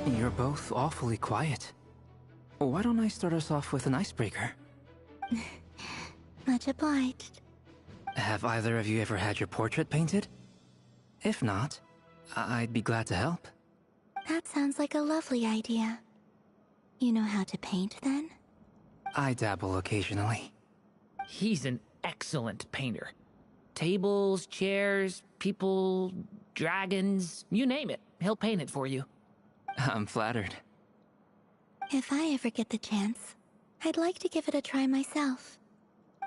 You're both awfully quiet. Why don't I start us off with an icebreaker? Much obliged. Have either of you ever had your portrait painted? If not, I'd be glad to help. That sounds like a lovely idea. You know how to paint, then? I dabble occasionally. He's an excellent painter. Tables, chairs, people, dragons, you name it. He'll paint it for you. I'm flattered. If I ever get the chance, I'd like to give it a try myself.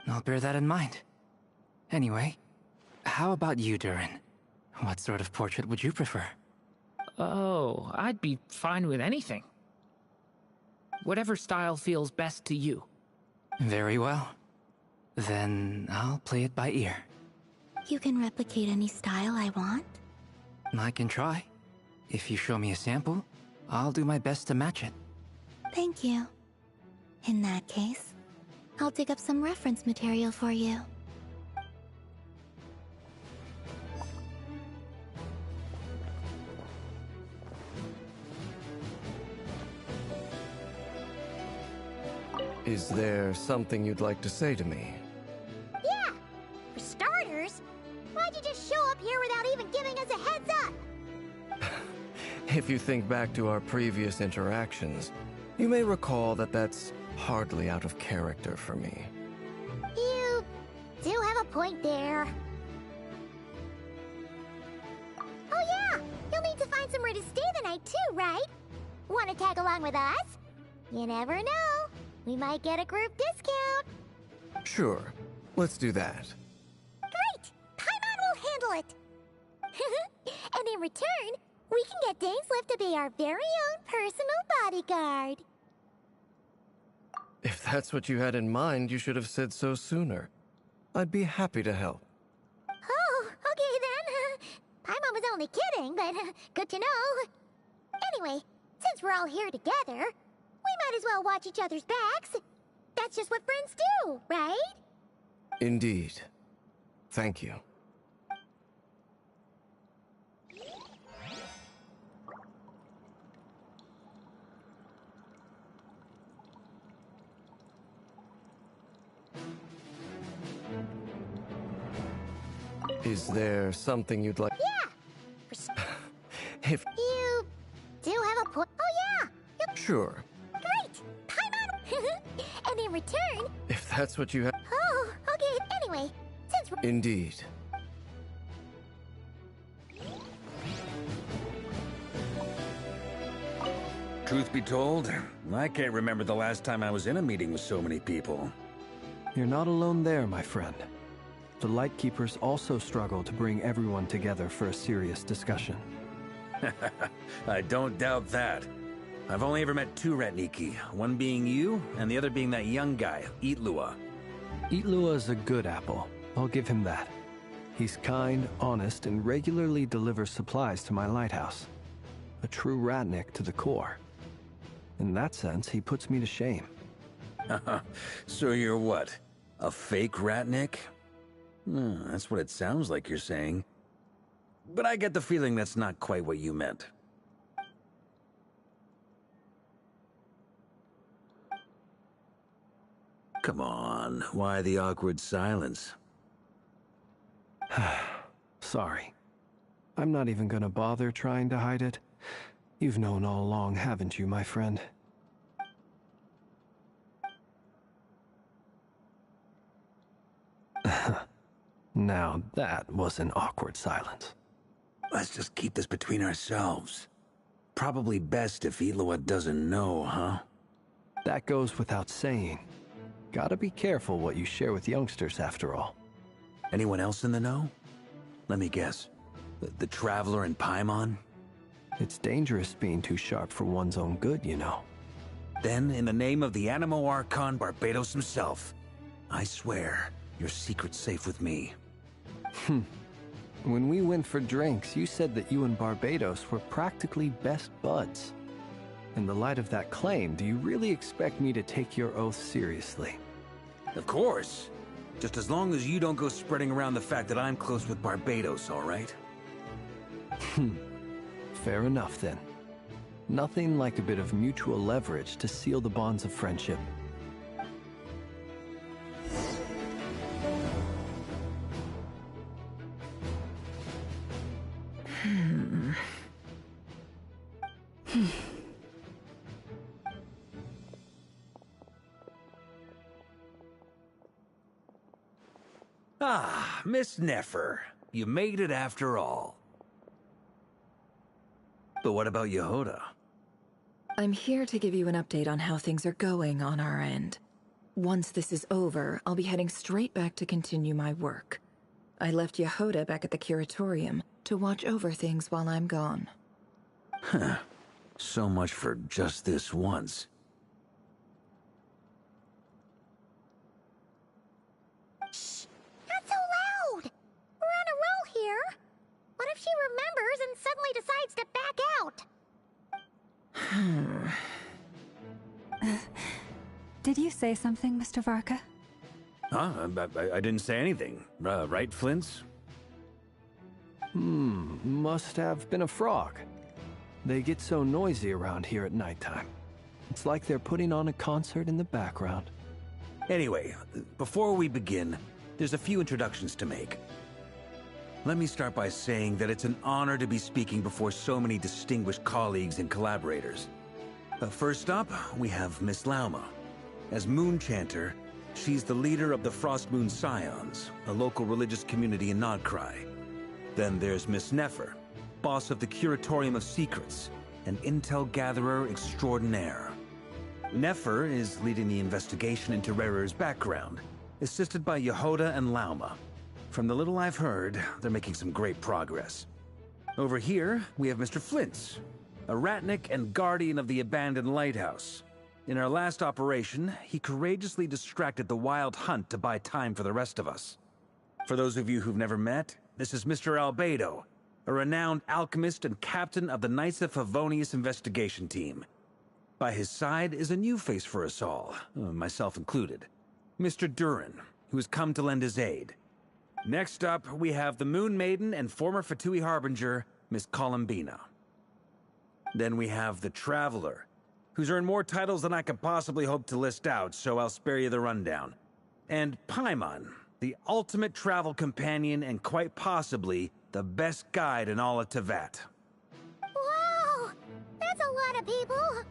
I'll bear that in mind. Anyway, how about you, Durin? What sort of portrait would you prefer? Oh, I'd be fine with anything. Whatever style feels best to you. Very well. Then I'll play it by ear. You can replicate any style I want? I can try. If you show me a sample, I'll do my best to match it. Thank you. In that case, I'll dig up some reference material for you. Is there something you'd like to say to me? Yeah! For starters, why'd you just show up here without even giving us a heads up? If you think back to our previous interactions, you may recall that that's hardly out of character for me. You do have a point there. Oh yeah! You'll need to find somewhere to stay the night too, right? Want to tag along with us? You never know. We might get a group discount. Sure, let's do that. Great! Paimon will handle it. And in return, we can get Dainsleif to be our very own personal bodyguard. If that's what you had in mind, you should have said so sooner. I'd be happy to help. Oh, okay then. Paimon was only kidding, but good to know. Anyway, since we're all here together, we might as well watch each other's backs. That's just what friends do, right? Indeed. Thank you. Is there something you'd like? Yeah! If... You do have a point. Oh yeah! Sure. Great! Paimon! And in return... If that's what you have... Oh, okay. Anyway, since we're... Indeed. Truth be told, I can't remember the last time I was in a meeting with so many people. You're not alone there, my friend. The Lightkeepers also struggle to bring everyone together for a serious discussion. I don't doubt that. I've only ever met two Ratniki, one being you, and the other being that young guy, Itlua. Itlua is a good apple. I'll give him that. He's kind, honest, and regularly delivers supplies to my lighthouse. A true Ratnik to the core. In that sense, he puts me to shame. So you're what? A fake Ratnik? That's what it sounds like you're saying. But I get the feeling that's not quite what you meant. Come on, why the awkward silence? Sorry. I'm not even gonna bother trying to hide it. You've known all along, haven't you, my friend? Now that was an awkward silence. Let's just keep this between ourselves. Probably best if Itlua doesn't know, huh? That goes without saying. Gotta be careful what you share with youngsters, after all. Anyone else in the know? Let me guess. The Traveler and Paimon? It's dangerous being too sharp for one's own good, you know. Then, in the name of the Animo Archon Barbatos himself, I swear, your secret's safe with me. When we went for drinks, you said that you and Barbatos were practically best buds. In the light of that claim, do you really expect me to take your oath seriously? Of course. Just as long as you don't go spreading around the fact that I'm close with Barbatos, all right? Fair enough, then. Nothing like a bit of mutual leverage to seal the bonds of friendship. Ah, Miss Nefer. You made it after all. But what about Yehoda? I'm here to give you an update on how things are going on our end. Once this is over, I'll be heading straight back to continue my work. I left Yehoda back at the Curatorium to watch over things while I'm gone. Huh. So much for just this once. Shh! Not so loud! We're on a roll here. What if she remembers and suddenly decides to back out? Did you say something, Mr. Varka? Huh? I didn't say anything. Right, Flint's? Must have been a frog. They get so noisy around here at nighttime. It's like they're putting on a concert in the background. Anyway, before we begin, there's a few introductions to make. Let me start by saying that it's an honor to be speaking before so many distinguished colleagues and collaborators. First up, we have Miss Lauma. As Moon Chanter, she's the leader of the Frost Moon Scions, a local religious community in Nodcry. Then there's Miss Nefer, boss of the Curatorium of Secrets, an intel gatherer extraordinaire. Nefer is leading the investigation into Rarer's background, assisted by Yehoda and Lauma. From the little I've heard, they're making some great progress. Over here, we have Mr. Flint's, a Ratnik and guardian of the abandoned lighthouse. In our last operation, he courageously distracted the Wild Hunt to buy time for the rest of us. For those of you who've never met, this is Mr. Albedo, a renowned alchemist and captain of the Knights of Favonius investigation team. By his side is a new face for us all, myself included, Mr. Durin, who has come to lend his aid. Next up, we have the Moon Maiden and former Fatui Harbinger, Miss Columbina. Then we have the Traveler, who's earned more titles than I could possibly hope to list out, so I'll spare you the rundown. And Paimon, the ultimate travel companion and quite possibly the best guide in all of Teyvat. Wow! That's a lot of people!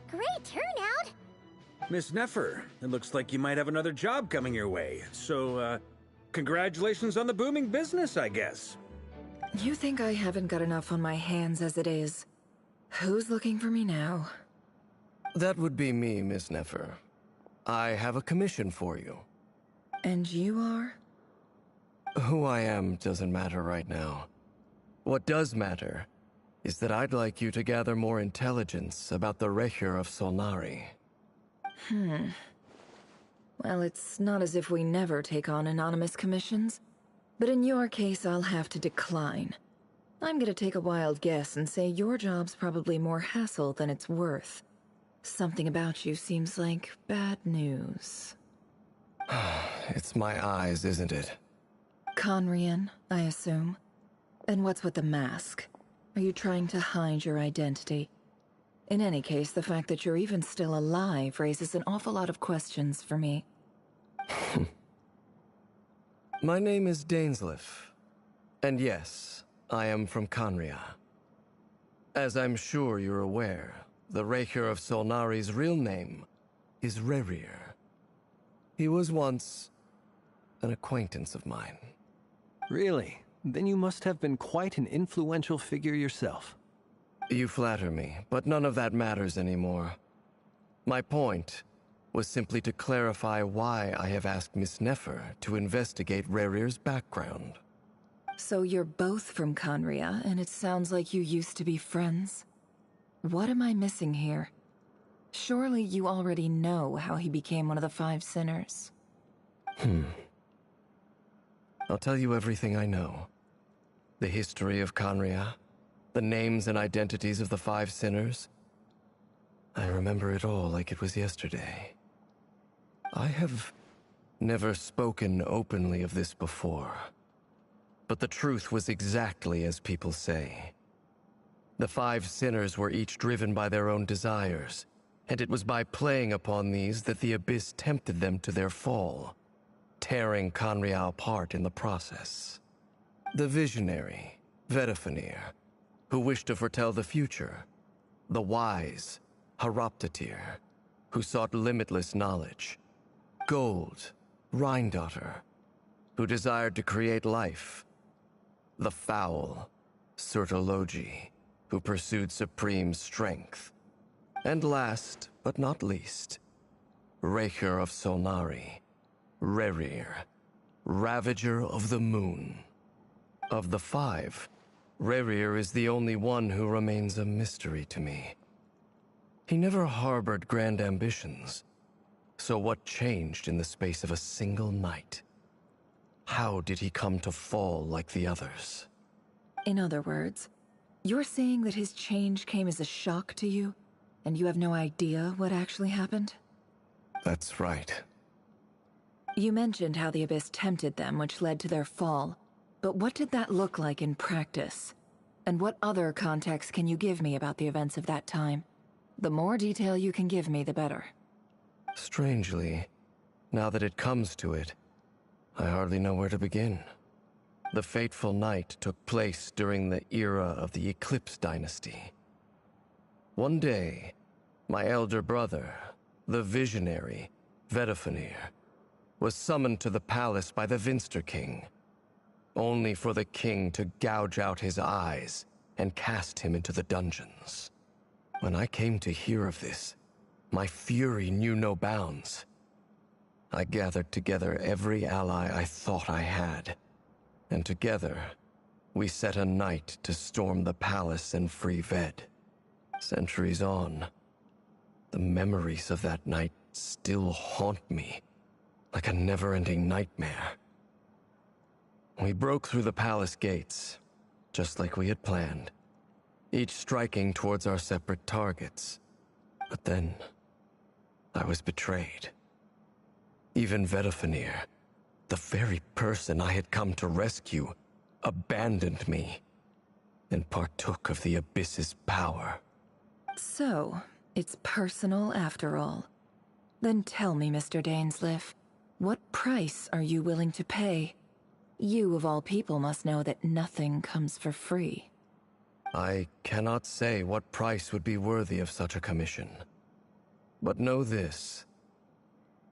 Great turnout! Miss Nefer, it looks like you might have another job coming your way, so, congratulations on the booming business, I guess. You think I haven't got enough on my hands as it is? Who's looking for me now? That would be me, Miss Nefer. I have a commission for you. And you are? Who I am doesn't matter right now. What does matter is that I'd like you to gather more intelligence about the Recher of Solnari. Well, it's not as if we never take on anonymous commissions. But in your case, I'll have to decline. I'm gonna take a wild guess and say your job's probably more hassle than it's worth. Something about you seems like bad news. It's my eyes, isn't it? Conrian, I assume. And what's with the mask? Are you trying to hide your identity? In any case, the fact that you're even still alive raises an awful lot of questions for me. My name is Dainsleif. And yes, I am from Conria. As I'm sure you're aware, the Recher of Solnari's real name is Rerir. He was once an acquaintance of mine. Really? Then you must have been quite an influential figure yourself. You flatter me, but none of that matters anymore. My point was simply to clarify why I have asked Miss Nefer to investigate Rerir's background. So you're both from Conria, and it sounds like you used to be friends? What am I missing here? Surely you already know how he became one of the Five Sinners. I'll tell you everything I know. The history of Conria, the names and identities of the Five Sinners. I remember it all like it was yesterday. I have never spoken openly of this before. But the truth was exactly as people say. The 5 sinners were each driven by their own desires, and it was by playing upon these that the Abyss tempted them to their fall, tearing Khaenri'ah apart in the process. The visionary, Vedifenir, who wished to foretell the future. The wise, Horoptatyr, who sought limitless knowledge. Gold, Rhindaughter, who desired to create life. The foul, Surtalogi, who pursued supreme strength. And last, but not least, Raker of Solnari, Rerir, Ravager of the Moon. Of the 5, Rerir is the only one who remains a mystery to me. He never harbored grand ambitions, so what changed in the space of a single night? How did he come to fall like the others? In other words, you're saying that his change came as a shock to you, and you have no idea what actually happened? That's right. You mentioned how the Abyss tempted them, which led to their fall. But what did that look like in practice? And what other context can you give me about the events of that time? The more detail you can give me, the better. Strangely, now that it comes to it, I hardly know where to begin. The fateful night took place during the era of the Eclipse Dynasty. One day, my elder brother, the visionary, Vedifenir, was summoned to the palace by the Vinster King, only for the king to gouge out his eyes and cast him into the dungeons. When I came to hear of this, my fury knew no bounds. I gathered together every ally I thought I had, and together, we set a night to storm the palace and free Ved. Centuries on, the memories of that night still haunt me like a never-ending nightmare. We broke through the palace gates, just like we had planned, each striking towards our separate targets. But then, I was betrayed. Even Vedifenir, the very person I had come to rescue, abandoned me and partook of the Abyss's power. So, it's personal after all. Then tell me, Mr. Dainsleif, what price are you willing to pay? You, of all people, must know that nothing comes for free. I cannot say what price would be worthy of such a commission. But know this.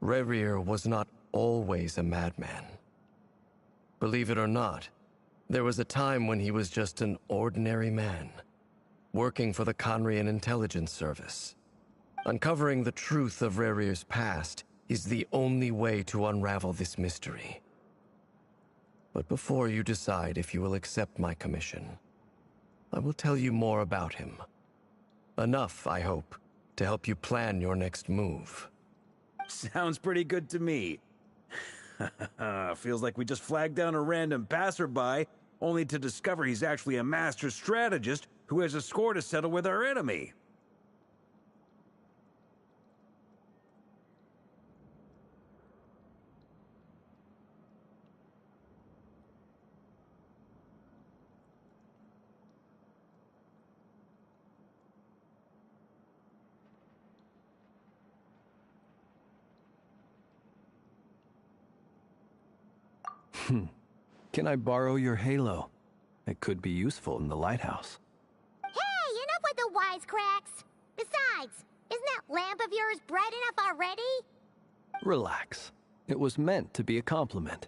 Rerir was not always a madman. Believe it or not, there was a time when he was just an ordinary man, working for the Khaenri'ah Intelligence Service. Uncovering the truth of Rerir's past is the only way to unravel this mystery. But before you decide if you will accept my commission, I will tell you more about him. Enough, I hope, to help you plan your next move. Sounds pretty good to me. Feels like we just flagged down a random passerby, only to discover he's actually a master strategist who has a score to settle with our enemy. Can I borrow your halo? It could be useful in the lighthouse. Hey, enough with the wisecracks! Besides, isn't that lamp of yours bright enough already? Relax. It was meant to be a compliment.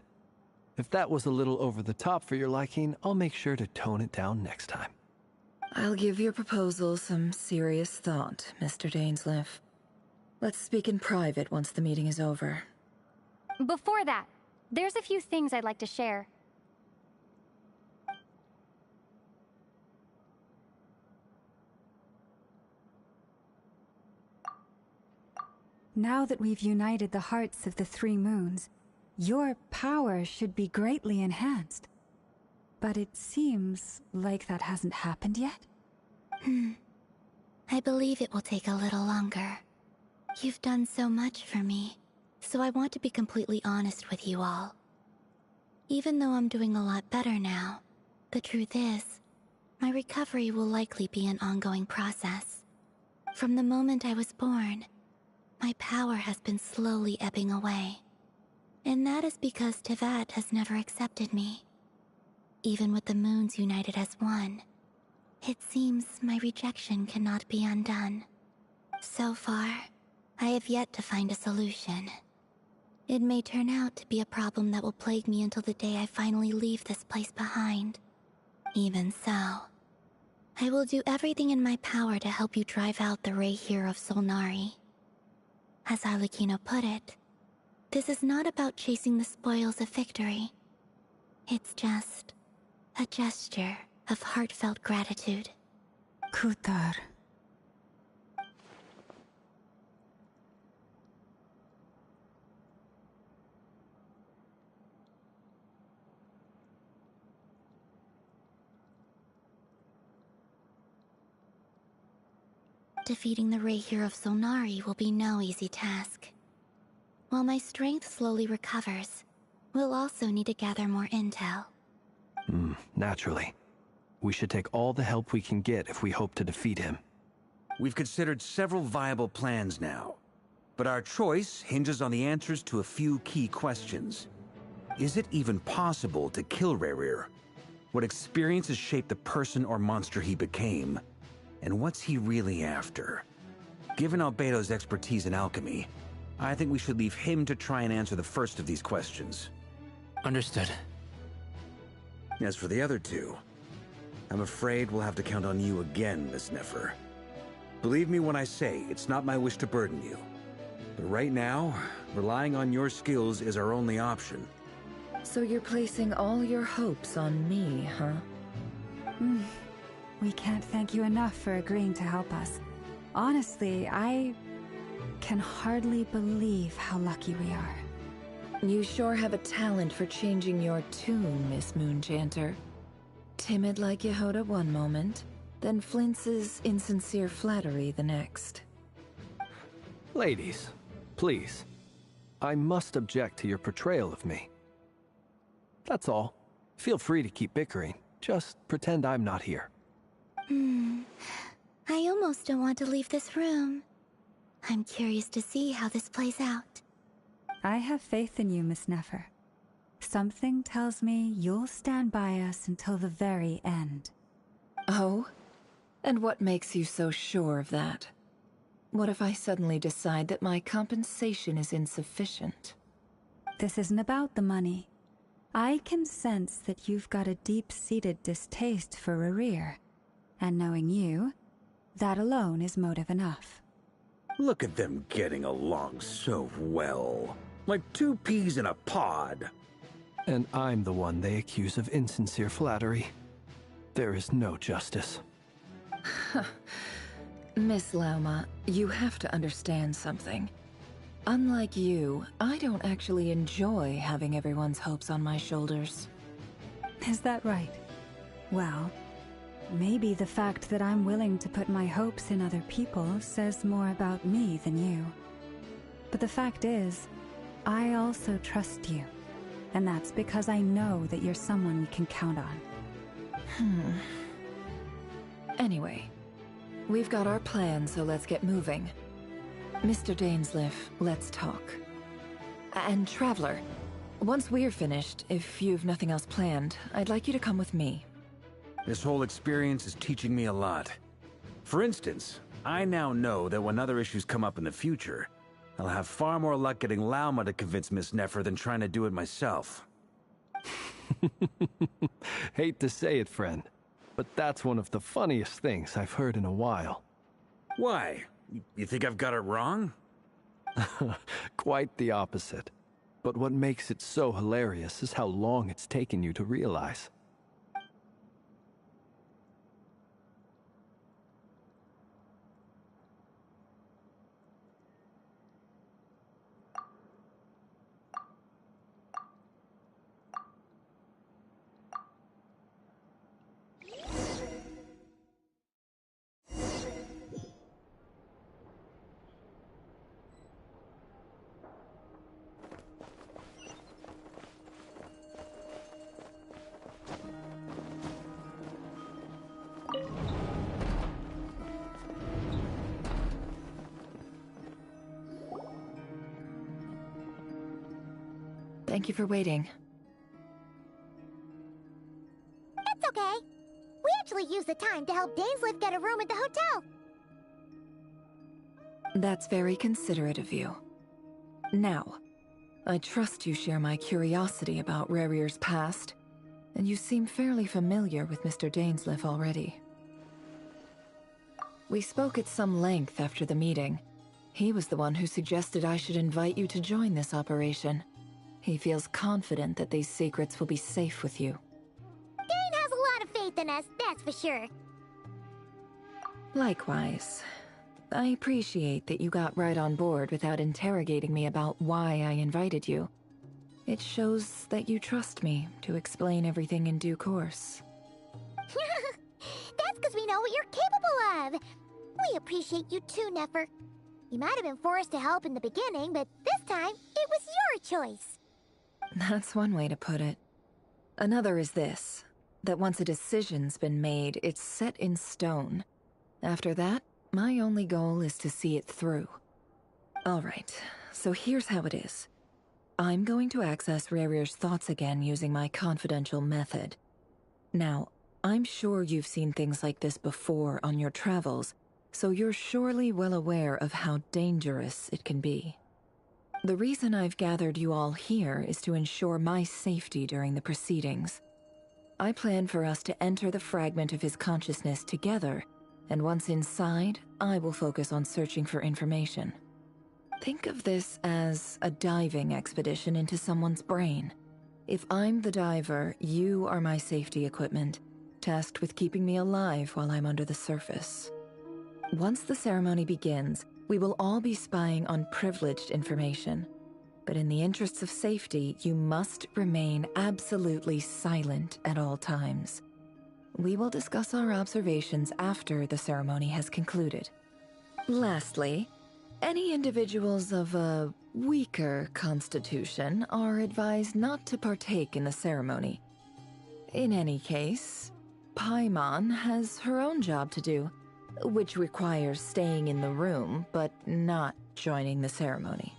If that was a little over the top for your liking, I'll make sure to tone it down next time. I'll give your proposal some serious thought, Mr. Dainsleif. Let's speak in private once the meeting is over. Before that, there's a few things I'd like to share. Now that we've united the hearts of the 3 moons, your power should be greatly enhanced. But it seems like that hasn't happened yet? I believe it will take a little longer. You've done so much for me, so I want to be completely honest with you all. Even though I'm doing a lot better now, the truth is, My recovery will likely be an ongoing process. From the moment I was born, my power has been slowly ebbing away. And that is because Tevat has never accepted me. Even with the moons united as one, it seems my rejection cannot be undone. So far, I have yet to find a solution. It may turn out to be a problem that will plague me until the day I finally leave this place behind. Even so, I will do everything in my power to help you drive out the Rayhir of Solnari. As Arlecchino put it, this is not about chasing the spoils of victory. It's just a gesture of heartfelt gratitude. Kutar. Defeating the Rayhir of Solnari will be no easy task. While my strength slowly recovers, we'll also need to gather more intel. Naturally. We should take all the help we can get if we hope to defeat him. We've considered several viable plans now, but our choice hinges on the answers to a few key questions. Is it even possible to kill Rayhir? What experiences shaped the person or monster he became? And what's he really after? Given Albedo's expertise in alchemy, I think we should leave him to try and answer the first of these questions. Understood. As for the other two, I'm afraid we'll have to count on you again, Miss Nefer. Believe me when I say it's not my wish to burden you. But right now, relying on your skills is our only option. So you're placing all your hopes on me, huh? We can't thank you enough for agreeing to help us. Honestly, I can hardly believe how lucky we are. You sure have a talent for changing your tune, Miss Moonchanter. Timid like Yehoda one moment, then flinches insincere flattery the next. Ladies, please. I must object to your portrayal of me. That's all. Feel free to keep bickering. Just pretend I'm not here. I almost don't want to leave this room. I'm curious to see how this plays out. I have faith in you, Miss Nefer. Something tells me you'll stand by us until the very end. Oh? And what makes you so sure of that? What if I suddenly decide that my compensation is insufficient? This isn't about the money. I can sense that you've got a deep-seated distaste for Rayhir. And knowing you, that alone is motive enough. Look at them getting along so well. Like two peas in a pod. And I'm the one they accuse of insincere flattery. There is no justice. Miss Lauma, you have to understand something. Unlike you, I don't actually enjoy having everyone's hopes on my shoulders. Is that right? Well, maybe the fact that I'm willing to put my hopes in other people says more about me than you. But the fact is, I also trust you. And that's because I know that you're someone you can count on. Anyway, we've got our plan, so let's get moving. Mr. Dainsleif, let's talk. And Traveler, once we're finished, if you've nothing else planned, I'd like you to come with me. This whole experience is teaching me a lot. For instance, I now know that when other issues come up in the future, I'll have far more luck getting Lauma to convince Miss Nefer than trying to do it myself. Hate to say it, friend, but that's one of the funniest things I've heard in a while. Why? You think I've got it wrong? Quite the opposite. But what makes it so hilarious is how long it's taken you to realize. Thank you for waiting. It's okay. We actually used the time to help Dainsleif get a room at the hotel. That's very considerate of you. Now, I trust you share my curiosity about Rarier's past, and you seem fairly familiar with Mr. Dainsleif already. We spoke at some length after the meeting. He was the one who suggested I should invite you to join this operation. He feels confident that these secrets will be safe with you. Dane has a lot of faith in us, that's for sure. Likewise. I appreciate that you got right on board without interrogating me about why I invited you. It shows that you trust me to explain everything in due course. That's because we know what you're capable of. We appreciate you too, Nefer. You might have been forced to help in the beginning, but this time, it was your choice. That's one way to put it. Another is this, that once a decision's been made, it's set in stone. After that, my only goal is to see it through. Alright, so here's how it is. I'm going to access Rarier's thoughts again using my confidential method. Now, I'm sure you've seen things like this before on your travels, so you're surely well aware of how dangerous it can be. The reason I've gathered you all here is to ensure my safety during the proceedings. I plan for us to enter the fragment of his consciousness together, and once inside, I will focus on searching for information. Think of this as a diving expedition into someone's brain. If I'm the diver, you are my safety equipment, tasked with keeping me alive while I'm under the surface. Once the ceremony begins, we will all be spying on privileged information. But in the interests of safety, you must remain absolutely silent at all times. We will discuss our observations after the ceremony has concluded. Lastly, any individuals of a weaker constitution are advised not to partake in the ceremony. In any case, Paimon has her own job to do, which requires staying in the room, but not joining the ceremony.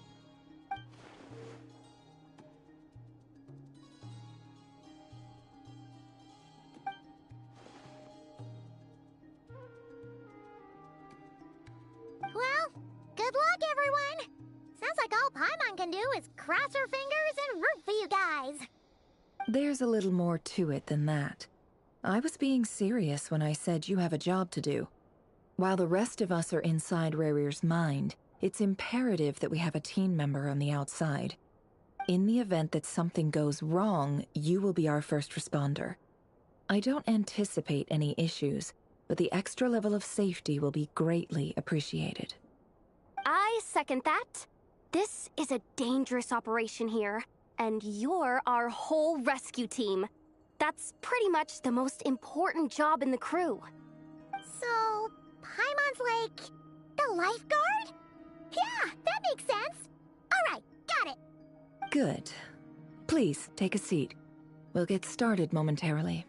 Well, good luck, everyone. Sounds like all Paimon can do is cross her fingers and root for you guys. There's a little more to it than that. I was being serious when I said you have a job to do. While the rest of us are inside Rarier's mind, it's imperative that we have a team member on the outside. In the event that something goes wrong, you will be our first responder. I don't anticipate any issues, but the extra level of safety will be greatly appreciated. I second that. This is a dangerous operation here, and you're our whole rescue team. That's pretty much the most important job in the crew. So, Paimon's like the lifeguard? Yeah, that makes sense. All right, got it. Good. Please, take a seat. We'll get started momentarily.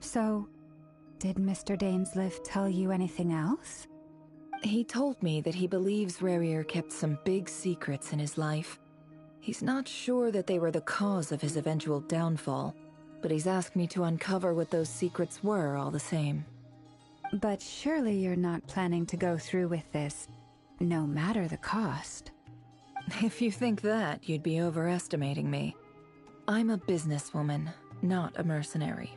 So, did Mr. Dainsleif tell you anything else? He told me that he believes Rarier kept some big secrets in his life. He's not sure that they were the cause of his eventual downfall, but he's asked me to uncover what those secrets were all the same. But surely you're not planning to go through with this, no matter the cost. If you think that, you'd be overestimating me. I'm a businesswoman, not a mercenary.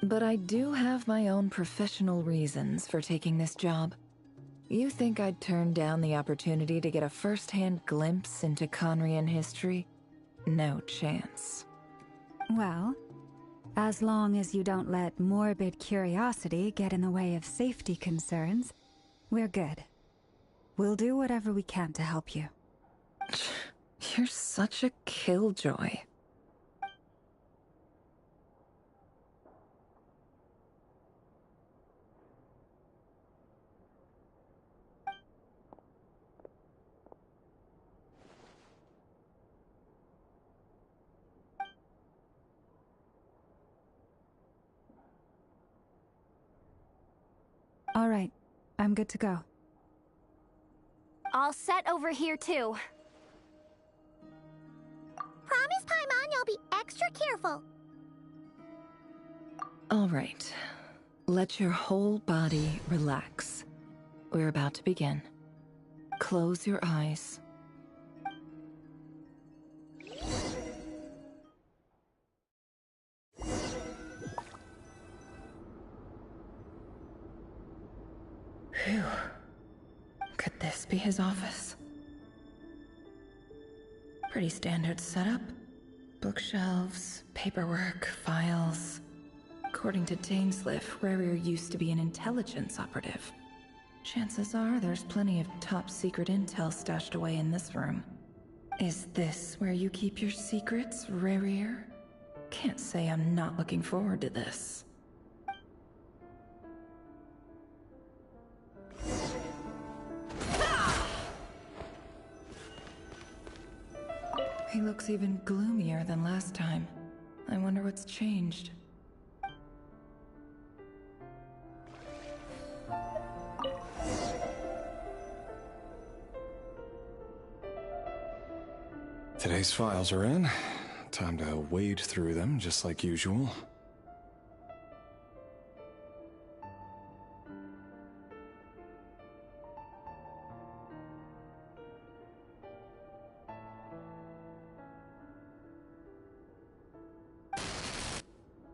But I do have my own professional reasons for taking this job. You think I'd turn down the opportunity to get a first-hand glimpse into Conrian history? No chance. Well, as long as you don't let morbid curiosity get in the way of safety concerns, we're good. We'll do whatever we can to help you. You're such a killjoy. I'm good to go. All set over here, too. Promise, Paimon, you'll be extra careful. All right. Let your whole body relax. We're about to begin. Close your eyes. Phew. Could this be his office? Pretty standard setup. Bookshelves, paperwork, files. According to Dainsliff, Rarier used to be an intelligence operative. Chances are there's plenty of top-secret intel stashed away in this room. Is this where you keep your secrets, Rarier? Can't say I'm not looking forward to this. He looks even gloomier than last time. I wonder what's changed. Today's files are in. Time to wade through them, just like usual.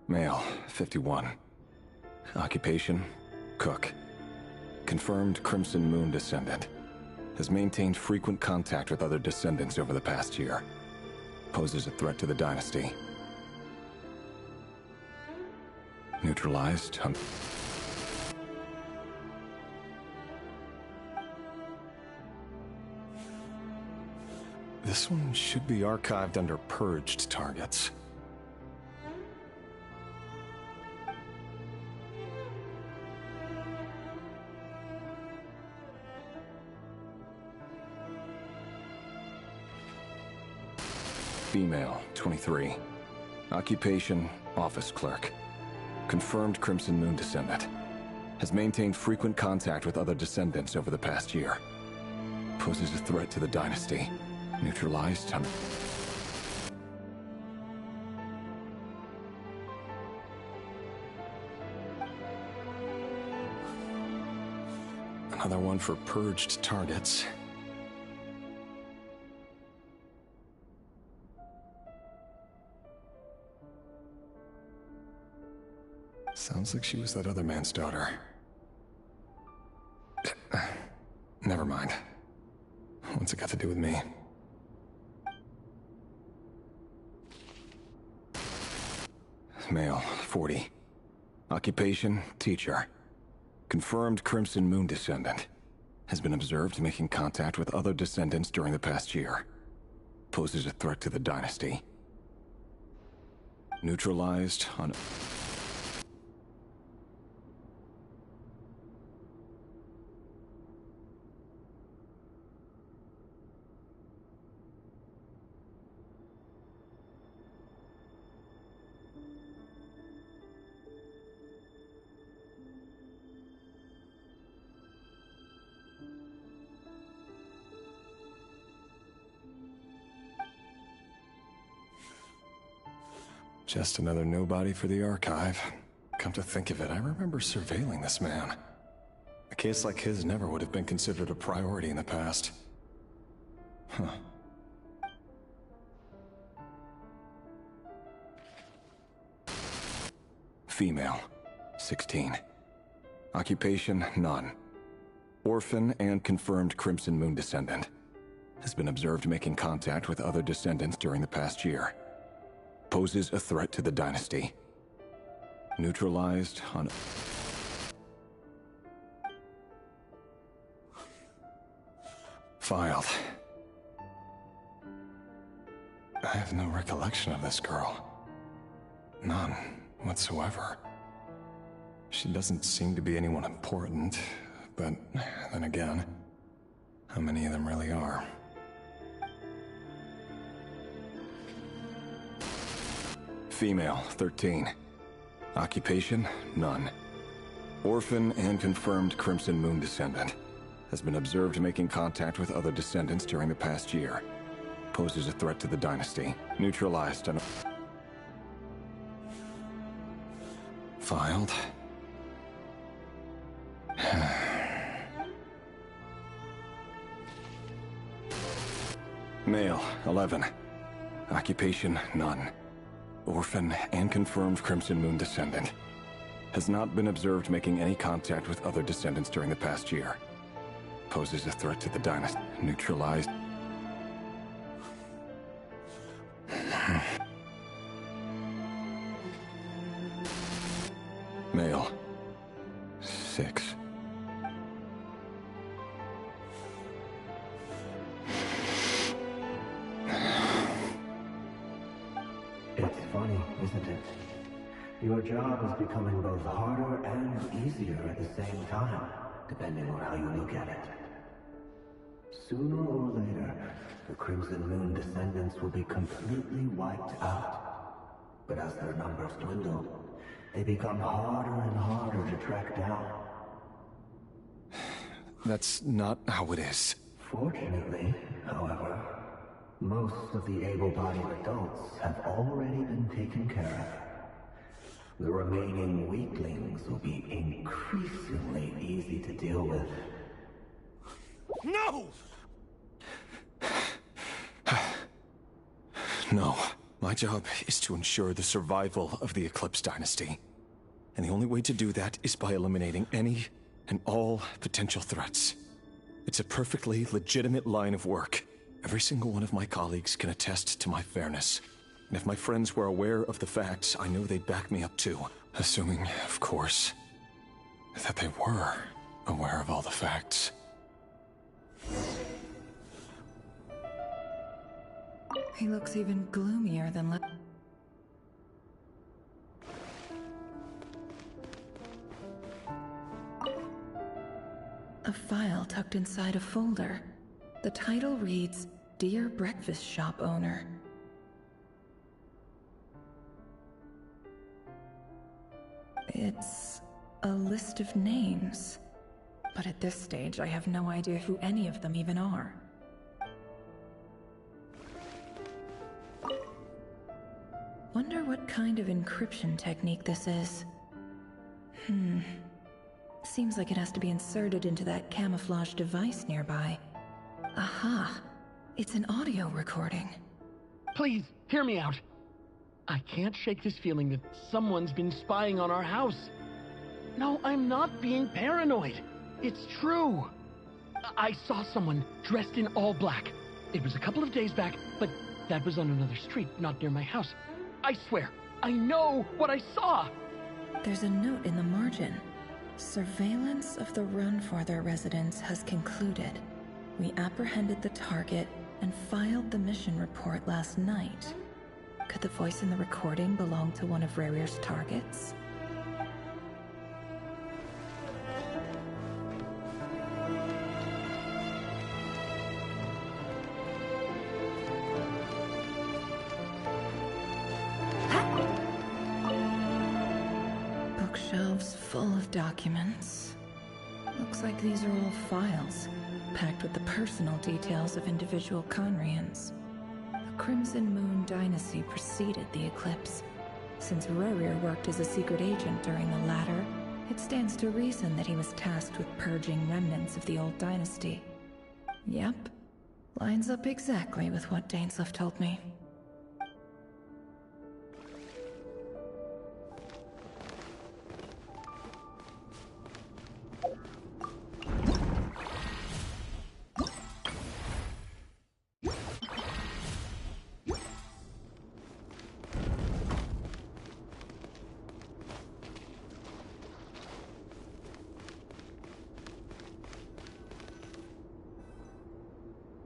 Male, 51. Occupation, cook. Confirmed Crimson Moon descendant. Has maintained frequent contact with other descendants over the past year. Poses a threat to the dynasty. Neutralized. This one should be archived under purged targets. Female, 23. Occupation, office clerk. Confirmed Crimson Moon descendant. Has maintained frequent contact with other descendants over the past year. Poses a threat to the dynasty. Neutralized. Another one for purged targets. Sounds like she was that other man's daughter. Never mind. What's it got to do with me? Male, 40. Occupation, teacher. Confirmed Crimson Moon descendant. Has been observed making contact with other descendants during the past year. Poses a threat to the dynasty. Neutralized on... Just another nobody for the archive. Come to think of it, I remember surveilling this man. A case like his never would have been considered a priority in the past. Huh. Female, 16. Occupation, none. Orphan and confirmed Crimson Moon descendant. Has been observed making contact with other descendants during the past year. Poses a threat to the dynasty. Neutralized on... Filed. I have no recollection of this girl. None whatsoever. She doesn't seem to be anyone important, but then again, how many of them really are? Female, 13. Occupation, none. Orphan and confirmed Crimson Moon descendant. Has been observed making contact with other descendants during the past year. Poses a threat to the dynasty. Neutralized and... Filed. Male, 11. Occupation, none. Orphan and confirmed Crimson Moon descendant. Has not been observed making any contact with other descendants during the past year. Poses a threat to the dynasty. Neutralized. Male. 6. It's funny, isn't it? Your job is becoming both harder and easier at the same time, depending on how you look at it. Sooner or later, the Crimson Moon descendants will be completely wiped out. But as their numbers dwindle, they become harder and harder to track down. That's not how it is. Fortunately, however, most of the able-bodied adults have already been taken care of. The remaining weaklings will be increasingly easy to deal with. No! No. My job is to ensure the survival of the Eclipse Dynasty. And the only way to do that is by eliminating any and all potential threats. It's a perfectly legitimate line of work. Every single one of my colleagues can attest to my fairness. And if my friends were aware of the facts, I know they'd back me up too. Assuming, of course, that they were aware of all the facts. He looks even gloomier than a file tucked inside a folder. The title reads, Dear Breakfast Shop Owner. It's a list of names. But at this stage, I have no idea who any of them even are. Wonder what kind of encryption technique this is. Seems like it has to be inserted into that camouflage device nearby. Aha! It's an audio recording. Please, hear me out. I can't shake this feeling that someone's been spying on our house. No, I'm not being paranoid. It's true. I saw someone dressed in all black. It was a couple of days back, but that was on another street, not near my house. I swear, I know what I saw! There's a note in the margin. Surveillance of the Runfather residence has concluded. We apprehended the target and filed the mission report last night. Could the voice in the recording belong to one of Rerir's targets? Bookshelves full of documents. Looks like these are all files, packed with the personal details of individual Conrians. The Crimson Moon dynasty preceded the Eclipse. Since Rerir worked as a secret agent during the latter, it stands to reason that he was tasked with purging remnants of the old dynasty. Yep, lines up exactly with what Dainsleif told me.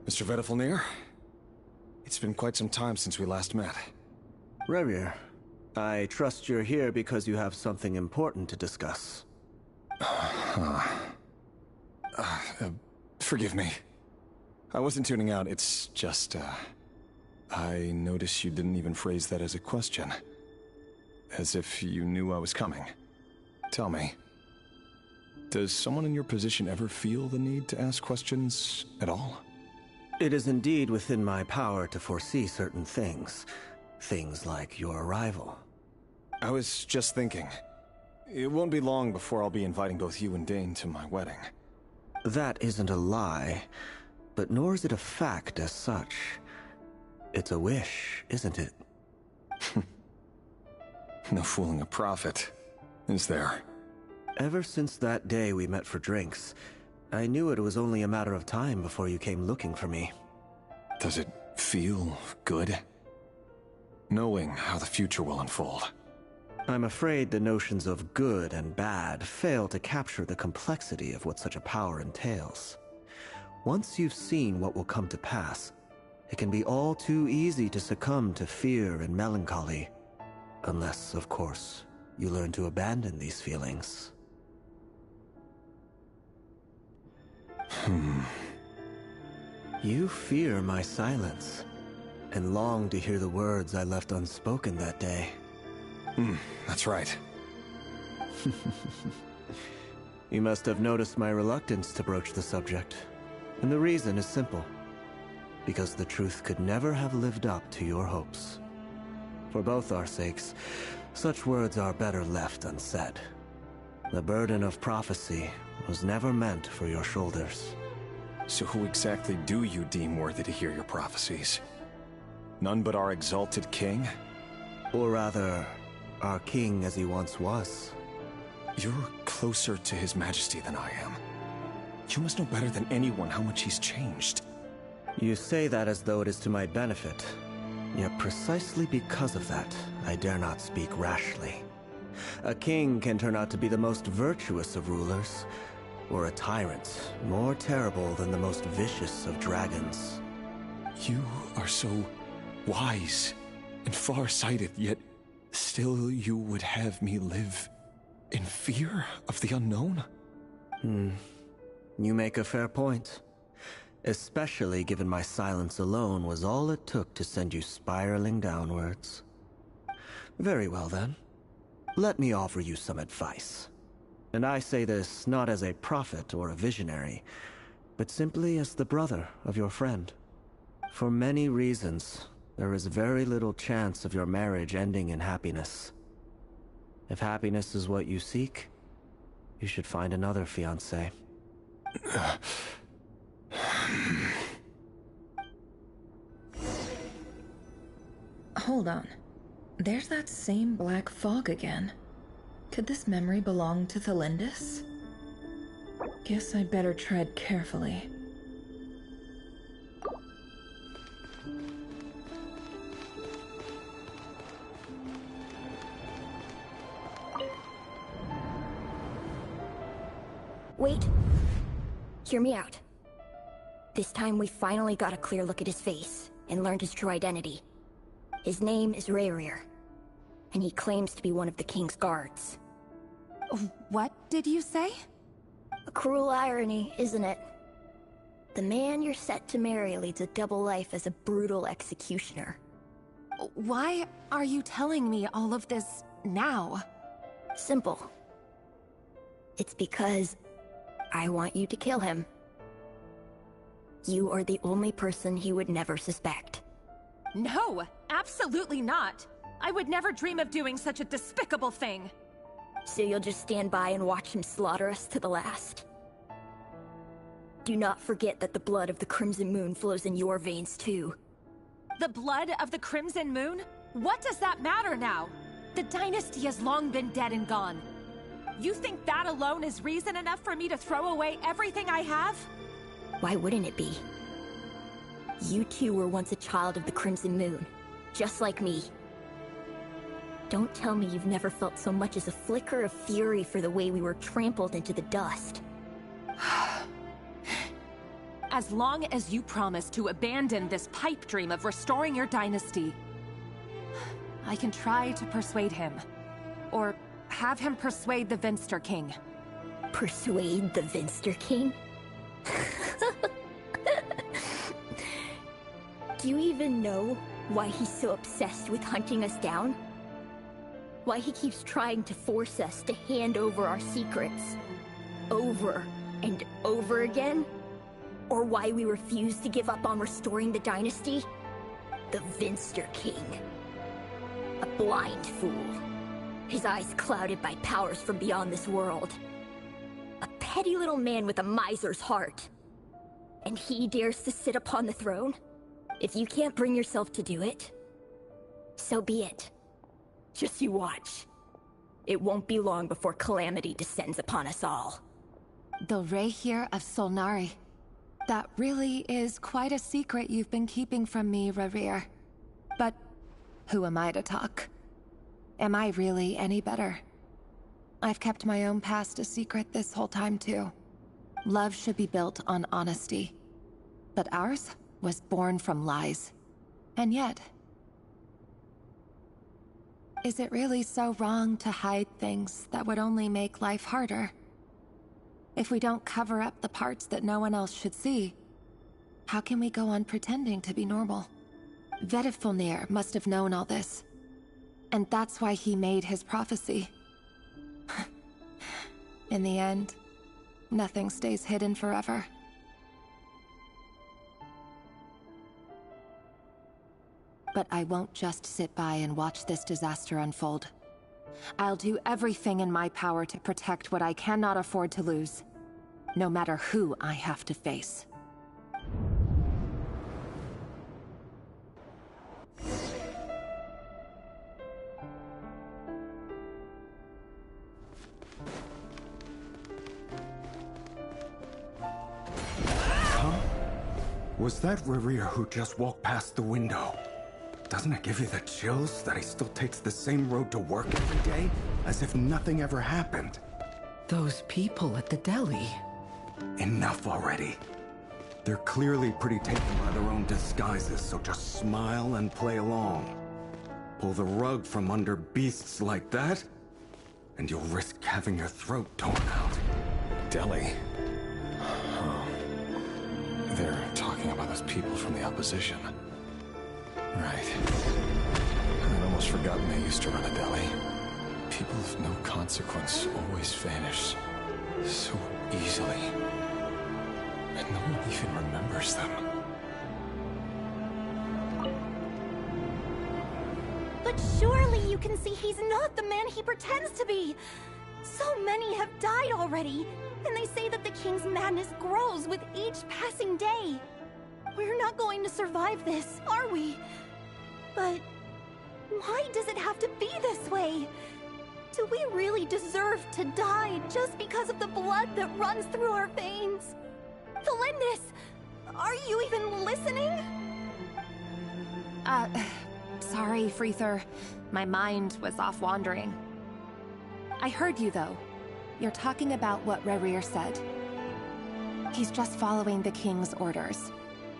Mr. Vedifalnir? It's been quite some time since we last met. Rerir, I trust you're here because you have something important to discuss. Forgive me. I wasn't tuning out, it's just, I noticed you didn't even phrase that as a question. As if you knew I was coming. Tell me, Does someone in your position ever feel the need to ask questions at all? It is indeed within my power to foresee certain things. Things like your arrival. I was just thinking. It won't be long before I'll be inviting both you and Dane to my wedding. That isn't a lie, but nor is it a fact as such. It's a wish, isn't it? No fooling a prophet, is there? Ever since that day we met for drinks, I knew it was only a matter of time before you came looking for me. Does it feel good? Knowing how the future will unfold. I'm afraid the notions of good and bad fail to capture the complexity of what such a power entails. Once you've seen what will come to pass, it can be all too easy to succumb to fear and melancholy. Unless, of course, you learn to abandon these feelings. You fear my silence, and long to hear the words I left unspoken that day. That's right. You must have noticed my reluctance to broach the subject, and the reason is simple. Because the truth could never have lived up to your hopes. For both our sakes, such words are better left unsaid. The burden of prophecy was never meant for your shoulders. So who exactly do you deem worthy to hear your prophecies? None but our exalted king? Or rather, our king as he once was. You're closer to his majesty than I am. You must know better than anyone how much he's changed. You say that as though it is to my benefit. Yet precisely because of that, I dare not speak rashly. A king can turn out to be the most virtuous of rulers, or a tyrant more terrible than the most vicious of dragons. You are so wise and far-sighted, yet still you would have me live in fear of the unknown? You make a fair point. Especially given my silence alone was all it took to send you spiraling downwards. Very well then. Let me offer you some advice. And I say this not as a prophet or a visionary, but simply as the brother of your friend. For many reasons, there is very little chance of your marriage ending in happiness. If happiness is what you seek, you should find another fiancé. Hold on. There's that same black fog again. Could this memory belong to Thelindis? Guess I'd better tread carefully. Wait. Hear me out. This time we finally got a clear look at his face, and learned his true identity. His name is Rayrir, and he claims to be one of the King's guards. What did you say? A cruel irony, isn't it? The man you're set to marry leads a double life as a brutal executioner. Why are you telling me all of this now? Simple. It's because I want you to kill him. You are the only person he would never suspect. No, absolutely not. I would never dream of doing such a despicable thing. So you'll just stand by and watch him slaughter us to the last? Do not forget that the blood of the Crimson Moon flows in your veins too. The blood of the Crimson Moon? What does that matter now? The dynasty has long been dead and gone. You think that alone is reason enough for me to throw away everything I have? Why wouldn't it be? You two were once a child of the Crimson Moon, just like me. Don't tell me you've never felt so much as a flicker of fury for the way we were trampled into the dust. As long as you promise to abandon this pipe dream of restoring your dynasty, I can try to persuade him. Or have him persuade the Vinster King. Persuade the Vinster King? Do you even know why he's so obsessed with hunting us down? Why he keeps trying to force us to hand over our secrets? over and over again? Or why we refuse to give up on restoring the dynasty? The Vinster King. A blind fool. His eyes clouded by powers from beyond this world. A petty little man with a miser's heart. And he dares to sit upon the throne? If you can't bring yourself to do it, so be it. Just you watch. It won't be long before calamity descends upon us all. The Rayhir of Solnari. That really is quite a secret you've been keeping from me, Rerir. But who am I to talk? Am I really any better? I've kept my own past a secret this whole time, too. Love should be built on honesty. But ours was born from lies. And yet... is it really so wrong to hide things that would only make life harder? If we don't cover up the parts that no one else should see, how can we go on pretending to be normal? Vedifulnir must have known all this. And that's why he made his prophecy. In the end, nothing stays hidden forever. But I won't just sit by and watch this disaster unfold. I'll do everything in my power to protect what I cannot afford to lose, no matter who I have to face. Huh? Was that Rerir who just walked past the window? Doesn't it give you the chills that he still takes the same road to work every day? As if nothing ever happened. Those people at the deli. Enough already. They're clearly pretty taken by their own disguises, so just smile and play along. Pull the rug from under beasts like that, and you'll risk having your throat torn out. Deli? Oh. They're talking about those people from the opposition. Right. I'd almost forgotten they used to run a deli. People of no consequence always vanish so easily. And no one even remembers them. But surely you can see he's not the man he pretends to be! So many have died already, and they say that the king's madness grows with each passing day. We're not going to survive this, are we? But why does it have to be this way? Do we really deserve to die just because of the blood that runs through our veins? Felindis, are you even listening? Sorry, Freether. My mind was off wandering. I heard you, though. You're talking about what Rerir said. He's just following the king's orders.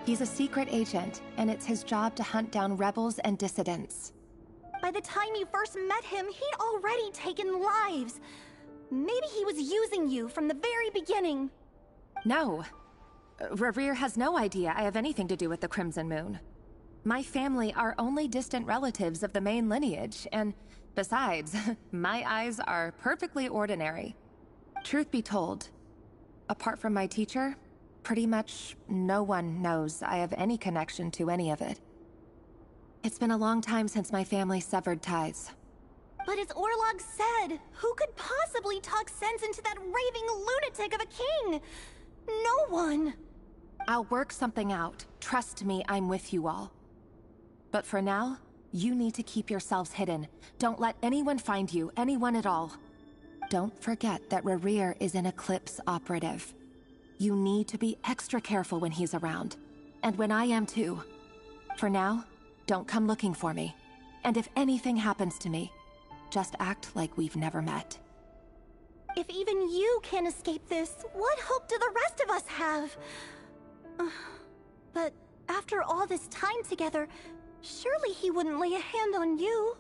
He's a secret agent, and it's his job to hunt down rebels and dissidents. By the time you first met him, he'd already taken lives. Maybe he was using you from the very beginning. No. Rerir has no idea I have anything to do with the Crimson Moon. My family are only distant relatives of the main lineage, and besides, my eyes are perfectly ordinary. Truth be told, apart from my teacher, pretty much no one knows I have any connection to any of it. It's been a long time since my family severed ties. But as Orlog said, who could possibly talk sense into that raving lunatic of a king? No one. I'll work something out. Trust me, I'm with you all. But for now, you need to keep yourselves hidden. Don't let anyone find you, anyone at all. Don't forget that Rerir is an Eclipse operative. You need to be extra careful when he's around. And when I am too. For now, don't come looking for me. And if anything happens to me, just act like we've never met. If even you can't escape this, what hope do the rest of us have? But after all this time together, surely he wouldn't lay a hand on you.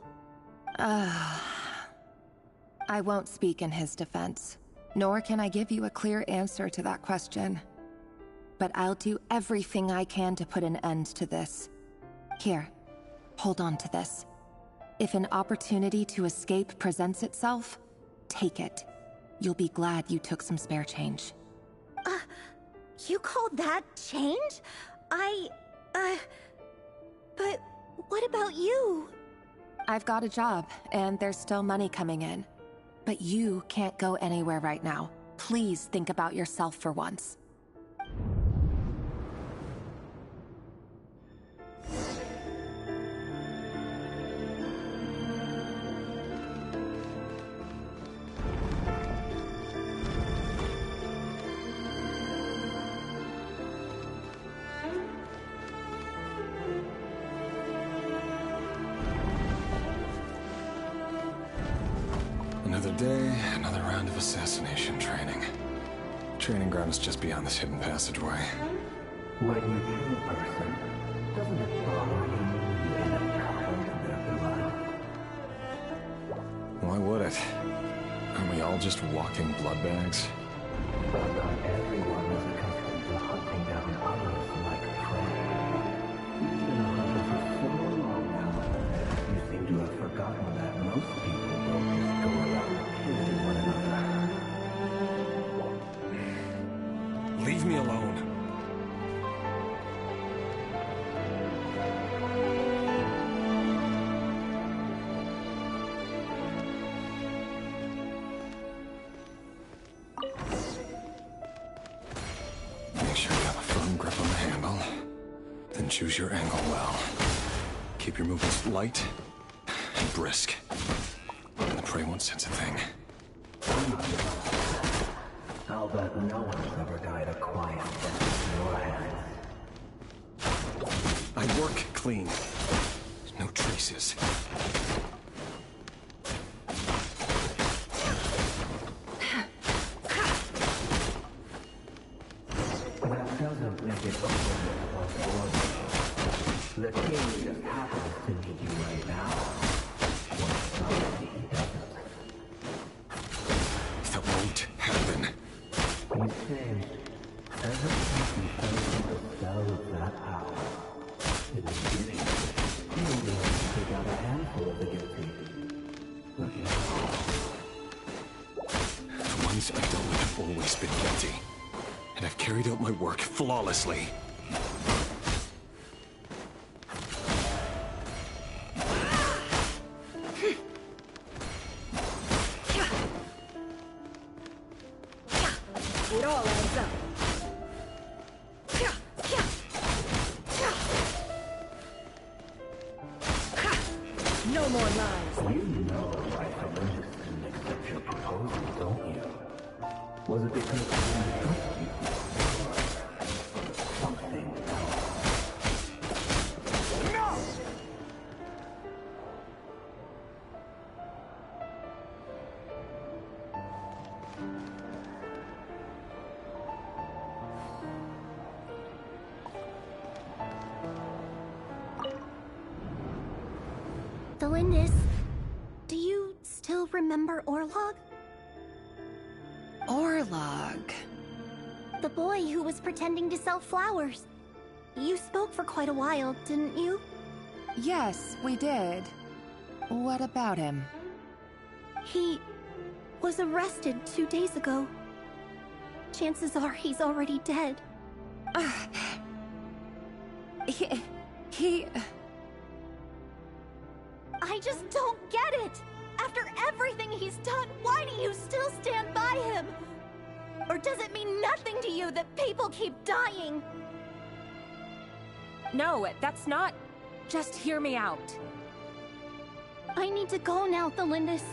I won't speak in his defense, nor can I give you a clear answer to that question. But I'll do everything I can to put an end to this. Here, hold on to this. If an opportunity to escape presents itself, take it. You'll be glad you took some spare change. You call that change? But what about you? I've got a job, and there's still money coming in. But you can't go anywhere right now. Please think about yourself for once. Another day, another round of assassination training. Training ground is just beyond this hidden passageway. When you kill a person, doesn't it bother you when you end up covered in their blood? Why would it? Aren't we all just walking blood bags? But not everyone is accustomed to hunting down others like prey. You've been a hunter for so long now, you seem to have forgotten that most people don't just go around killing one another. Leave me alone. Make sure you have a firm grip on the handle. Then choose your angle well. Keep your movements light and brisk. And the prey won't sense a thing. I'll bet no one's ever died a quiet death in your hands. I work clean. No traces. That doesn't make it over. The king just happens to need you right now. He doesn't. That won't happen. You say, ever since you fell into the spell of that power, in the beginning, you were able to take out a handful of the guilty. But now, The ones I dealt with have always been guilty. And I've carried out my work flawlessly. It all adds up. No more lies. you know why Olympus didn't accept your proposal, don't you? Was it because he didn't trust you? Or something else? No! Delindis, do you still remember Orlog? Orlog. The boy who was pretending to sell flowers. You spoke for quite a while, didn't you? Yes, we did. What about him? He was arrested 2 days ago. Chances are he's already dead. He... I just don't get it! After everything he's done, why do you still stand by him? Or does it mean nothing to you that people keep dying? No, that's not... Just hear me out. I need to go now, Thelindis.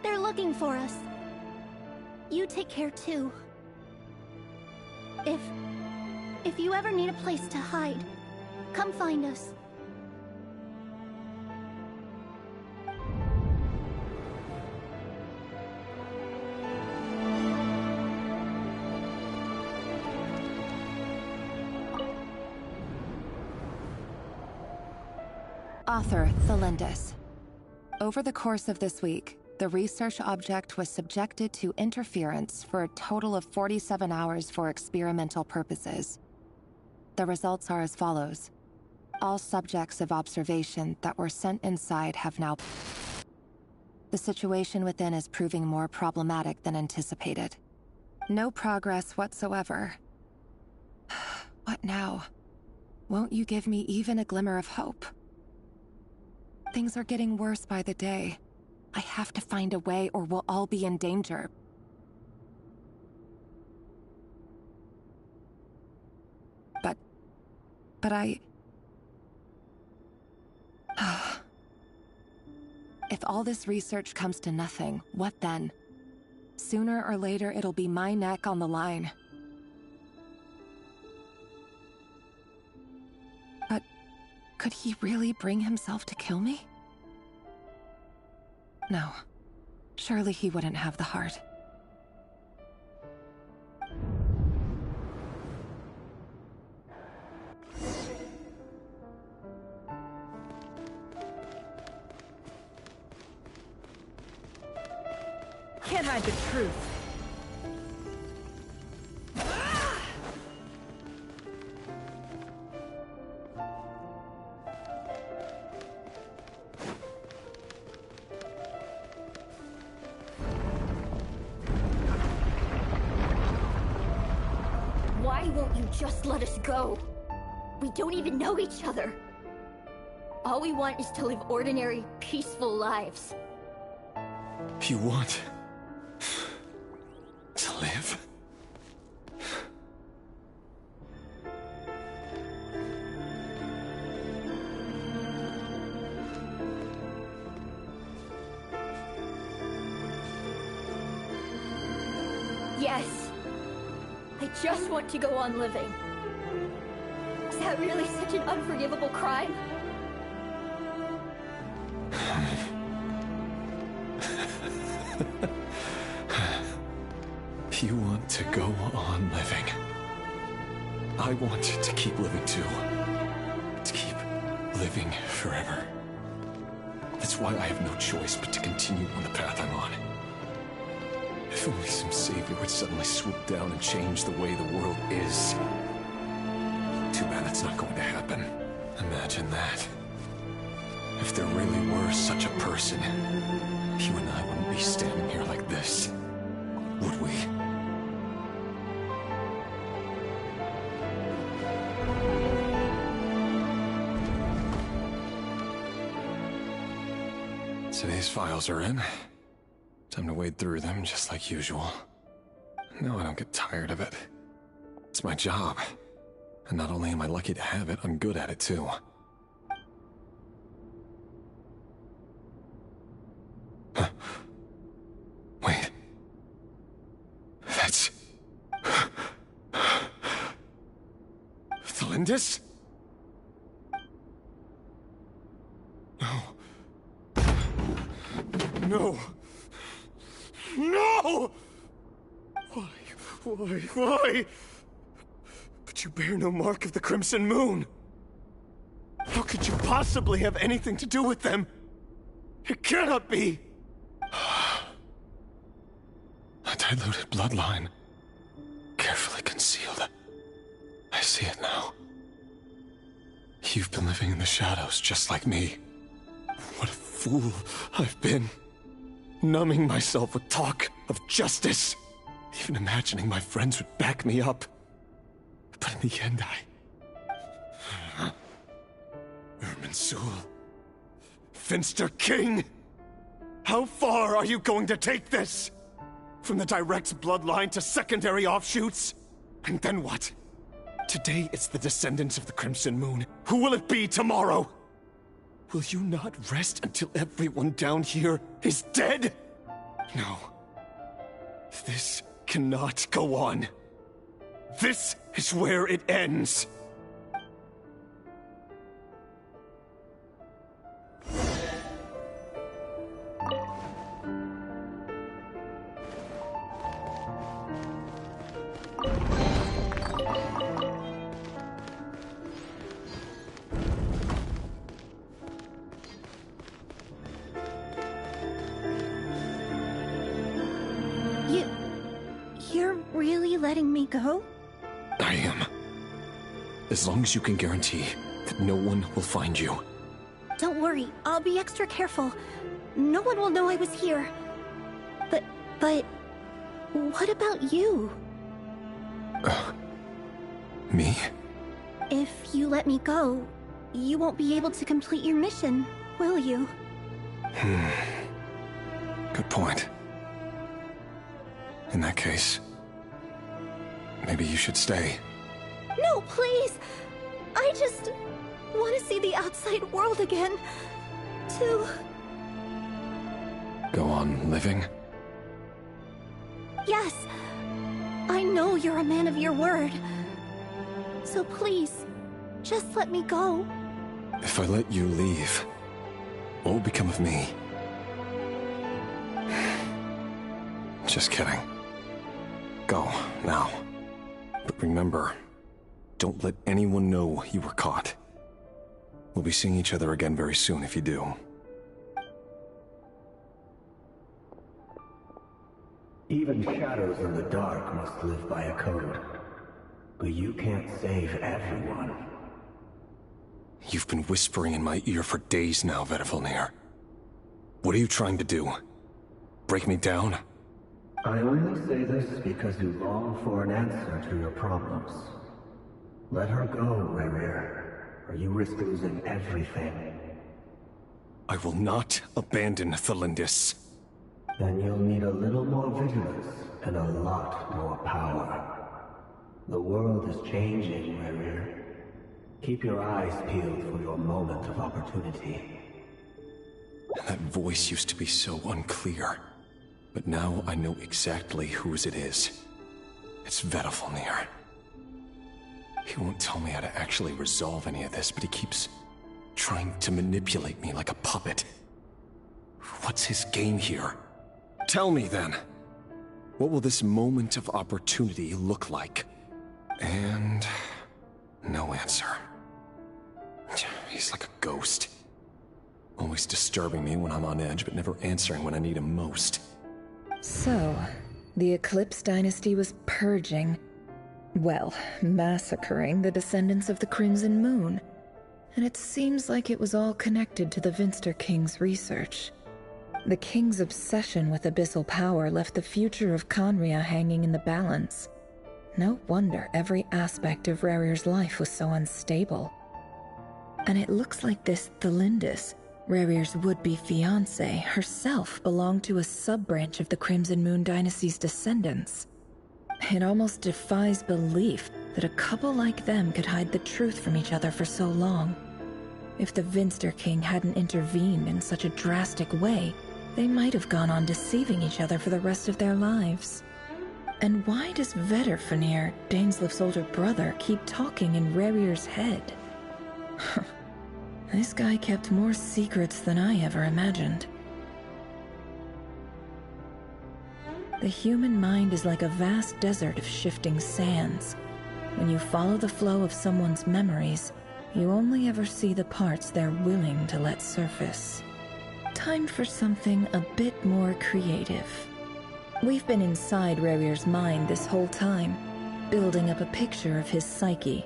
They're looking for us. You take care too. If you ever need a place to hide, come find us. Author Thelindis. Over the course of this week, the research object was subjected to interference for a total of 47 hours for experimental purposes. The results are as follows. All subjects of observation that were sent inside have now... The situation within is proving more problematic than anticipated. No progress whatsoever. What now? Won't you give me even a glimmer of hope? Things are getting worse by the day. I have to find a way or we'll all be in danger. But I... If all this research comes to nothing, what then? Sooner or later, it'll be my neck on the line. But could he really bring himself to kill me? No. Surely he wouldn't have the heart. Can't hide the truth. Why won't you just let us go? We don't even know each other. All we want is to live ordinary, peaceful lives. You want to live? Yes. I just want to go on living. Is that really such an unforgivable crime? You want to go on living. I want to keep living too. To keep living forever. That's why I have no choice but to continue on the path I'm on. If only some savior would suddenly swoop down and change the way the world is. Too bad that's not going to happen. Imagine that. If there really were such a person, you and I wouldn't be standing here like this, would we? So these files are in. Time to wade through them just like usual. No, I don't get tired of it. It's my job. And not only am I lucky to have it, I'm good at it too. Huh. Wait. That's... Thalindis? No. No! No! Why? But you bear no mark of the Crimson Moon. How could you possibly have anything to do with them? It cannot be! A diluted bloodline. Carefully concealed. I see it now. You've been living in the shadows just like me. What a fool I've been. Numbing myself with talk of justice. Even imagining my friends would back me up. But in the end, Irminsul. Finster King! How far are you going to take this? From the direct bloodline to secondary offshoots? And then what? Today it's the descendants of the Crimson Moon. Who will it be tomorrow? Will you not rest until everyone down here is dead? No. This cannot go on. This is where it ends. You're really letting me go? I am. As long as you can guarantee that no one will find you. Don't worry, I'll be extra careful. no one will know I was here. But... what about you? Me? If you let me go, you won't be able to complete your mission, will you? Good point. In that case, maybe you should stay. No, please! I just want to see the outside world again. To... Go on living? Yes. I know you're a man of your word. So please, just let me go. If I let you leave, what will become of me? Just kidding. Go, now. But remember, don't let anyone know you were caught. We'll be seeing each other again very soon if you do. Even shadows in the dark must live by a code. But you can't save everyone. You've been whispering in my ear for days now, Vedifilnir. What are you trying to do? Break me down? I only say this because you long for an answer to your problems. Let her go, Rerir, or you risk losing everything. I will not abandon Thelindis. Then you'll need a little more vigilance and a lot more power. The world is changing, Rerir. Keep your eyes peeled for your moment of opportunity. That voice used to be so unclear. But now I know exactly whose it is. It's Vedifilnir. He won't tell me how to actually resolve any of this, but he keeps trying to manipulate me like a puppet. What's his game here? Tell me then. What will this moment of opportunity look like? And... no answer. He's like a ghost. Always disturbing me when I'm on edge, but never answering when I need him most. So, the Eclipse Dynasty was purging, well, massacring the descendants of the Crimson Moon. And it seems like it was all connected to the Vinster King's research. The King's obsession with abyssal power left the future of Khaenri'ah hanging in the balance. No wonder every aspect of Rerir's life was so unstable. And it looks like this Thelindis, Rerir's would-be fiancée, herself belonged to a sub-branch of the Crimson Moon Dynasty's descendants. It almost defies belief that a couple like them could hide the truth from each other for so long. If the Vinster King hadn't intervened in such a drastic way, they might have gone on deceiving each other for the rest of their lives. And why does Vedifilnir, Dainslif's older brother, keep talking in Rerir's head? This guy kept more secrets than I ever imagined. The human mind is like a vast desert of shifting sands. When you follow the flow of someone's memories, you only ever see the parts they're willing to let surface. Time for something a bit more creative. We've been inside Rerir's mind this whole time, building up a picture of his psyche.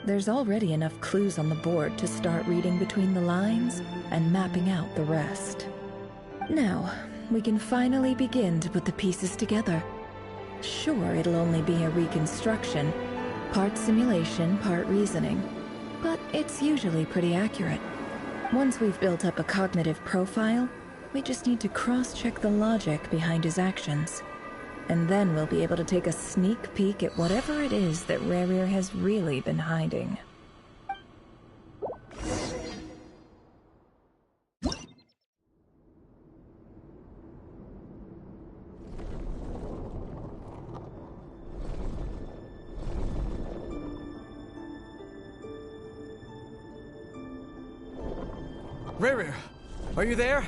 There's already enough clues on the board to start reading between the lines and mapping out the rest. Now, we can finally begin to put the pieces together. Sure, it'll only be a reconstruction, part simulation, part reasoning, but it's usually pretty accurate. Once we've built up a cognitive profile, we just need to cross-check the logic behind his actions. And then we'll be able to take a sneak peek at whatever it is that Rerir has really been hiding. Rerir, are you there?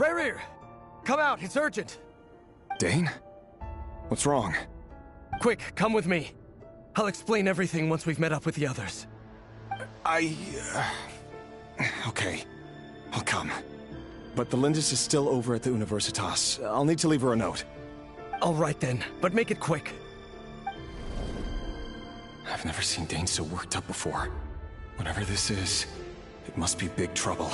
Rayrir! Come out, it's urgent! Dane? What's wrong? Quick, come with me. I'll explain everything once we've met up with the others. Okay. I'll come. But the Lindis is still over at the Universitas. I'll need to leave her a note. All right then, but make it quick. I've never seen Dane so worked up before. Whatever this is, it must be big trouble.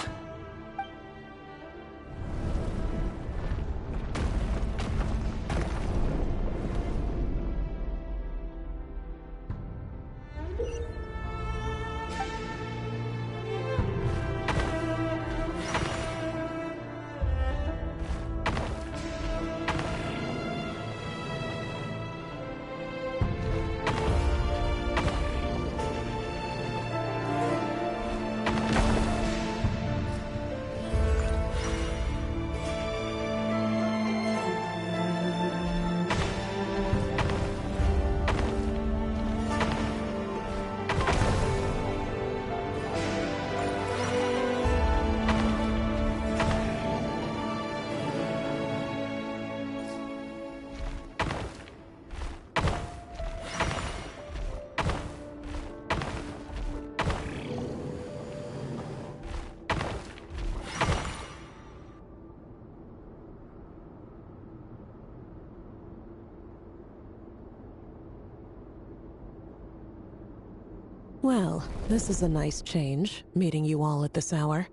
Well, this is a nice change, meeting you all at this hour.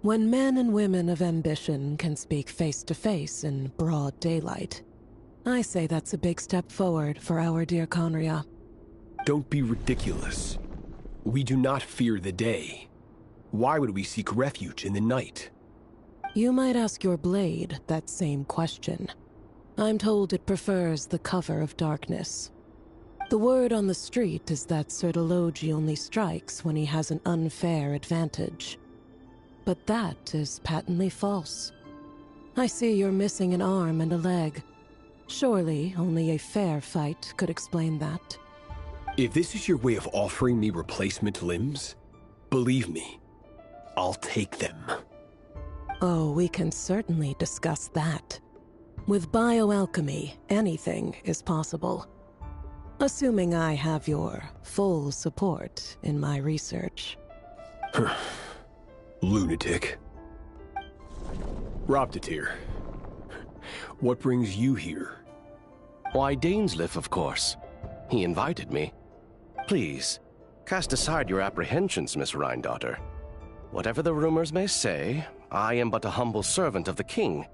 When men and women of ambition can speak face to face in broad daylight, I say that's a big step forward for our dear Khaenri'ah. Don't be ridiculous. We do not fear the day. Why would we seek refuge in the night? You might ask your blade that same question. I'm told it prefers the cover of darkness. The word on the street is that Surdology only strikes when he has an unfair advantage. But that is patently false. I see you're missing an arm and a leg. Surely only a fair fight could explain that. If this is your way of offering me replacement limbs, believe me, I'll take them. Oh, we can certainly discuss that. With bioalchemy, anything is possible. Assuming I have your full support in my research. Lunatic. Roptatyr, what brings you here? Why, Dainsleif, of course. He invited me. Please, cast aside your apprehensions, Miss Rhyndaughtr. Whatever the rumors may say, I am but a humble servant of the king,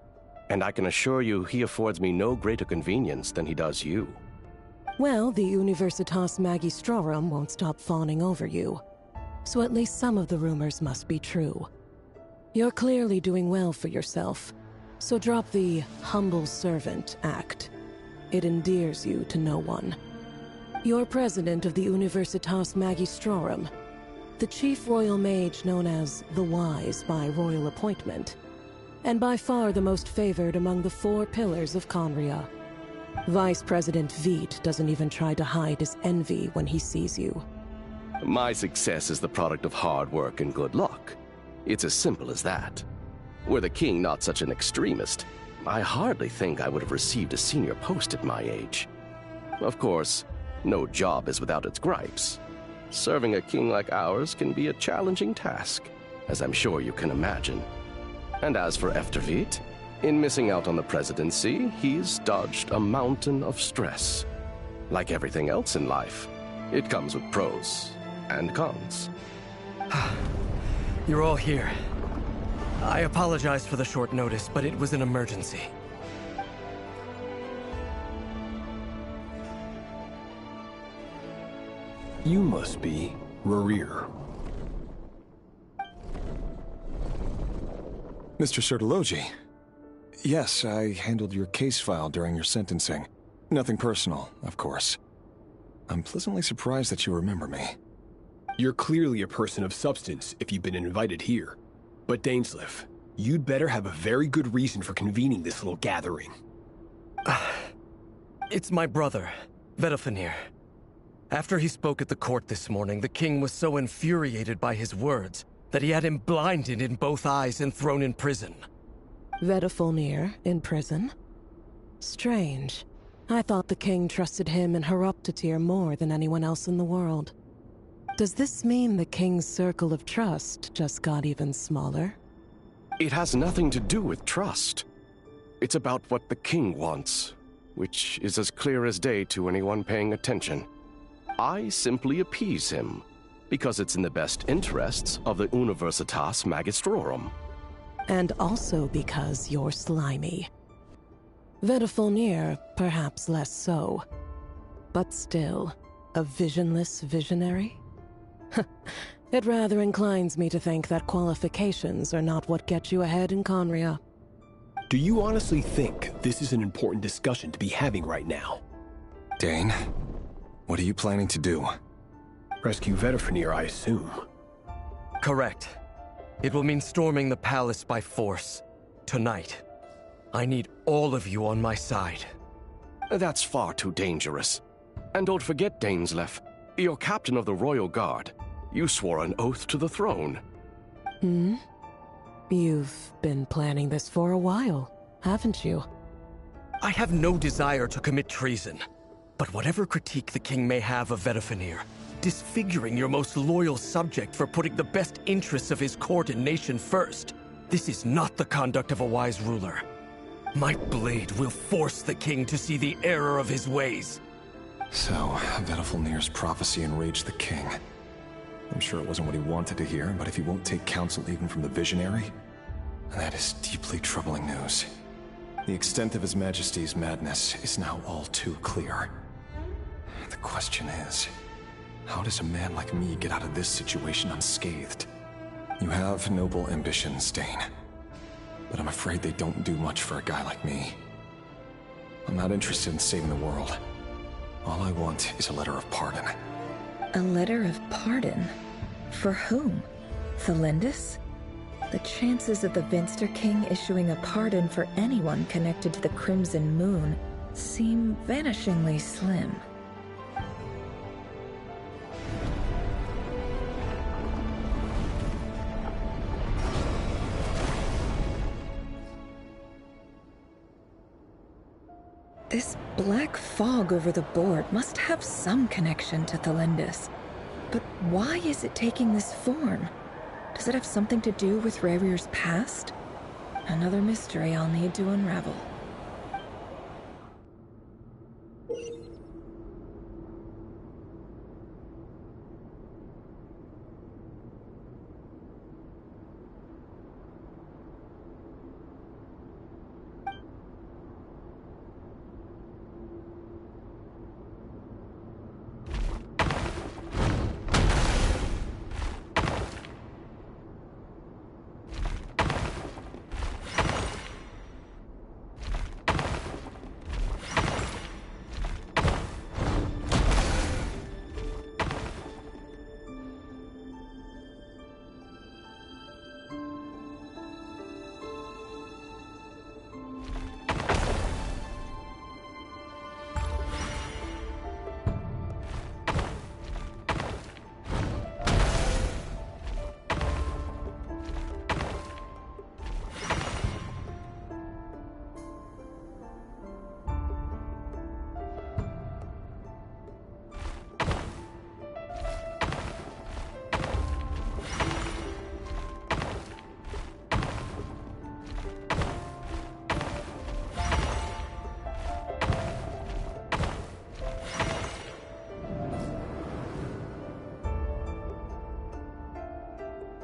and I can assure you he affords me no greater convenience than he does you. Well, the Universitas Magistrorum won't stop fawning over you, so at least some of the rumors must be true. You're clearly doing well for yourself, so drop the humble servant act. It endears you to no one. You're president of the Universitas Magistrorum, the chief royal mage known as the Wise by royal appointment, and by far the most favored among the 4 pillars of Khaenri'ah. Vice President Veidt doesn't even try to hide his envy when he sees you. My success is the product of hard work and good luck. It's as simple as that. Were the king not such an extremist, I hardly think I would have received a senior post at my age. Of course, no job is without its gripes. Serving a king like ours can be a challenging task, as I'm sure you can imagine. And as for Efterveit, in missing out on the presidency, he's dodged a mountain of stress. Like everything else in life, it comes with pros and cons. You're all here. I apologize for the short notice, but it was an emergency. You must be Rayrir. Mr. Surdology. Yes, I handled your case file during your sentencing. Nothing personal, of course. I'm pleasantly surprised that you remember me. You're clearly a person of substance if you've been invited here. But Dainsleif, you'd better have a very good reason for convening this little gathering. It's my brother, Vedalfenir. After he spoke at the court this morning, the king was so infuriated by his words that he had him blinded in both eyes and thrown in prison. Vedifalnir in prison? Strange. I thought the king trusted him and Horoptatyr more than anyone else in the world. Does this mean the king's circle of trust just got even smaller? It has nothing to do with trust. It's about what the king wants, which is as clear as day to anyone paying attention. I simply appease him, because it's in the best interests of the Universitas Magistrorum. And also because you're slimy. Vedifalnir, perhaps less so. But still, a visionless visionary? It rather inclines me to think that qualifications are not what get you ahead in Khaenri'ah. Do you honestly think this is an important discussion to be having right now? Dane, what are you planning to do? Rescue Vedifalnir, I assume. Correct. It will mean storming the palace by force. Tonight. I need all of you on my side. That's far too dangerous. And don't forget, Dainsleif, you're captain of the Royal Guard. You swore an oath to the throne. Hmm? You've been planning this for a while, haven't you? I have no desire to commit treason. But whatever critique the king may have of Vedifalnir, disfiguring your most loyal subject for putting the best interests of his court and nation first, this is not the conduct of a wise ruler. My blade will force the king to see the error of his ways. So, Vedifalnir's prophecy enraged the king. I'm sure it wasn't what he wanted to hear, but if he won't take counsel even from the visionary, that is deeply troubling news. The extent of His Majesty's madness is now all too clear. The question is, how does a man like me get out of this situation unscathed? You have noble ambitions, Dane, but I'm afraid they don't do much for a guy like me. I'm not interested in saving the world. All I want is a letter of pardon. A letter of pardon? For whom? Thelindis? The chances of the Vinster King issuing a pardon for anyone connected to the Crimson Moon seem vanishingly slim. This black fog over the board must have some connection to Thelindis. But why is it taking this form? Does it have something to do with Rerir's past? Another mystery I'll need to unravel.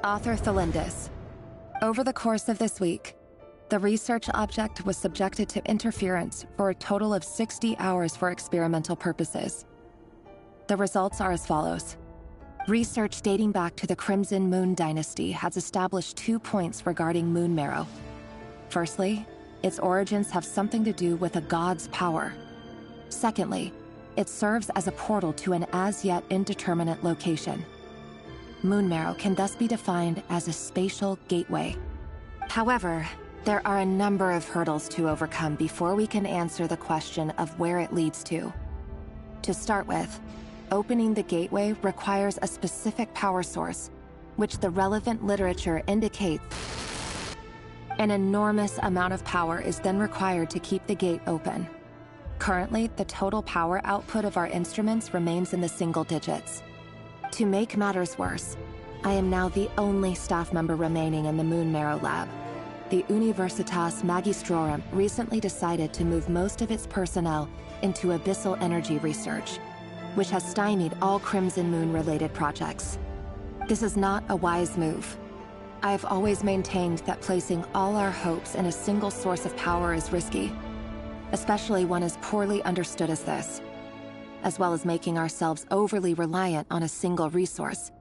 Author Thelindis. Over the course of this week, the research object was subjected to interference for a total of 60 hours for experimental purposes. The results are as follows. Research dating back to the Crimson Moon Dynasty has established 2 points regarding Moon Marrow. Firstly, its origins have something to do with a god's power. Secondly, it serves as a portal to an as-yet indeterminate location. Moon Marrow can thus be defined as a spatial gateway. However, there are a number of hurdles to overcome before we can answer the question of where it leads to. To start with, opening the gateway requires a specific power source, which the relevant literature indicates An enormous amount of power is then required to keep the gate open. Currently, the total power output of our instruments remains in the single digits. To make matters worse, I am now the only staff member remaining in the Moon Marrow lab. The Universitas Magistrorum recently decided to move most of its personnel into abyssal energy research, which has stymied all Crimson Moon-related projects. This is not a wise move. I have always maintained that placing all our hopes in a single source of power is risky, especially one as poorly understood as this. As well as making ourselves overly reliant on a single resource,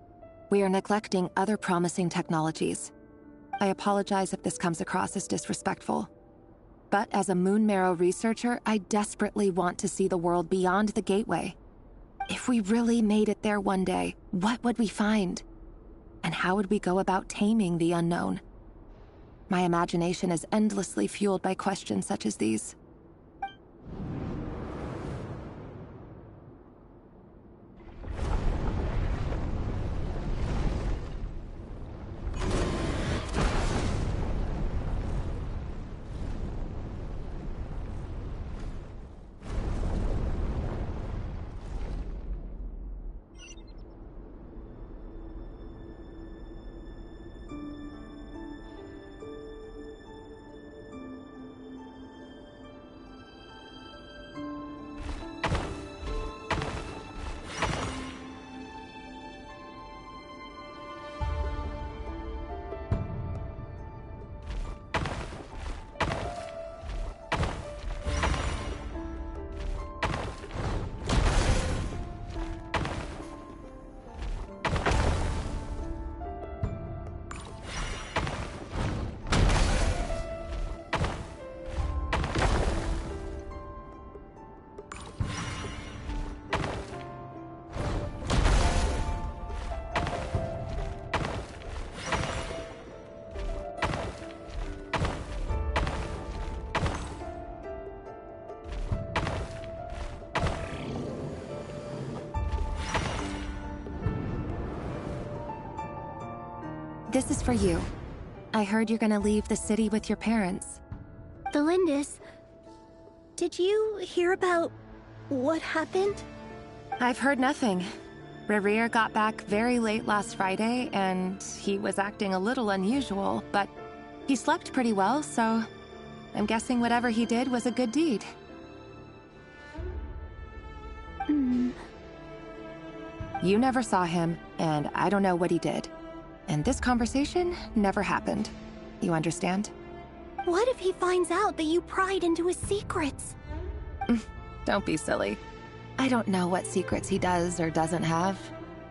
we are neglecting other promising technologies. I apologize if this comes across as disrespectful. But as a Moon Marrow researcher, I desperately want to see the world beyond the Gateway. If we really made it there one day, what would we find? And how would we go about taming the unknown? My imagination is endlessly fueled by questions such as these. This is for you. I heard you're gonna leave the city with your parents. The Lindis... Did you hear about what happened? I've heard nothing. Rerir got back very late last Friday, and he was acting a little unusual, but he slept pretty well, so I'm guessing whatever he did was a good deed. You never saw him, and I don't know what he did. And this conversation never happened. You understand? What if he finds out that you pried into his secrets? Don't be silly. I don't know what secrets he does or doesn't have.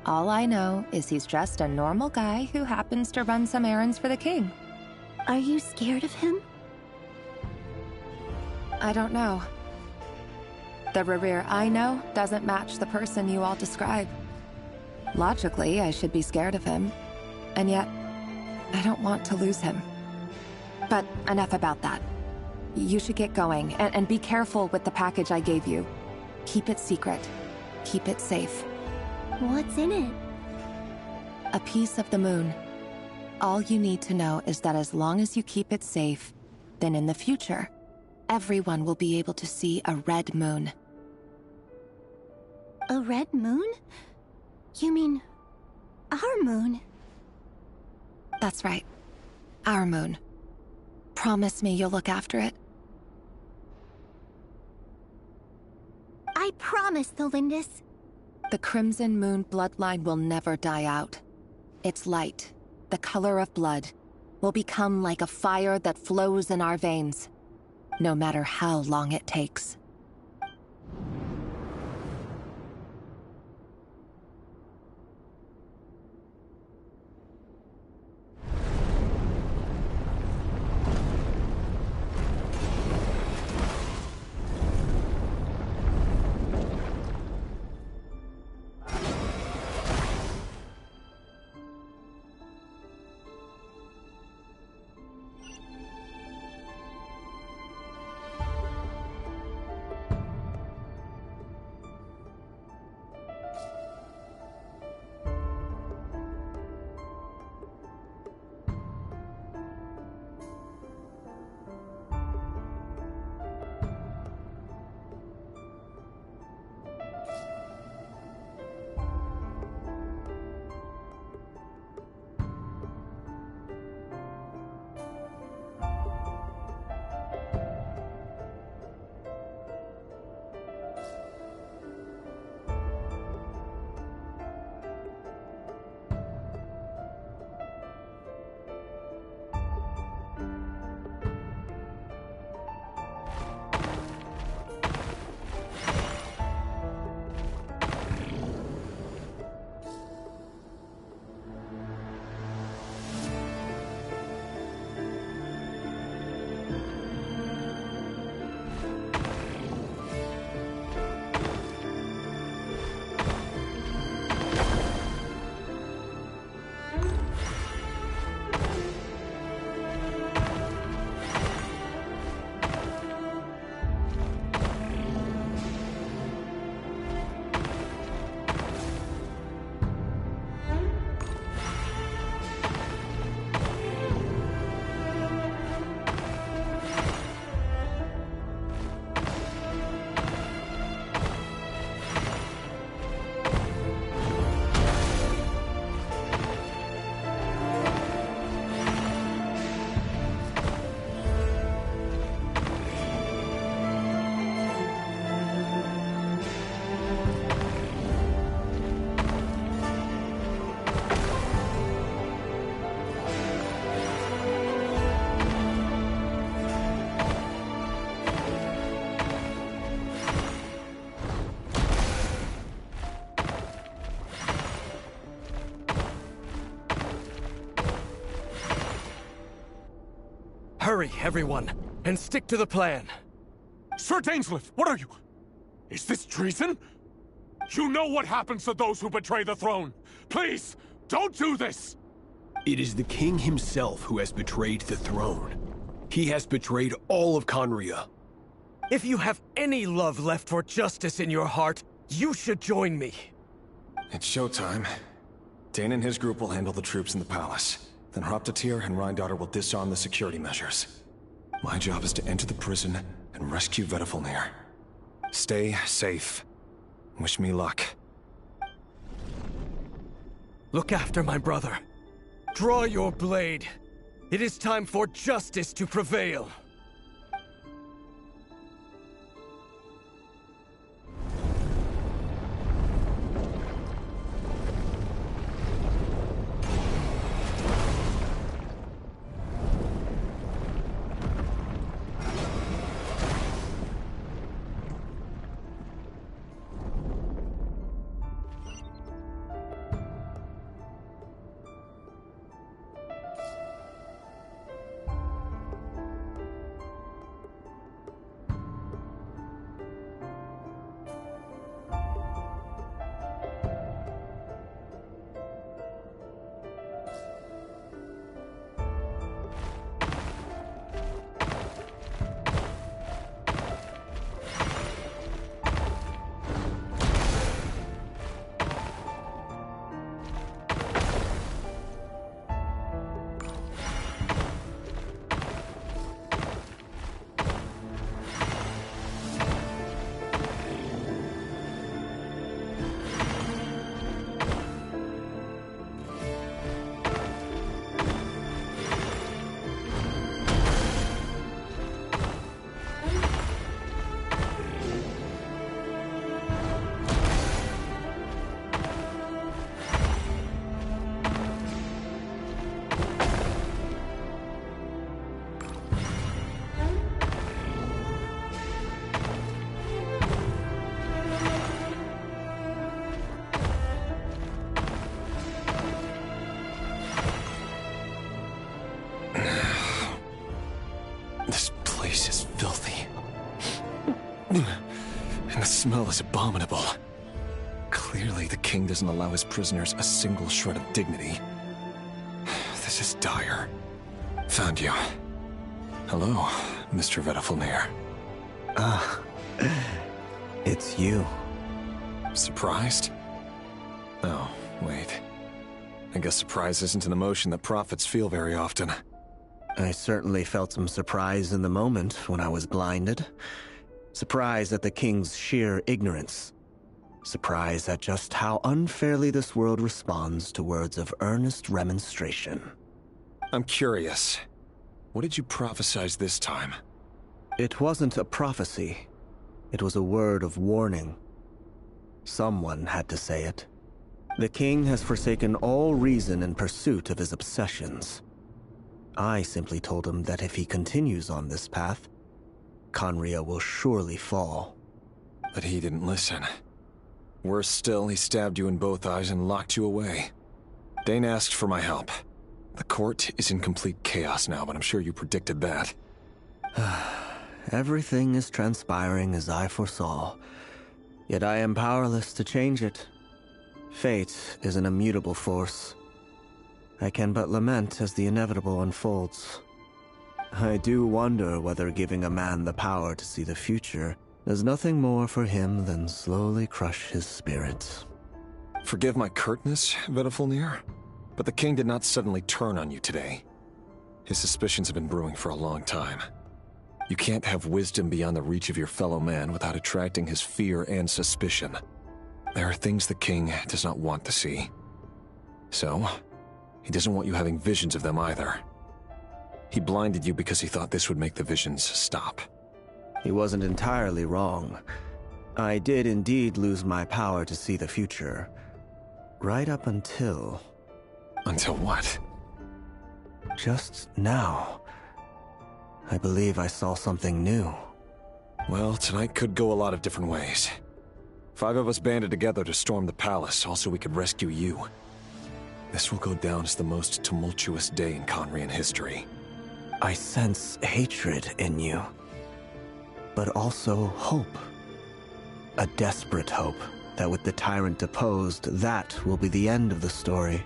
All I know is he's just a normal guy who happens to run some errands for the king. Are you scared of him? I don't know. The Rerir I know doesn't match the person you all describe. Logically, I should be scared of him. And yet, I don't want to lose him. But enough about that. You should get going, and be careful with the package I gave you. Keep it secret. Keep it safe. What's in it? A piece of the moon. All you need to know is that as long as you keep it safe, then in the future, everyone will be able to see a red moon. A red moon? You mean... our moon? That's right. Our moon. Promise me you'll look after it. I promise, the Lindis. The Crimson Moon bloodline will never die out. Its light, the color of blood, will become like a fire that flows in our veins, no matter how long it takes. Hurry, everyone, and stick to the plan. Sir Dainsleif, what are you? Is this treason? You know what happens to those who betray the throne. Please, don't do this! It is the king himself who has betrayed the throne. He has betrayed all of Khaenri'ah. If you have any love left for justice in your heart, you should join me. It's showtime. Dane and his group will handle the troops in the palace. Then Hraptatyr and Rheindater will disarm the security measures. My job is to enter the prison and rescue Vedifalnir. Stay safe. Wish me luck. Look after my brother. Draw your blade. It is time for justice to prevail. And the smell is abominable. Clearly, the king doesn't allow his prisoners a single shred of dignity. This is dire. Found you. Hello, Mr. Vedifalnir. Ah, it's you. Surprised? Oh, wait. I guess surprise isn't an emotion that prophets feel very often. I certainly felt some surprise in the moment when I was blinded. Surprise at the king's sheer ignorance. Surprise at just how unfairly this world responds to words of earnest remonstration. I'm curious. What did you prophesize this time? It wasn't a prophecy. It was a word of warning. Someone had to say it. The king has forsaken all reason in pursuit of his obsessions. I simply told him that if he continues on this path, Khaenri'ah will surely fall. But he didn't listen. Worse still, he stabbed you in both eyes and locked you away. Dane asked for my help. The court is in complete chaos now, but I'm sure you predicted that. Everything is transpiring as I foresaw, yet I am powerless to change it. Fate is an immutable force. I can but lament as the inevitable unfolds. I do wonder whether giving a man the power to see the future does nothing more for him than slowly crush his spirit. Forgive my curtness, Vedifalnir, but the king did not suddenly turn on you today. His suspicions have been brewing for a long time. You can't have wisdom beyond the reach of your fellow man without attracting his fear and suspicion. There are things the king does not want to see. So, he doesn't want you having visions of them either. He blinded you because he thought this would make the visions stop. He wasn't entirely wrong. I did indeed lose my power to see the future. Right up until... Until what? Just now. I believe I saw something new. Well, tonight could go a lot of different ways. 5 of us banded together to storm the palace, also we could rescue you. This will go down as the most tumultuous day in Khaenri'ah history. I sense hatred in you, but also hope. A desperate hope that with the tyrant deposed, that will be the end of the story.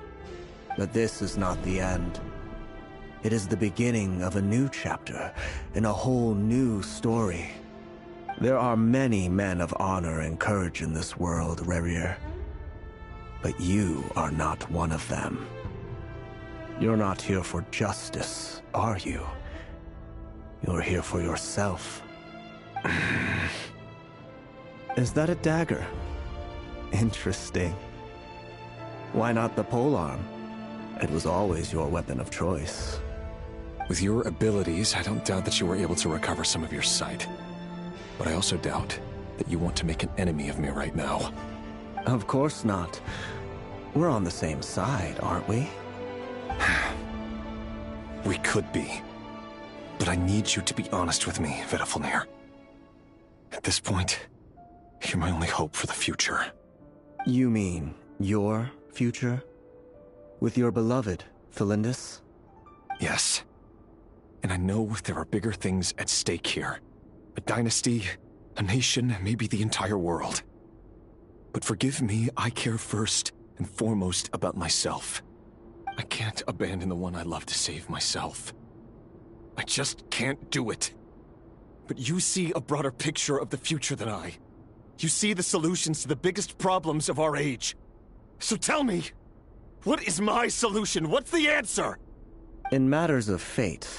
But this is not the end. It is the beginning of a new chapter in a whole new story. There are many men of honor and courage in this world, Rerir. But you are not one of them. You're not here for justice, are you? You're here for yourself. Is that a dagger? Interesting. Why not the polearm? It was always your weapon of choice. With your abilities, I don't doubt that you were able to recover some of your sight. But I also doubt that you want to make an enemy of me right now. Of course not. We're on the same side, aren't we? We could be. But I need you to be honest with me, Vedifalnir. At this point, you're my only hope for the future. You mean your future? With your beloved, Felindis? Yes. And I know there are bigger things at stake here. A dynasty, a nation, maybe the entire world. But forgive me, I care first and foremost about myself. I can't abandon the one I love to save myself. I just can't do it. But you see a broader picture of the future than I. You see the solutions to the biggest problems of our age. So tell me, what is my solution? What's the answer? In matters of fate,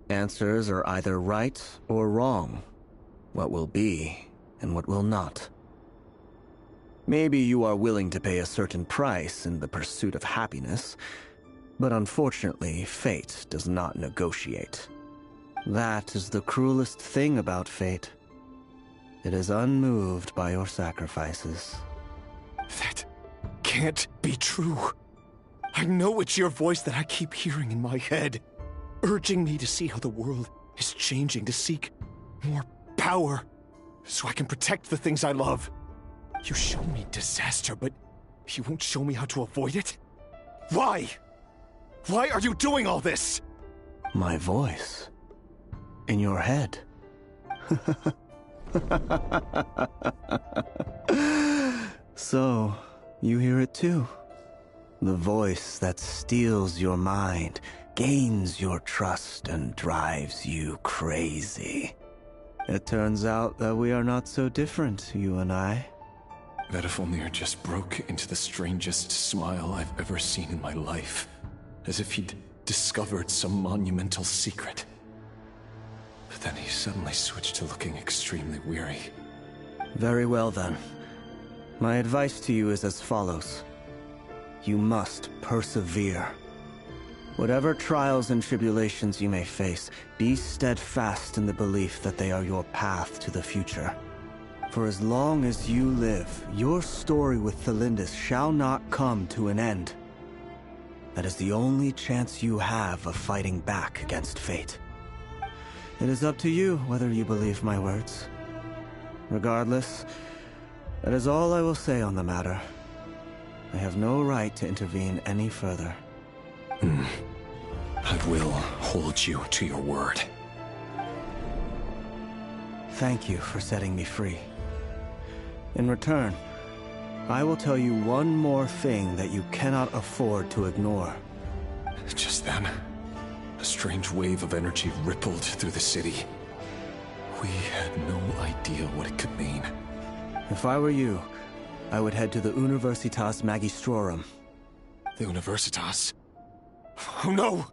answers are either right or wrong. What will be, and what will not. Maybe you are willing to pay a certain price in the pursuit of happiness, but unfortunately, fate does not negotiate. That is the cruelest thing about fate. It is unmoved by your sacrifices. That can't be true. I know it's your voice that I keep hearing in my head, urging me to see how the world is changing, to seek more power, so I can protect the things I love. You show me disaster, but you won't show me how to avoid it? Why? Why are you doing all this? My voice. In your head. So, you hear it too? The voice that steals your mind, gains your trust, and drives you crazy. It turns out that we are not so different, you and I. Vedifalnir just broke into the strangest smile I've ever seen in my life, as if he'd discovered some monumental secret. But then he suddenly switched to looking extremely weary. Very well then. My advice to you is as follows. You must persevere. Whatever trials and tribulations you may face, be steadfast in the belief that they are your path to the future. For as long as you live, your story with Felindis shall not come to an end. That is the only chance you have of fighting back against fate. It is up to you whether you believe my words. Regardless, that is all I will say on the matter. I have no right to intervene any further. I will hold you to your word. Thank you for setting me free. In return, I will tell you one more thing that you cannot afford to ignore. Just then, a strange wave of energy rippled through the city. We had no idea what it could mean. If I were you, I would head to the Universitas Magistrorum. The Universitas? Oh no!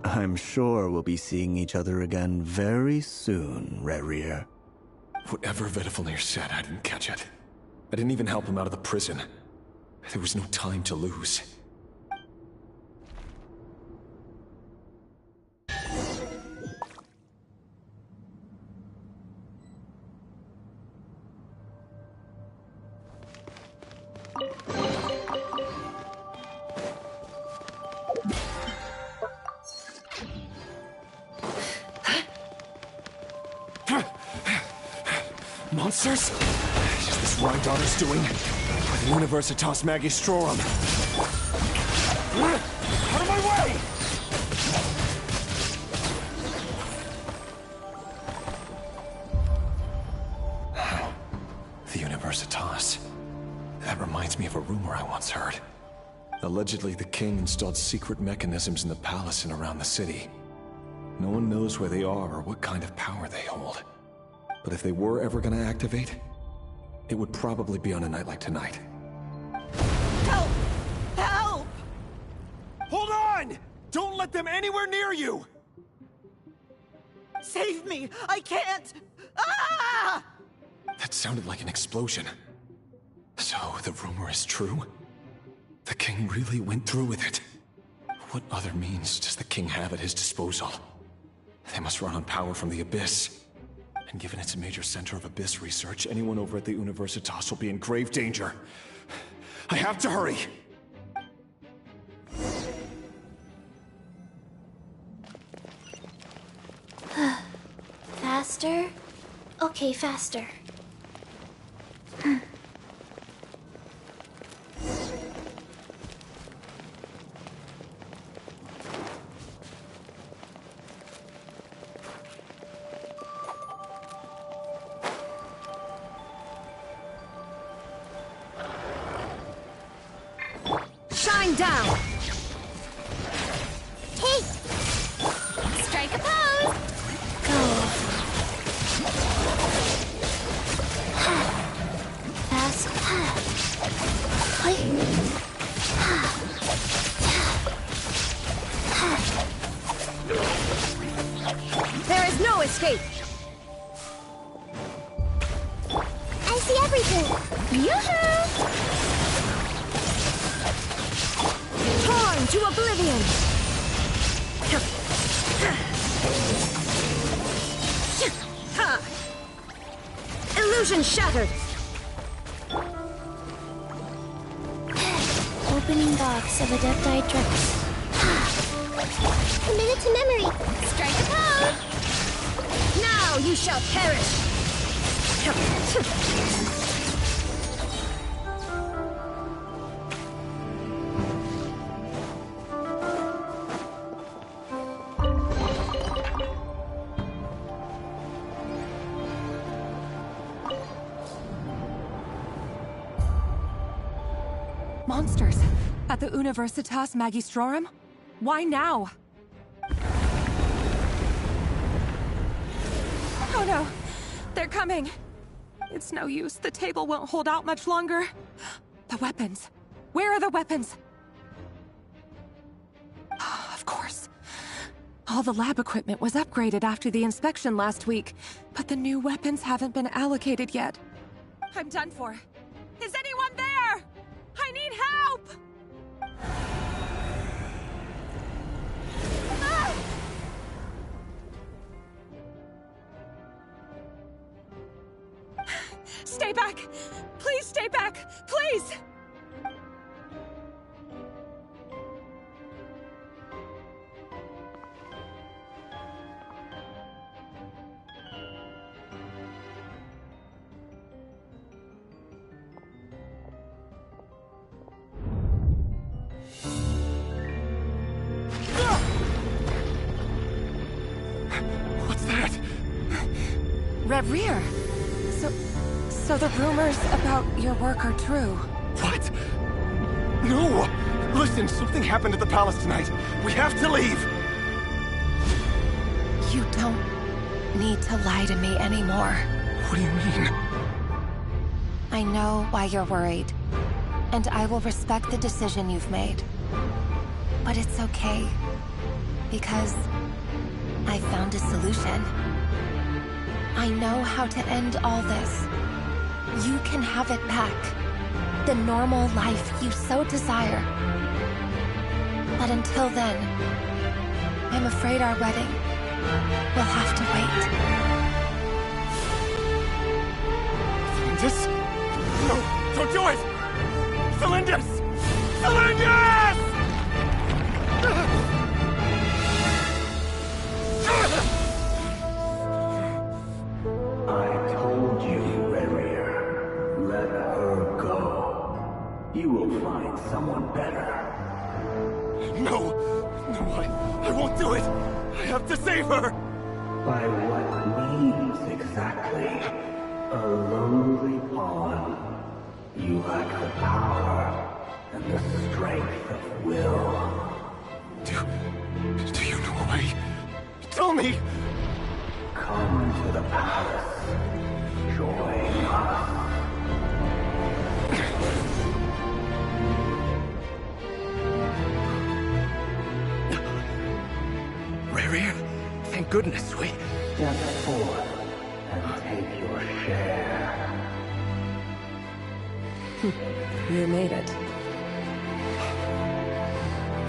I'm sure we'll be seeing each other again very soon, Rerir. Whatever Vedifalnir said, I didn't catch it. I didn't even help him out of the prison. There was no time to lose. Monsters? Is this what my daughter's doing? By the Universitas Magistrorum. Out of my way! me of a rumor I once heard. Allegedly, the king installed secret mechanisms in the palace and around the city. No one knows where they are or what kind of power they hold. But if they were ever gonna activate, it would probably be on a night like tonight. Help! Help! Hold on! Don't let them anywhere near you! Save me! I can't! Ah! That sounded like an explosion. So, the rumor is true? The king really went through with it? What other means does the king have at his disposal? They must run on power from the Abyss. And given it's a major center of Abyss research, anyone over at the Universitas will be in grave danger. I have to hurry! Faster? Okay, faster. Shine down! Take! Strike a pose! Go. Fast. There is no escape! I see everything! Yoo-hoo! Torn to oblivion! Ha! Illusion shattered! Opening box of Adepti Tricks. Commit it to memory! Strike a pose! Now you shall perish! Monsters! At the Universitas Magistrorum? Why now? Oh no! They're coming! It's no use. The table won't hold out much longer. The weapons. Where are the weapons? Of course. All the lab equipment was upgraded after the inspection last week, but the new weapons haven't been allocated yet. I'm done for. Is anyone there? I need help! Ah! Stay back! Please stay back! Please! What's that? Reverie! So the rumors about your work are true. What? No! Listen, something happened at the palace tonight. We have to leave! You don't need to lie to me anymore. What do you mean? I know why you're worried, and I will respect the decision you've made. But it's okay, because I found a solution. I know how to end all this. You can have it back. The normal life you so desire. But until then, I'm afraid our wedding will have to wait. Felindus? No, don't do it! Felindus! Felindus! I told you, Reverie. Let her go. You will find someone better. No! No, I won't do it! I have to save her! By what means exactly? A lowly pawn. You lack the power and the strength of will. Do you know a way? Tell me! Come to the palace. Join us. Rerir, thank goodness we... Step forth and take your share. You made it.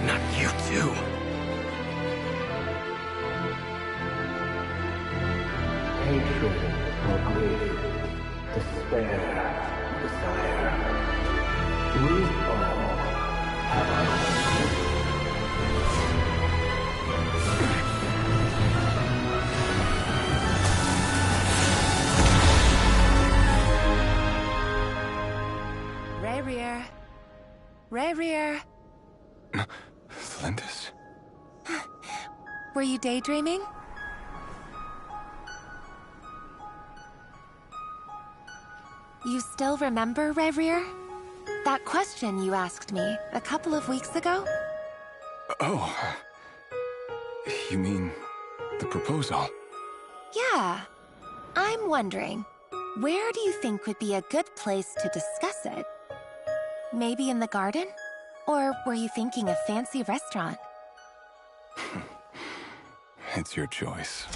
Not you too. Hatred or grief, despair, desire. We all have our own. Rerir. Rerir. Lindis? Were you daydreaming? You still remember, Rerir? That question you asked me a couple of weeks ago? Oh. You mean the proposal? Yeah. I'm wondering, where do you think would be a good place to discuss it? Maybe in the garden? Or were you thinking a fancy restaurant? It's your choice.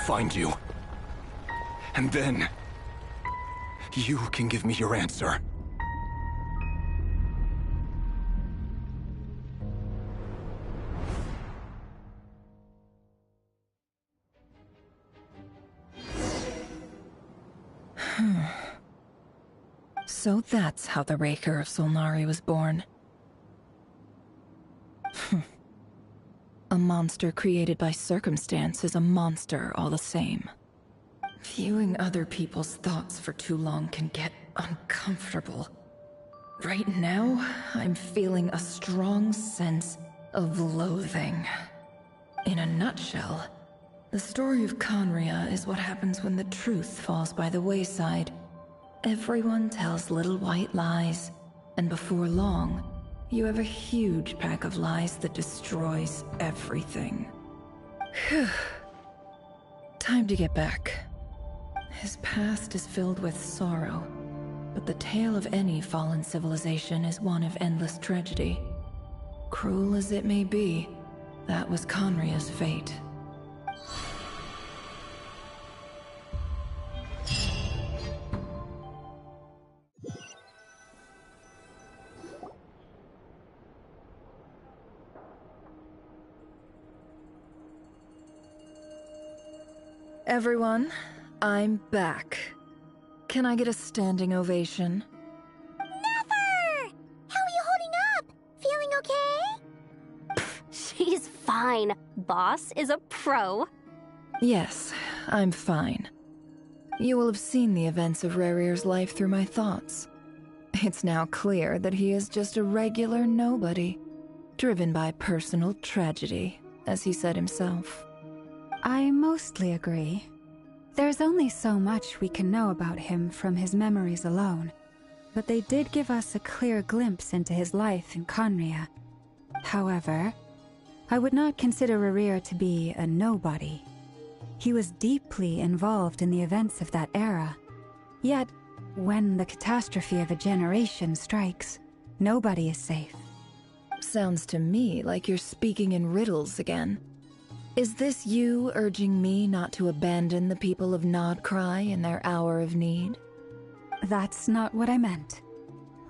Find you. And then... you can give me your answer. So that's how the Raker of Solnari was born. A monster created by circumstance is a monster all the same. Viewing other people's thoughts for too long can get uncomfortable. Right now, I'm feeling a strong sense of loathing. In a nutshell, the story of Khaenri'ah is what happens when the truth falls by the wayside. Everyone tells little white lies, and before long, you have a huge pack of lies that destroys everything. Whew. Time to get back. His past is filled with sorrow, but the tale of any fallen civilization is one of endless tragedy. Cruel as it may be, that was Khaenri'ah's fate. Everyone, I'm back. Can I get a standing ovation? Never! How are you holding up? Feeling okay? She's fine. Boss is a pro. Yes, I'm fine. You will have seen the events of Rerir's life through my thoughts. It's now clear that he is just a regular nobody, driven by personal tragedy, as he said himself. I mostly agree. There's only so much we can know about him from his memories alone, but they did give us a clear glimpse into his life in Khaenri'ah. However, I would not consider Rerir to be a nobody. He was deeply involved in the events of that era. Yet, when the catastrophe of a generation strikes, nobody is safe. Sounds to me like you're speaking in riddles again. Is this you urging me not to abandon the people of Nodcry in their hour of need? That's not what I meant.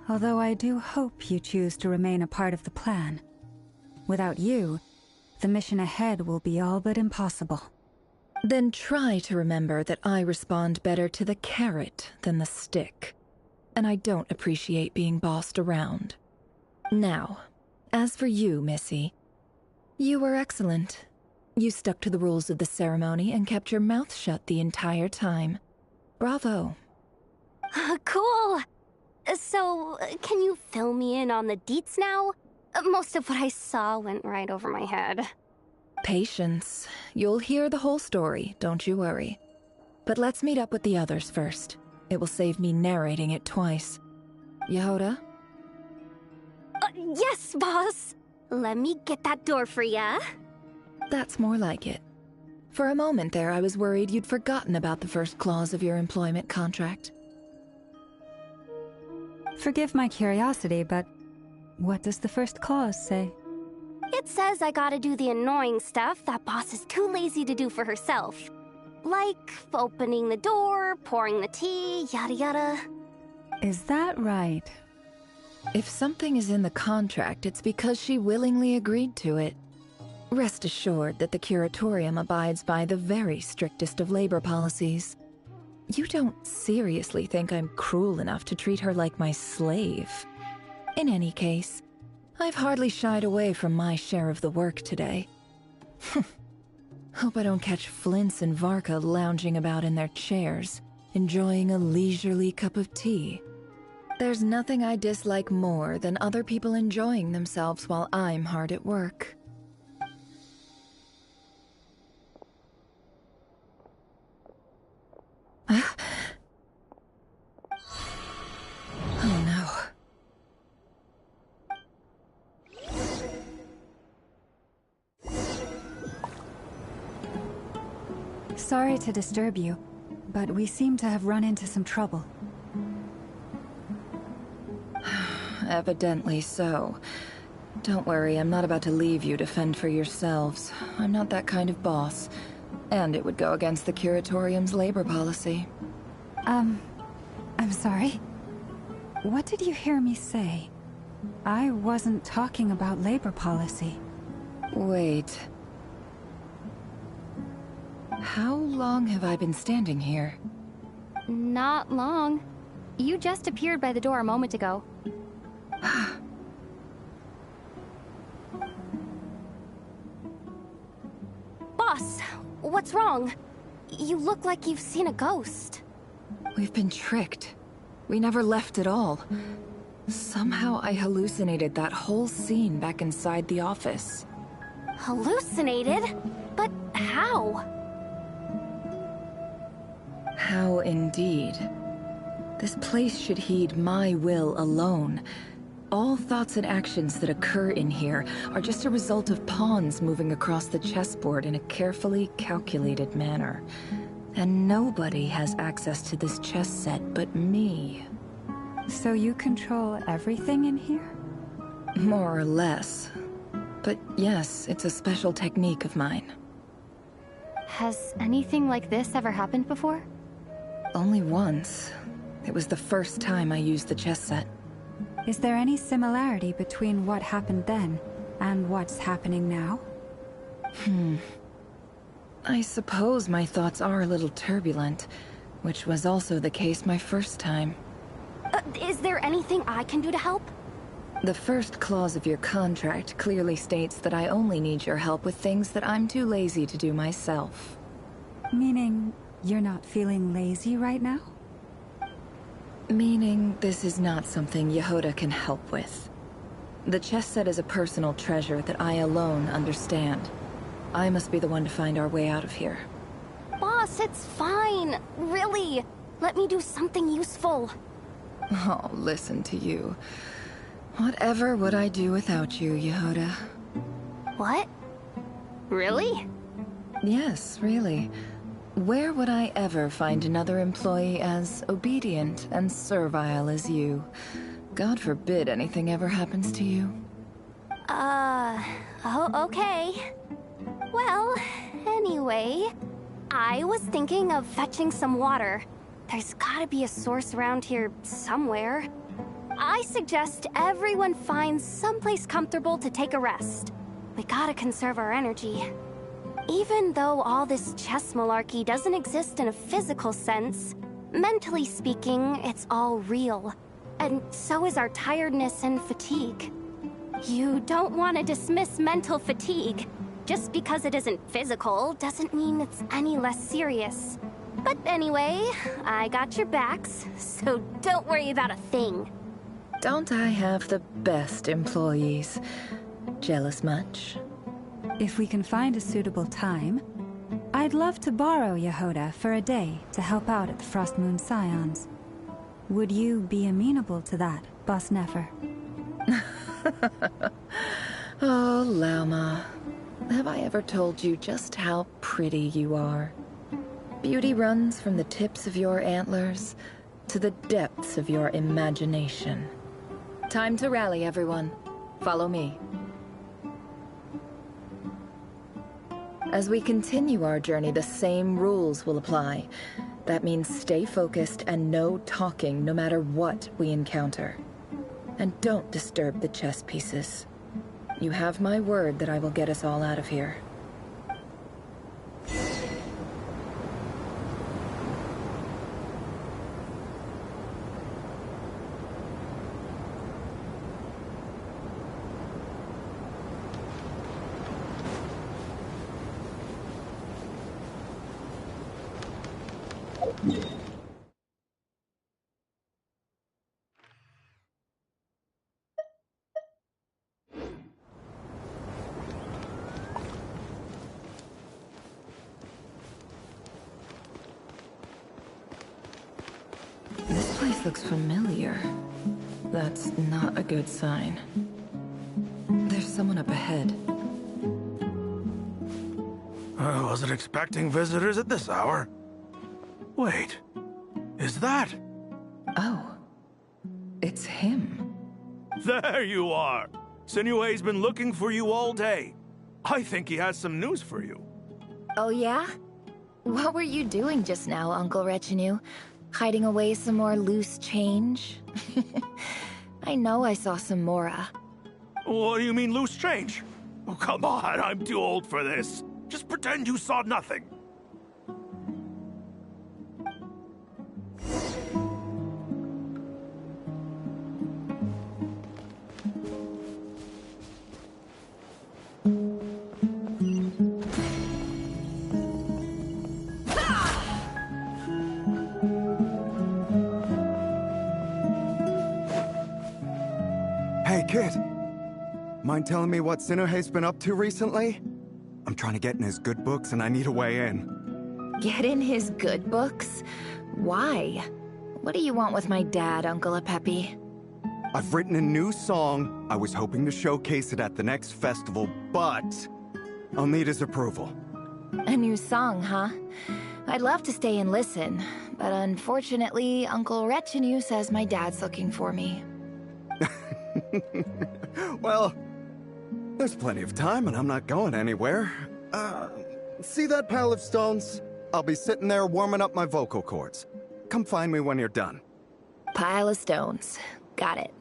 Although I do hope you choose to remain a part of the plan. Without you, the mission ahead will be all but impossible. Then try to remember that I respond better to the carrot than the stick. And I don't appreciate being bossed around. Now, as for you, Missy, you were excellent. You stuck to the rules of the ceremony and kept your mouth shut the entire time. Bravo. Cool! So, can you fill me in on the deets now? Most of what I saw went right over my head. Patience. You'll hear the whole story, don't you worry. But let's meet up with the others first. It will save me narrating it twice. Yehoda? Yes, boss! Let me get that door for ya. That's more like it. For a moment there, I was worried you'd forgotten about the first clause of your employment contract. Forgive my curiosity, but what does the first clause say? It says I gotta do the annoying stuff that boss is too lazy to do for herself. Like opening the door, pouring the tea, yada yada. Is that right? If something is in the contract, it's because she willingly agreed to it. Rest assured that the Curatorium abides by the very strictest of labor policies. You don't seriously think I'm cruel enough to treat her like my slave? In any case, I've hardly shied away from my share of the work today. Hope I don't catch Flintz and Varka lounging about in their chairs, enjoying a leisurely cup of tea. There's nothing I dislike more than other people enjoying themselves while I'm hard at work. Oh no. Sorry to disturb you, but we seem to have run into some trouble. Evidently so. Don't worry, I'm not about to leave you to fend for yourselves. I'm not that kind of boss. And it would go against the Curatorium's labor policy. I'm sorry? What did you hear me say? I wasn't talking about labor policy. Wait. How long have I been standing here? Not long. You just appeared by the door a moment ago. Boss, what's wrong? You look like you've seen a ghost. We've been tricked. We never left at all. Somehow I hallucinated that whole scene back inside the office. Hallucinated? But how? How indeed. This place should heed my will alone. All thoughts and actions that occur in here are just a result of pawns moving across the chessboard in a carefully calculated manner. And nobody has access to this chess set but me. So you control everything in here? More or less. But yes, it's a special technique of mine. Has anything like this ever happened before? Only once. It was the first time I used the chess set. Is there any similarity between what happened then and what's happening now? I suppose my thoughts are a little turbulent, which was also the case my first time. Is there anything I can do to help? The first clause of your contract clearly states that I only need your help with things that I'm too lazy to do myself. Meaning, you're not feeling lazy right now? Meaning, this is not something Yehoda can help with. The chess set is a personal treasure that I alone understand. I must be the one to find our way out of here. Boss, it's fine. Really. Let me do something useful. Oh, listen to you. Whatever would I do without you, Yehoda? What? Really? Yes, really. Where would I ever find another employee as obedient and servile as you? God forbid anything ever happens to you. Oh, okay. Well, anyway, I was thinking of fetching some water. There's gotta be a source around here somewhere. I suggest everyone finds someplace comfortable to take a rest. We gotta conserve our energy. Even though all this chess malarkey doesn't exist in a physical sense, mentally speaking, it's all real. And so is our tiredness and fatigue. You don't want to dismiss mental fatigue. Just because it isn't physical doesn't mean it's any less serious. But anyway, I got your backs, so don't worry about a thing. Don't I have the best employees? Jealous much? If we can find a suitable time, I'd love to borrow Yehoda for a day to help out at the Frostmoon Scions. Would you be amenable to that, Boss Nefer? Oh, Lauma. Have I ever told you just how pretty you are? Beauty runs from the tips of your antlers to the depths of your imagination. Time to rally, everyone. Follow me. As we continue our journey, the same rules will apply. That means stay focused and no talking no matter what we encounter. And don't disturb the chess pieces. You have my word that I will get us all out of here. This place looks familiar. That's not a good sign. There's someone up ahead. I wasn't expecting visitors at this hour. Wait, is that? Oh, it's him. There you are! Sinue's been looking for you all day. I think he has some news for you. Oh yeah? What were you doing just now, Uncle Retinue? Hiding away some more loose change? I know I saw some Mora. What do you mean loose change? Oh, come on, I'm too old for this. Just pretend you saw nothing. Hey, kid. Mind telling me what Sinuhe's been up to recently? I'm trying to get in his good books and I need a way in. Get in his good books? Why? What do you want with my dad, Uncle Apepi? I've written a new song. I was hoping to showcase it at the next festival, but I'll need his approval. A new song, huh? I'd love to stay and listen, but unfortunately, Uncle Retinue says my dad's looking for me. Well, there's plenty of time and I'm not going anywhere. See that pile of stones? I'll be sitting there warming up my vocal cords. Come find me when you're done. Pile of stones. Got it.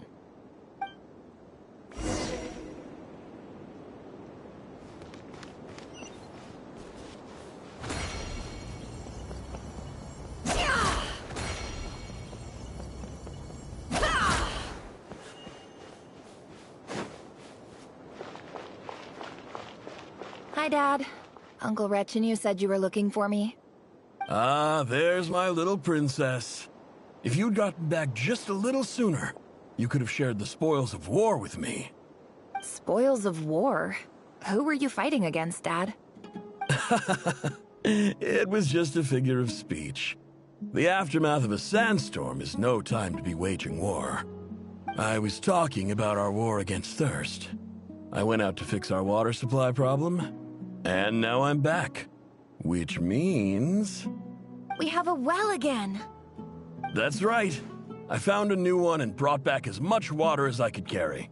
Hi, Dad. Uncle Retinue said you were looking for me. Ah, there's my little princess. If you'd gotten back just a little sooner, you could have shared the spoils of war with me. Spoils of war? Who were you fighting against, Dad? It was just a figure of speech. The aftermath of a sandstorm is no time to be waging war. I was talking about our war against thirst. I went out to fix our water supply problem, and now I'm back. Which means... We have a well again! That's right. I found a new one and brought back as much water as I could carry.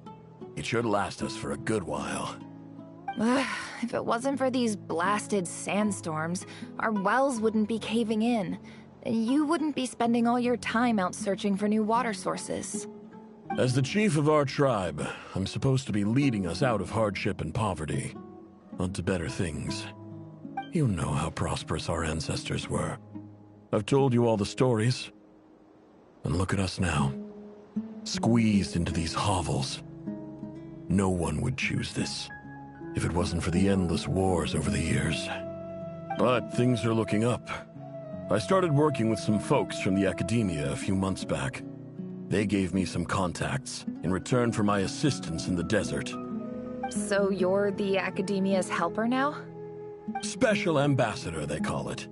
It should last us for a good while. If it wasn't for these blasted sandstorms, our wells wouldn't be caving in. You wouldn't be spending all your time out searching for new water sources. As the chief of our tribe, I'm supposed to be leading us out of hardship and poverty, onto better things. You know how prosperous our ancestors were. I've told you all the stories. And look at us now, squeezed into these hovels. No one would choose this, if it wasn't for the endless wars over the years. But things are looking up. I started working with some folks from the academia a few months back. They gave me some contacts in return for my assistance in the desert. So you're the academia's helper now? Special ambassador, they call it.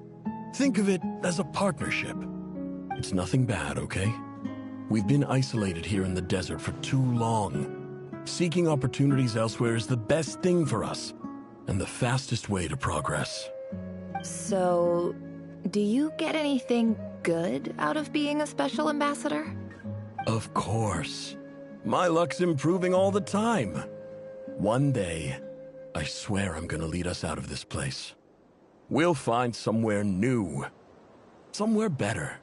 Think of it as a partnership. It's nothing bad, okay? We've been isolated here in the desert for too long. Seeking opportunities elsewhere is the best thing for us, and the fastest way to progress. So, do you get anything good out of being a special ambassador? Of course. My luck's improving all the time. One day, I swear I'm gonna lead us out of this place. We'll find somewhere new. Somewhere better.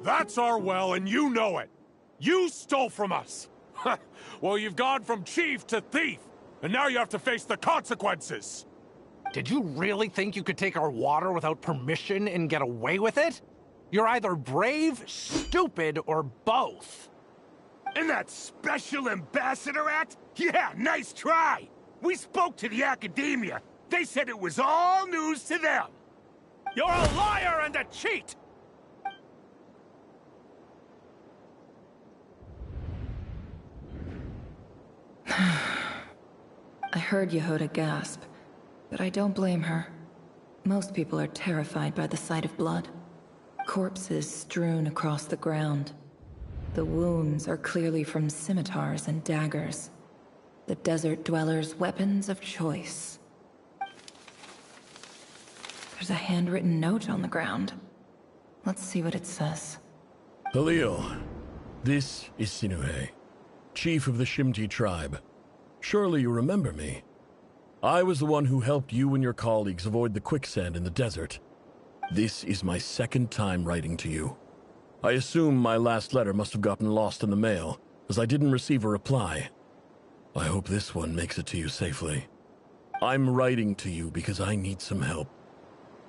That's our well, and you know it. You stole from us. Well, you've gone from chief to thief, and now you have to face the consequences. Did you really think you could take our water without permission and get away with it? You're either brave, stupid, or both. And that Special Ambassador Act? Yeah, nice try. We spoke to the academia. They said it was all news to them. You're a liar and a cheat! I heard Yehuda gasp, but I don't blame her. Most people are terrified by the sight of blood. Corpses strewn across the ground. The wounds are clearly from scimitars and daggers. The desert dwellers' weapons of choice. There's a handwritten note on the ground. Let's see what it says. Halil, this is Sinuhe, chief of the Shimti tribe. Surely you remember me. I was the one who helped you and your colleagues avoid the quicksand in the desert. This is my second time writing to you. I assume my last letter must have gotten lost in the mail, as I didn't receive a reply. I hope this one makes it to you safely. I'm writing to you because I need some help.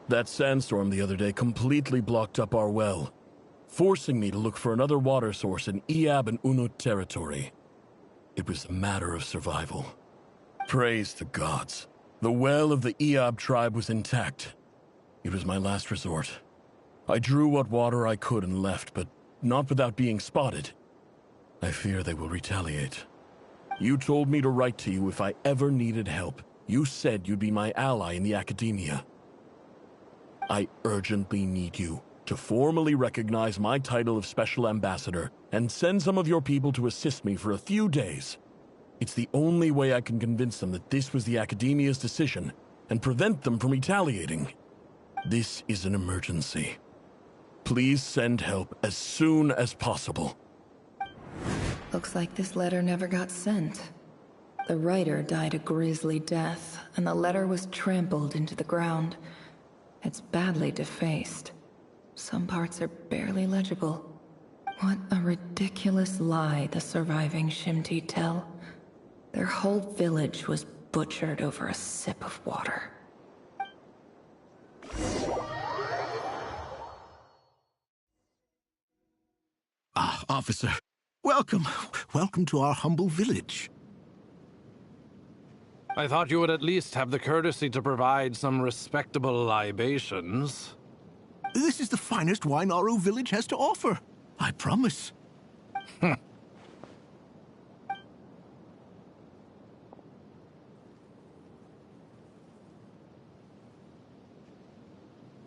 That sandstorm the other day completely blocked up our well, forcing me to look for another water source in Iab and Unut territory. It was a matter of survival. Praise the gods. The well of the Iab tribe was intact. It was my last resort. I drew what water I could and left, but not without being spotted. I fear they will retaliate. You told me to write to you if I ever needed help. You said you'd be my ally in the academia. I urgently need you to formally recognize my title of Special Ambassador and send some of your people to assist me for a few days. It's the only way I can convince them that this was the Academia's decision and prevent them from retaliating. This is an emergency. Please send help as soon as possible. Looks like this letter never got sent. The writer died a grisly death, and the letter was trampled into the ground. It's badly defaced. Some parts are barely legible. What a ridiculous lie the surviving Shimti tell. Their whole village was butchered over a sip of water. Ah, officer. Welcome. Welcome to our humble village. I thought you would at least have the courtesy to provide some respectable libations. This is the finest wine Aru village has to offer. I promise.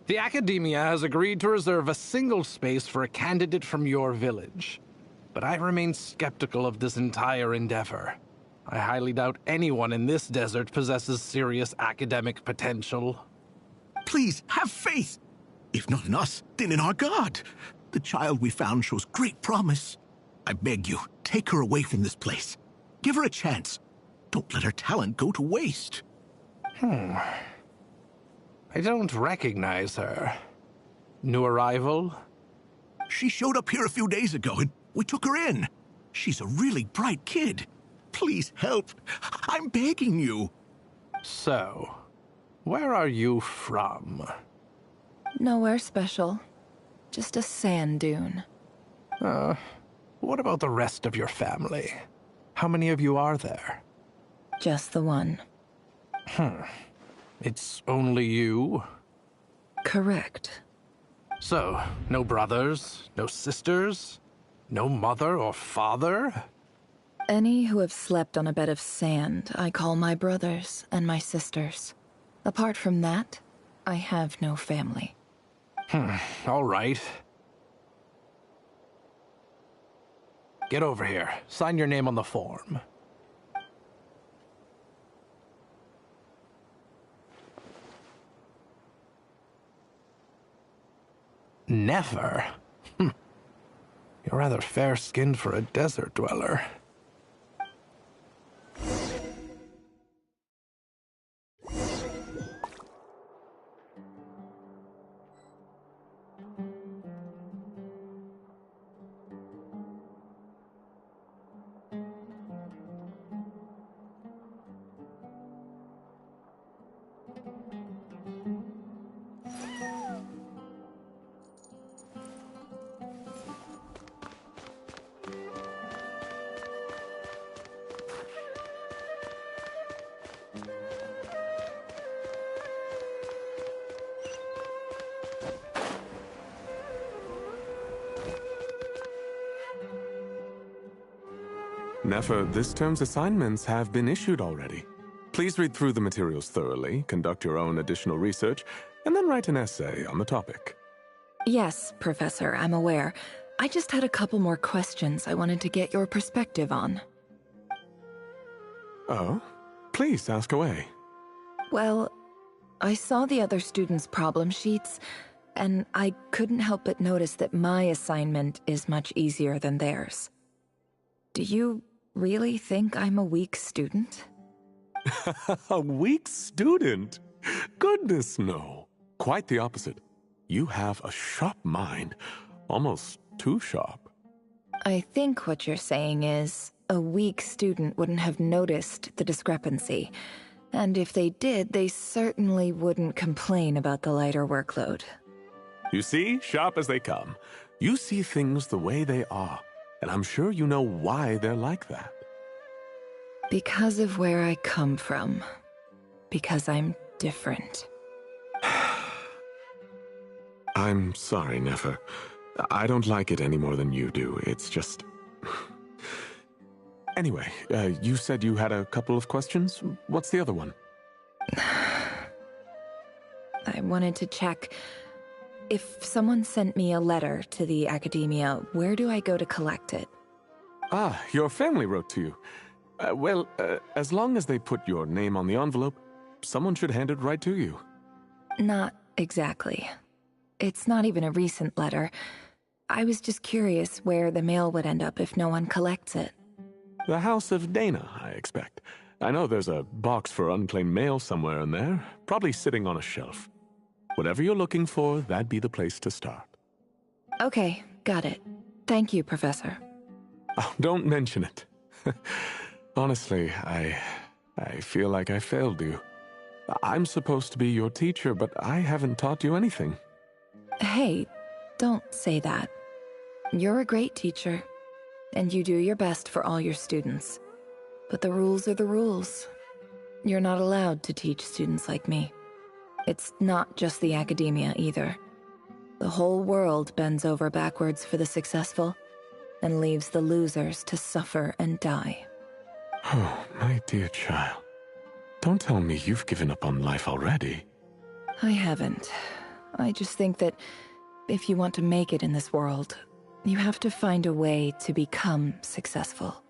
The Academia has agreed to reserve a single space for a candidate from your village. But I remain skeptical of this entire endeavor. I highly doubt anyone in this desert possesses serious academic potential. Please, have faith. If not in us, then in our god. The child we found shows great promise. I beg you, take her away from this place. Give her a chance. Don't let her talent go to waste. I don't recognize her. New arrival? She showed up here a few days ago and we took her in. She's a really bright kid. Please help. I'm begging you. So, where are you from? Nowhere special. Just a sand dune. What about the rest of your family? How many of you are there? Just the one. It's only you? Correct. So, no brothers, no sisters, no mother or father? Any who have slept on a bed of sand, I call my brothers and my sisters. Apart from that, I have no family. All right. Get over here. Sign your name on the form. Never? You're rather fair-skinned for a desert dweller. Nefer, this term's assignments have been issued already. Please read through the materials thoroughly, conduct your own additional research, and then write an essay on the topic. Yes, Professor, I'm aware. I just had a couple more questions I wanted to get your perspective on. Oh? Please, ask away. Well, I saw the other students' problem sheets, and I couldn't help but notice that my assignment is much easier than theirs. Do you really think I'm a weak student? A weak student? Goodness, no. Quite the opposite. You have a sharp mind. Almost too sharp. I think what you're saying is, a weak student wouldn't have noticed the discrepancy. And if they did, they certainly wouldn't complain about the lighter workload. You see, sharp as they come. You see things the way they are. And I'm sure you know why they're like that. Because of where I come from. Because I'm different. I'm sorry, Nefer. I don't like it any more than you do. It's just... Anyway, you said you had a couple of questions? What's the other one? I wanted to check... If someone sent me a letter to the Academia, where do I go to collect it? Ah, your family wrote to you. Well, as long as they put your name on the envelope, someone should hand it right to you. Not exactly. It's not even a recent letter. I was just curious where the mail would end up if no one collects it. The House of Dana, I expect. I know there's a box for unclaimed mail somewhere in there, probably sitting on a shelf. Whatever you're looking for, that'd be the place to start. Okay, got it. Thank you, Professor. Oh, don't mention it. Honestly, I feel like I failed you. I'm supposed to be your teacher, but I haven't taught you anything. Hey, don't say that. You're a great teacher, and you do your best for all your students. But the rules are the rules. You're not allowed to teach students like me. It's not just the Academia, either. The whole world bends over backwards for the successful, and leaves the losers to suffer and die. Oh, my dear child. Don't tell me you've given up on life already. I haven't. I just think that if you want to make it in this world, you have to find a way to become successful.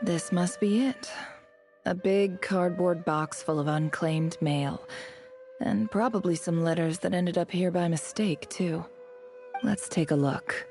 This must be it. A big cardboard box full of unclaimed mail. And probably some letters that ended up here by mistake, too. Let's take a look.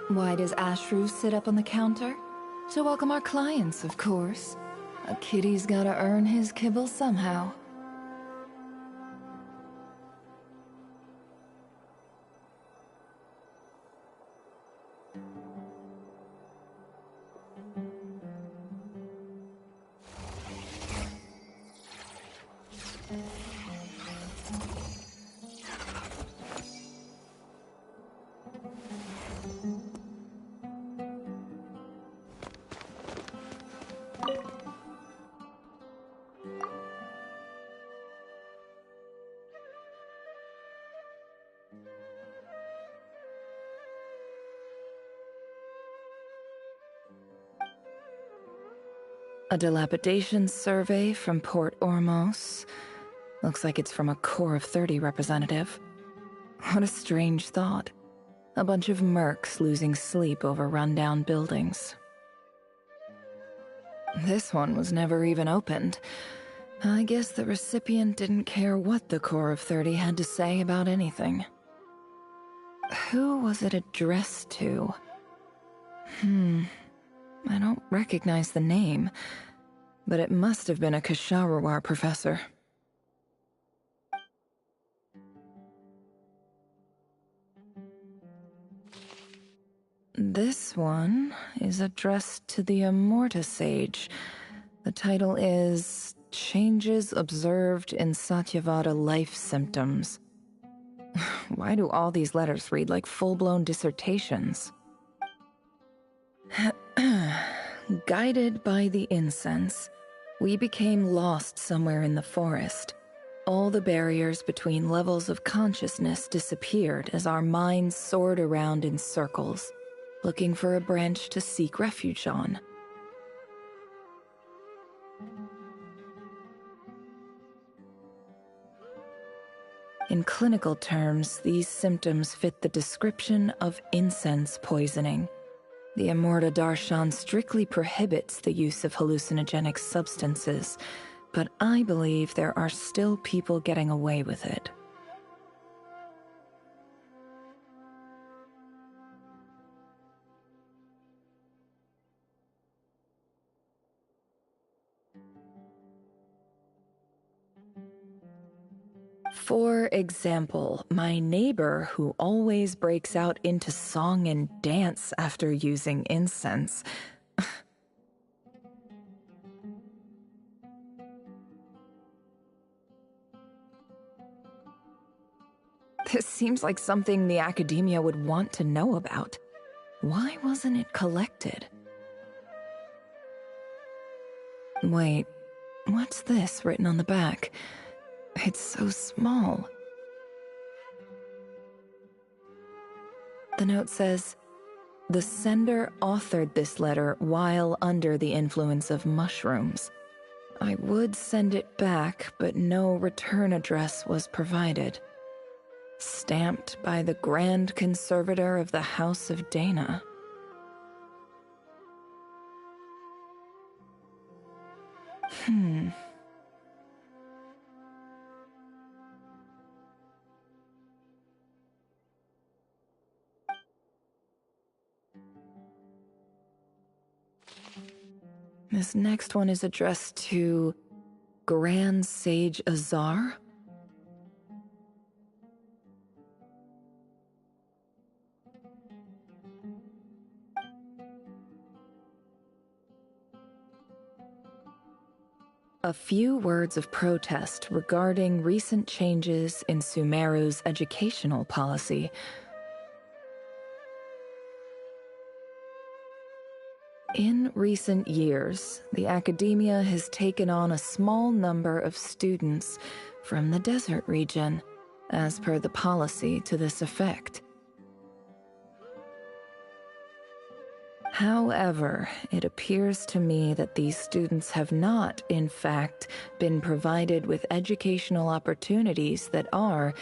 Why does Ashru sit up on the counter? To welcome our clients, of course. A kitty's gotta earn his kibble somehow. A dilapidation survey from Port Ormos. Looks like it's from a Corps of 30 representative. What a strange thought. A bunch of mercs losing sleep over rundown buildings. This one was never even opened. I guess the recipient didn't care what the Corps of 30 had to say about anything. Who was it addressed to? I don't recognize the name, but it must have been a Kshahrewar professor. This one is addressed to the Immorta Sage. The title is Changes Observed in Satyavada Life Symptoms. Why do all these letters read like full-blown dissertations? Guided by the incense, we became lost somewhere in the forest. All the barriers between levels of consciousness disappeared as our minds soared around in circles, looking for a branch to seek refuge on. In clinical terms, these symptoms fit the description of incense poisoning. The Immorta Darshan strictly prohibits the use of hallucinogenic substances, but I believe there are still people getting away with it. For example, my neighbor who always breaks out into song and dance after using incense. This seems like something the academia would want to know about. Why wasn't it collected? Wait, what's this written on the back? It's so small. The note says, the sender authored this letter while under the influence of mushrooms. I would send it back, but no return address was provided. Stamped by the Grand Conservator of the House of Dana. This next one is addressed to Grand Sage Azar? A few words of protest regarding recent changes in Sumeru's educational policy. In recent years, the academia has taken on a small number of students from the desert region, as per the policy to this effect. However, it appears to me that these students have not, in fact, been provided with educational opportunities that are,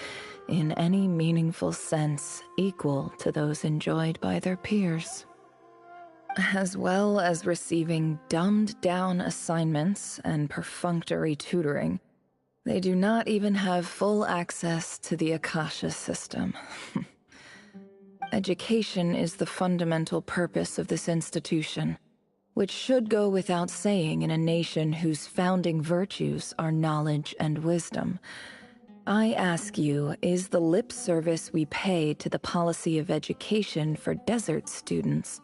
in any meaningful sense, equal to those enjoyed by their peers. As well as receiving dumbed-down assignments and perfunctory tutoring, they do not even have full access to the Akasha system. Education is the fundamental purpose of this institution, which should go without saying in a nation whose founding virtues are knowledge and wisdom. I ask you, is the lip service we pay to the policy of education for desert students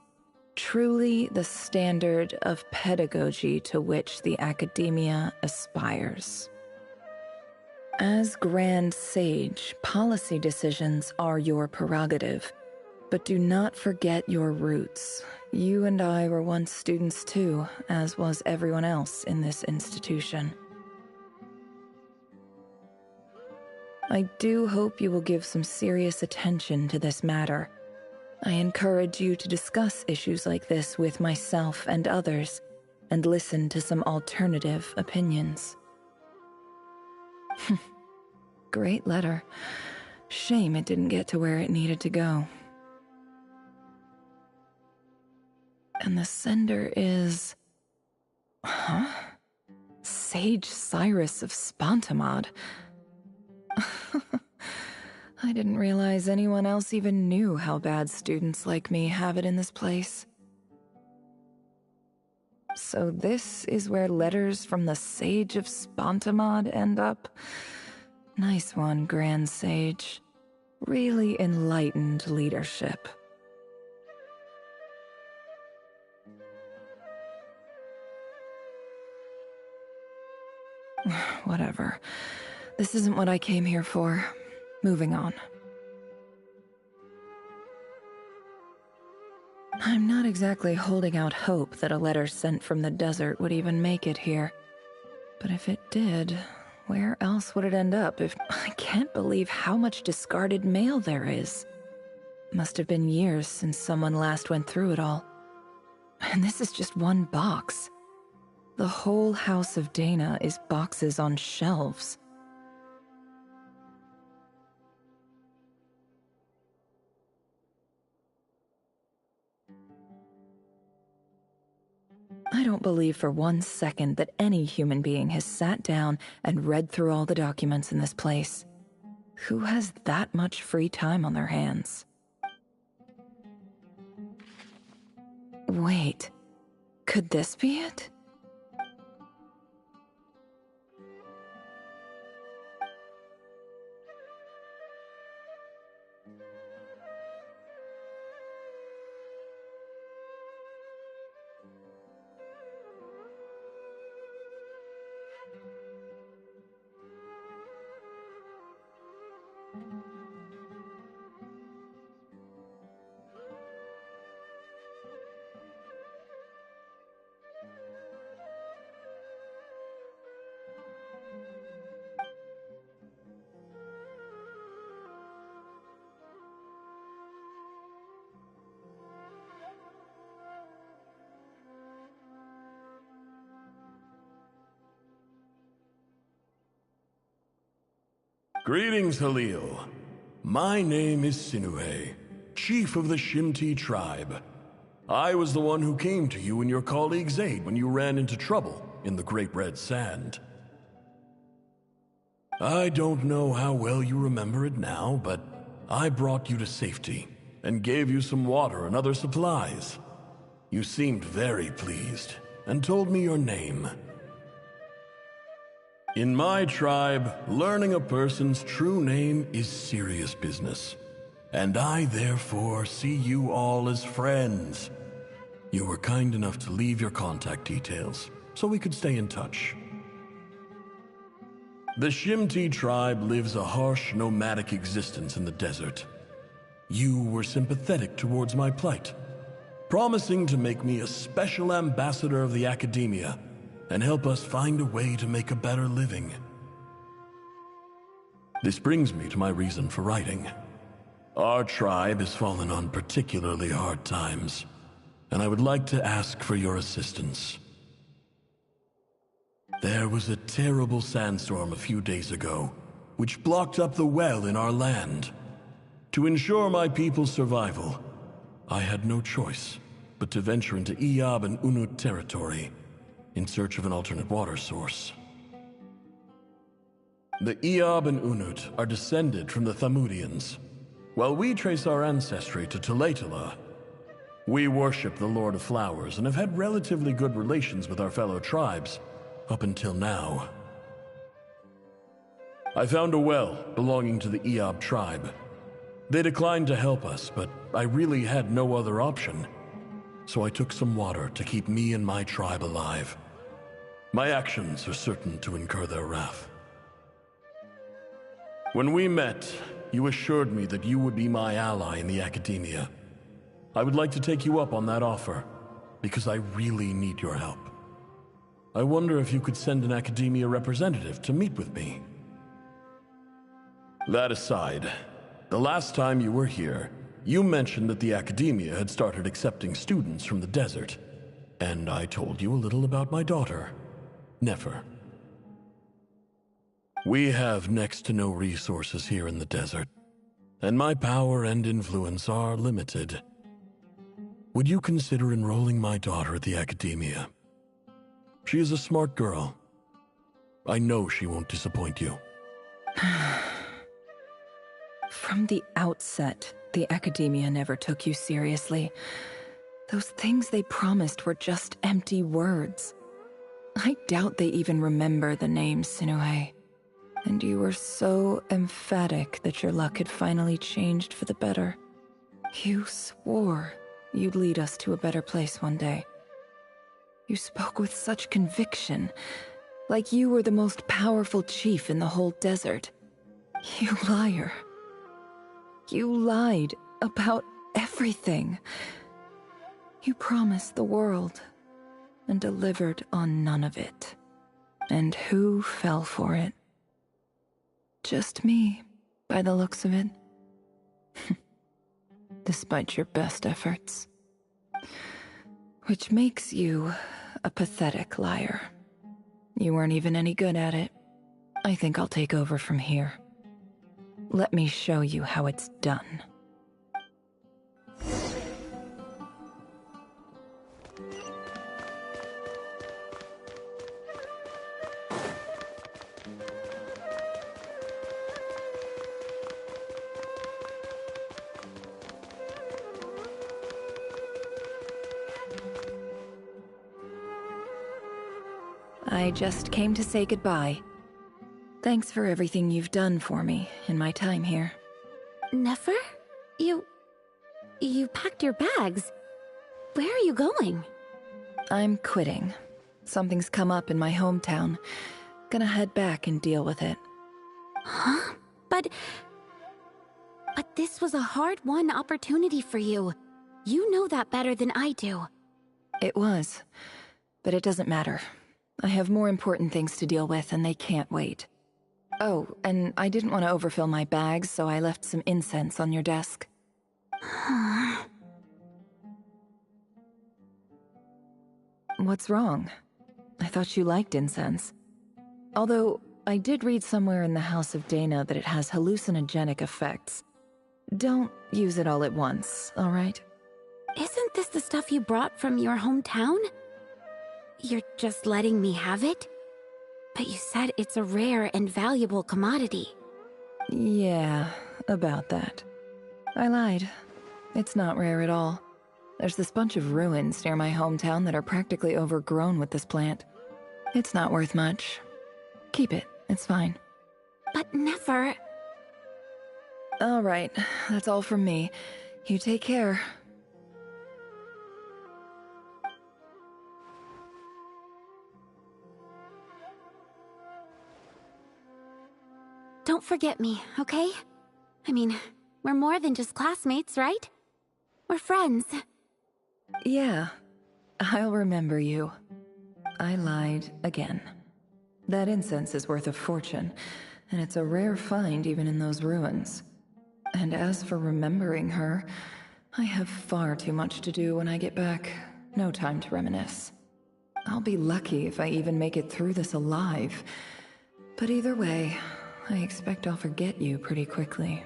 truly the standard of pedagogy to which the academia aspires? As Grand Sage, policy decisions are your prerogative. But do not forget your roots. You and I were once students too, as was everyone else in this institution. I do hope you will give some serious attention to this matter. I encourage you to discuss issues like this with myself and others, and listen to some alternative opinions. Great letter. Shame it didn't get to where it needed to go. And the sender is... Huh? Sage Cyrus of Spantamad. I didn't realize anyone else even knew how bad students like me have it in this place. So this is where letters from the Sage of Spantamad end up? Nice one, Grand Sage. Really enlightened leadership. Whatever. This isn't what I came here for. Moving on. I'm not exactly holding out hope that a letter sent from the desert would even make it here. But if it did, where else would it end up if... I can't believe how much discarded mail there is. Must have been years since someone last went through it all. And this is just one box. The whole House of Dana is boxes on shelves. I don't believe for 1 second that any human being has sat down and read through all the documents in this place. Who has that much free time on their hands? Wait, could this be it? Greetings, Halil. My name is Sinuhe, chief of the Shimti tribe. I was the one who came to you and your colleague Zaid when you ran into trouble in the Great Red Sand. I don't know how well you remember it now, but I brought you to safety and gave you some water and other supplies. You seemed very pleased and told me your name. In my tribe, learning a person's true name is serious business. And I therefore see you all as friends. You were kind enough to leave your contact details, so we could stay in touch. The Shimti tribe lives a harsh, nomadic existence in the desert. You were sympathetic towards my plight, promising to make me a special ambassador of the Academia and help us find a way to make a better living. This brings me to my reason for writing. Our tribe has fallen on particularly hard times, and I would like to ask for your assistance. There was a terrible sandstorm a few days ago, which blocked up the well in our land. To ensure my people's survival, I had no choice but to venture into Iyab and Unut territory in search of an alternate water source. The Iyab and Unut are descended from the Thamudians, while we trace our ancestry to Tulatala. We worship the Lord of Flowers and have had relatively good relations with our fellow tribes up until now. I found a well belonging to the Iyab tribe. They declined to help us, but I really had no other option. So I took some water to keep me and my tribe alive. My actions are certain to incur their wrath. When we met, you assured me that you would be my ally in the Academia. I would like to take you up on that offer, because I really need your help. I wonder if you could send an Academia representative to meet with me. That aside, the last time you were here, you mentioned that the Academia had started accepting students from the desert, and I told you a little about my daughter, Nefer. We have next to no resources here in the desert, and my power and influence are limited. Would you consider enrolling my daughter at the Academia? She is a smart girl. I know she won't disappoint you. From the outset, the Academia never took you seriously. Those things they promised were just empty words. I doubt they even remember the name Sinuhe. And you were so emphatic that your luck had finally changed for the better. You swore you'd lead us to a better place one day. You spoke with such conviction, like you were the most powerful chief in the whole desert. You liar. You lied about everything. You promised the world and delivered on none of it. And who fell for it? Just me, by the looks of it. Despite your best efforts. Which makes you a pathetic liar. You weren't even any good at it. I think I'll take over from here. Let me show you how it's done. I just came to say goodbye. Thanks for everything you've done for me in my time here. Nefer? You packed your bags. Where are you going? I'm quitting. Something's come up in my hometown. Gonna head back and deal with it. Huh? But this was a hard-won opportunity for you. You know that better than I do. It was. But it doesn't matter. I have more important things to deal with, and they can't wait. Oh, and I didn't want to overfill my bags, so I left some incense on your desk. What's wrong? I thought you liked incense. Although, I did read somewhere in the House of Dana that it has hallucinogenic effects. Don't use it all at once, all right? Isn't this the stuff you brought from your hometown? You're just letting me have it? But you said it's a rare and valuable commodity. Yeah, about that. I lied. It's not rare at all. There's this bunch of ruins near my hometown that are practically overgrown with this plant. It's not worth much. Keep it. It's fine. But never... All right. That's all from me. You take care. Don't forget me, okay? I mean, we're more than just classmates, right? We're friends. Yeah. I'll remember you. I lied again. That incense is worth a fortune, and it's a rare find even in those ruins. And as for remembering her, I have far too much to do when I get back. No time to reminisce. I'll be lucky if I even make it through this alive. But either way, I expect I'll forget you pretty quickly.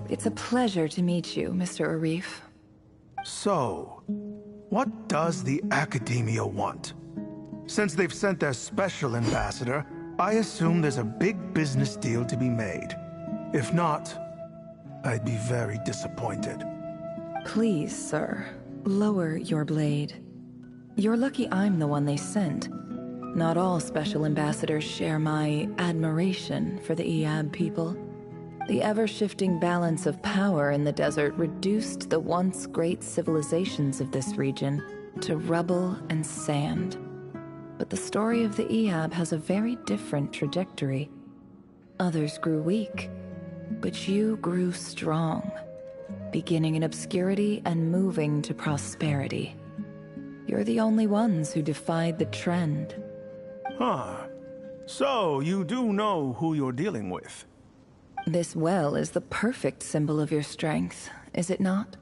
It's a pleasure to meet you, Mr. Arif. So, what does the Academia want? Since they've sent their special ambassador, I assume there's a big business deal to be made. If not, I'd be very disappointed. Please, sir, lower your blade. You're lucky I'm the one they sent. Not all special ambassadors share my admiration for the Iyab people. The ever-shifting balance of power in the desert reduced the once great civilizations of this region to rubble and sand. But the story of the Iyab has a very different trajectory. Others grew weak, but you grew strong, beginning in obscurity and moving to prosperity. You're the only ones who defied the trend. Huh. So, you do know who you're dealing with? This well is the perfect symbol of your strength, is it not?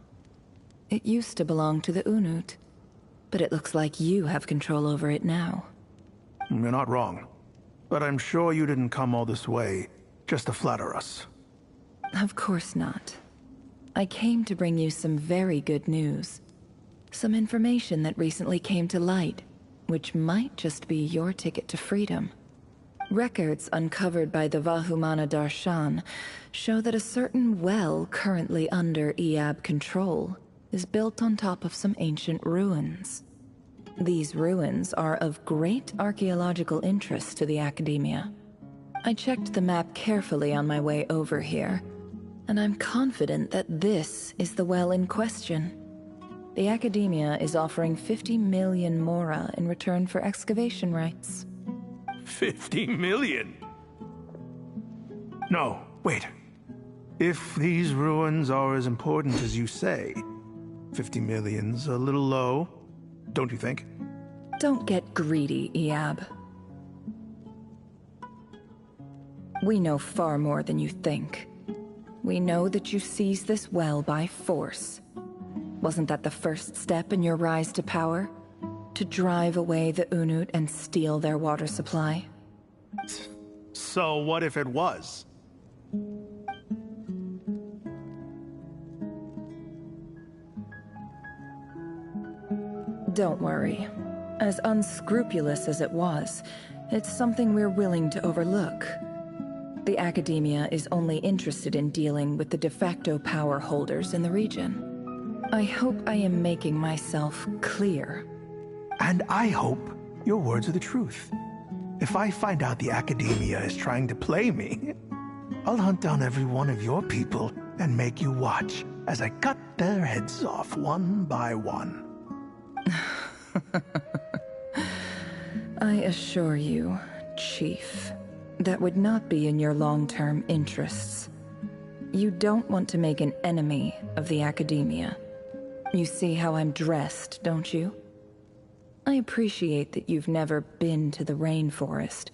It used to belong to the Unut, but it looks like you have control over it now. You're not wrong. But I'm sure you didn't come all this way just to flatter us. Of course not. I came to bring you some very good news. Some information that recently came to light, which might just be your ticket to freedom. Records uncovered by the Vahumana Darshan show that a certain well currently under Iyab control is built on top of some ancient ruins. These ruins are of great archaeological interest to the Academia. I checked the map carefully on my way over here, and I'm confident that this is the well in question. The Academia is offering 50 million mora in return for excavation rights. 50 million? No, wait. If these ruins are as important as you say, 50 million's a little low, don't you think? Don't get greedy, Iyab. We know far more than you think. We know that you seized this well by force. Wasn't that the first step in your rise to power? To drive away the Unut and steal their water supply? So what if it was? Don't worry. As unscrupulous as it was, it's something we're willing to overlook. The Academia is only interested in dealing with the de facto power holders in the region. I hope I am making myself clear. And I hope your words are the truth. If I find out the Academia is trying to play me, I'll hunt down every one of your people and make you watch as I cut their heads off one by one. I assure you, Chief, that would not be in your long-term interests. You don't want to make an enemy of the Academia. You see how I'm dressed, don't you? I appreciate that you've never been to the rainforest,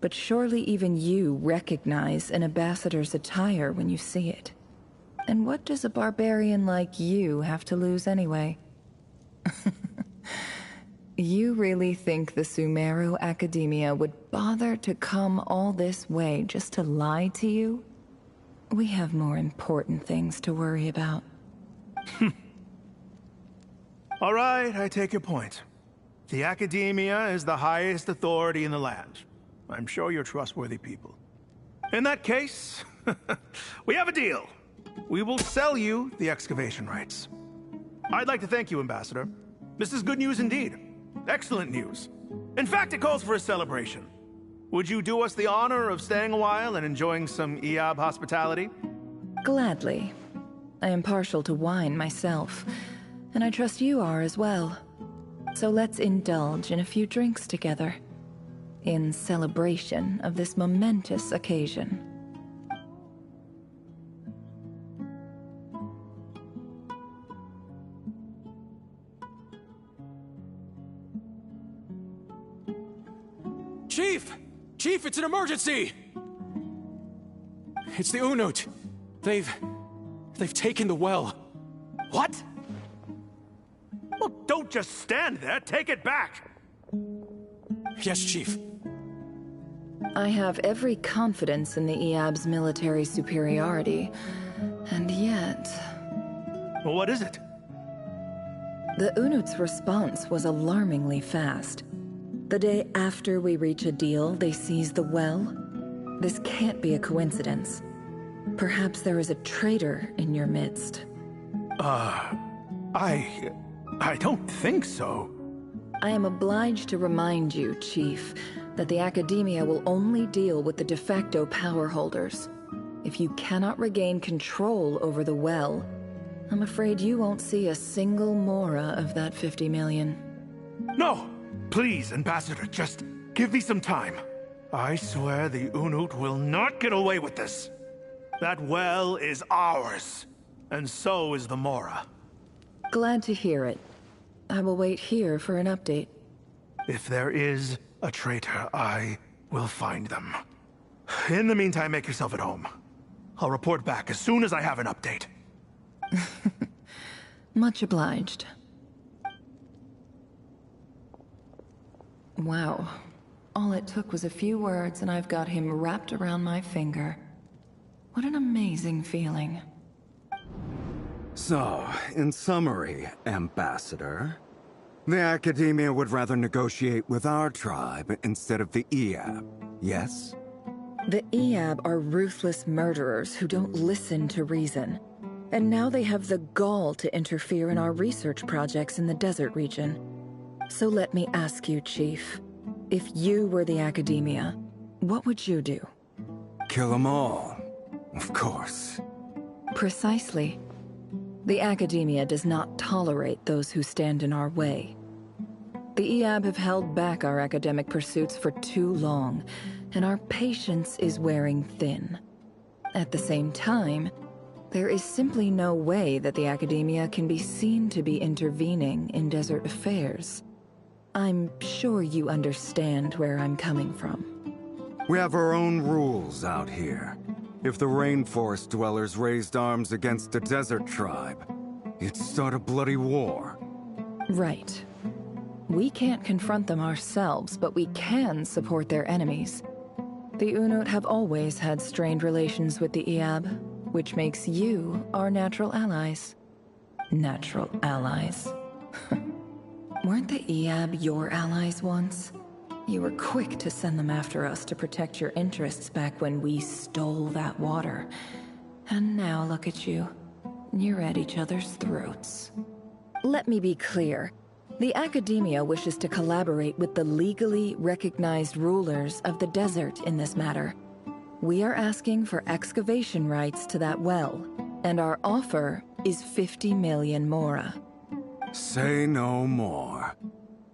but surely even you recognize an ambassador's attire when you see it. And what does a barbarian like you have to lose anyway? You really think the Sumeru Academia would bother to come all this way just to lie to you? We have more important things to worry about. All right, I take your point. The Academia is the highest authority in the land. I'm sure you're trustworthy people. In that case, we have a deal. We will sell you the excavation rights. I'd like to thank you, Ambassador. This is good news indeed. Excellent news. In fact, it calls for a celebration. Would you do us the honor of staying a while and enjoying some Iyab hospitality? Gladly. I am partial to wine myself, and I trust you are as well. So let's indulge in a few drinks together, in celebration of this momentous occasion. Chief! Chief, it's an emergency! It's the Unut. They've taken the well. What? Well, don't just stand there. Take it back. Yes, Chief. I have every confidence in the Iyab's military superiority, and yet... Well, what is it? The Unut's response was alarmingly fast. The day after we reach a deal, they seize the well. This can't be a coincidence. Perhaps there is a traitor in your midst. I don't think so. I am obliged to remind you, Chief, that the Academia will only deal with the de facto power holders. If you cannot regain control over the well, I'm afraid you won't see a single mora of that 50 million. No! Please, Ambassador, just give me some time. I swear the Unut will not get away with this. That well is ours, and so is the mora. Glad to hear it. I will wait here for an update. If there is a traitor, I will find them. In the meantime, make yourself at home. I'll report back as soon as I have an update. Much obliged. Wow. All it took was a few words and I've got him wrapped around my finger. What an amazing feeling. So, in summary, Ambassador, the Academia would rather negotiate with our tribe instead of the Iyab, yes? The Iyab are ruthless murderers who don't listen to reason. And now they have the gall to interfere in our research projects in the desert region. So let me ask you, Chief. If you were the Academia, what would you do? Kill them all, of course. Precisely. The Academia does not tolerate those who stand in our way. The Iyab have held back our academic pursuits for too long, and our patience is wearing thin. At the same time, there is simply no way that the Academia can be seen to be intervening in desert affairs. I'm sure you understand where I'm coming from. We have our own rules out here. If the rainforest dwellers raised arms against a desert tribe, it'd start a bloody war. Right. We can't confront them ourselves, but we can support their enemies. The Unut have always had strained relations with the Iyab, which makes you our natural allies. Natural allies. Weren't the Iyab your allies once? You were quick to send them after us to protect your interests back when we stole that water. And now look at you. You're at each other's throats. Let me be clear. The Academia wishes to collaborate with the legally recognized rulers of the desert in this matter. We are asking for excavation rights to that well, and our offer is 50 million mora. Say no more.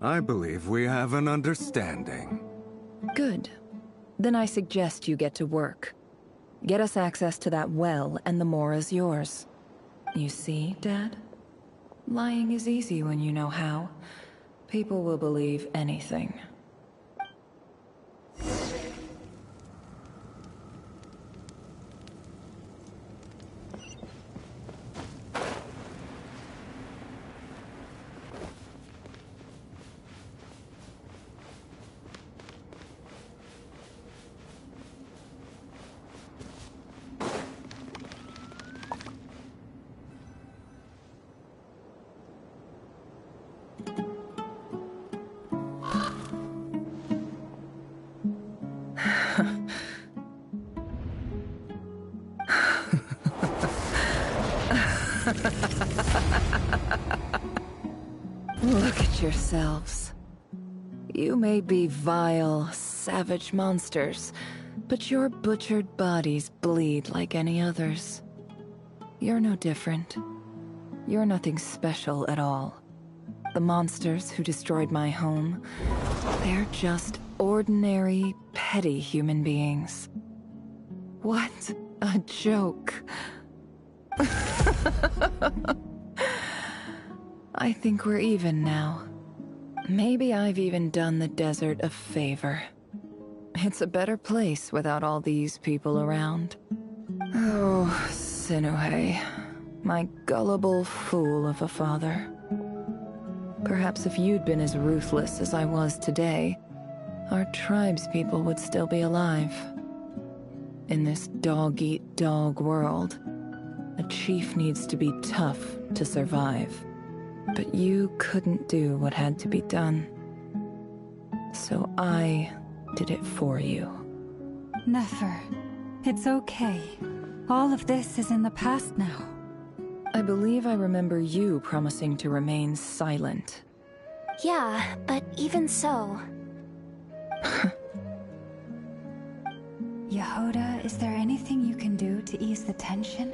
I believe we have an understanding. Good. Then I suggest you get to work. Get us access to that well, and the moor is yours. You see, Dad? Lying is easy when you know how. People will believe anything. Look at yourselves. You may be vile, savage monsters, but your butchered bodies bleed like any others. You're no different. You're nothing special at all. The monsters who destroyed my home, they're just ordinary, petty human beings. What a joke. I think we're even now. Maybe I've even done the desert a favor. It's a better place without all these people around. Oh, Sinuhe, my gullible fool of a father. Perhaps if you'd been as ruthless as I was today, our tribespeople would still be alive. In this dog-eat-dog world, a chief needs to be tough to survive. But you couldn't do what had to be done. So I did it for you. Nefer, it's okay. All of this is in the past now. I believe I remember you promising to remain silent. Yeah, but even so... Yehoda, is there anything you can do to ease the tension?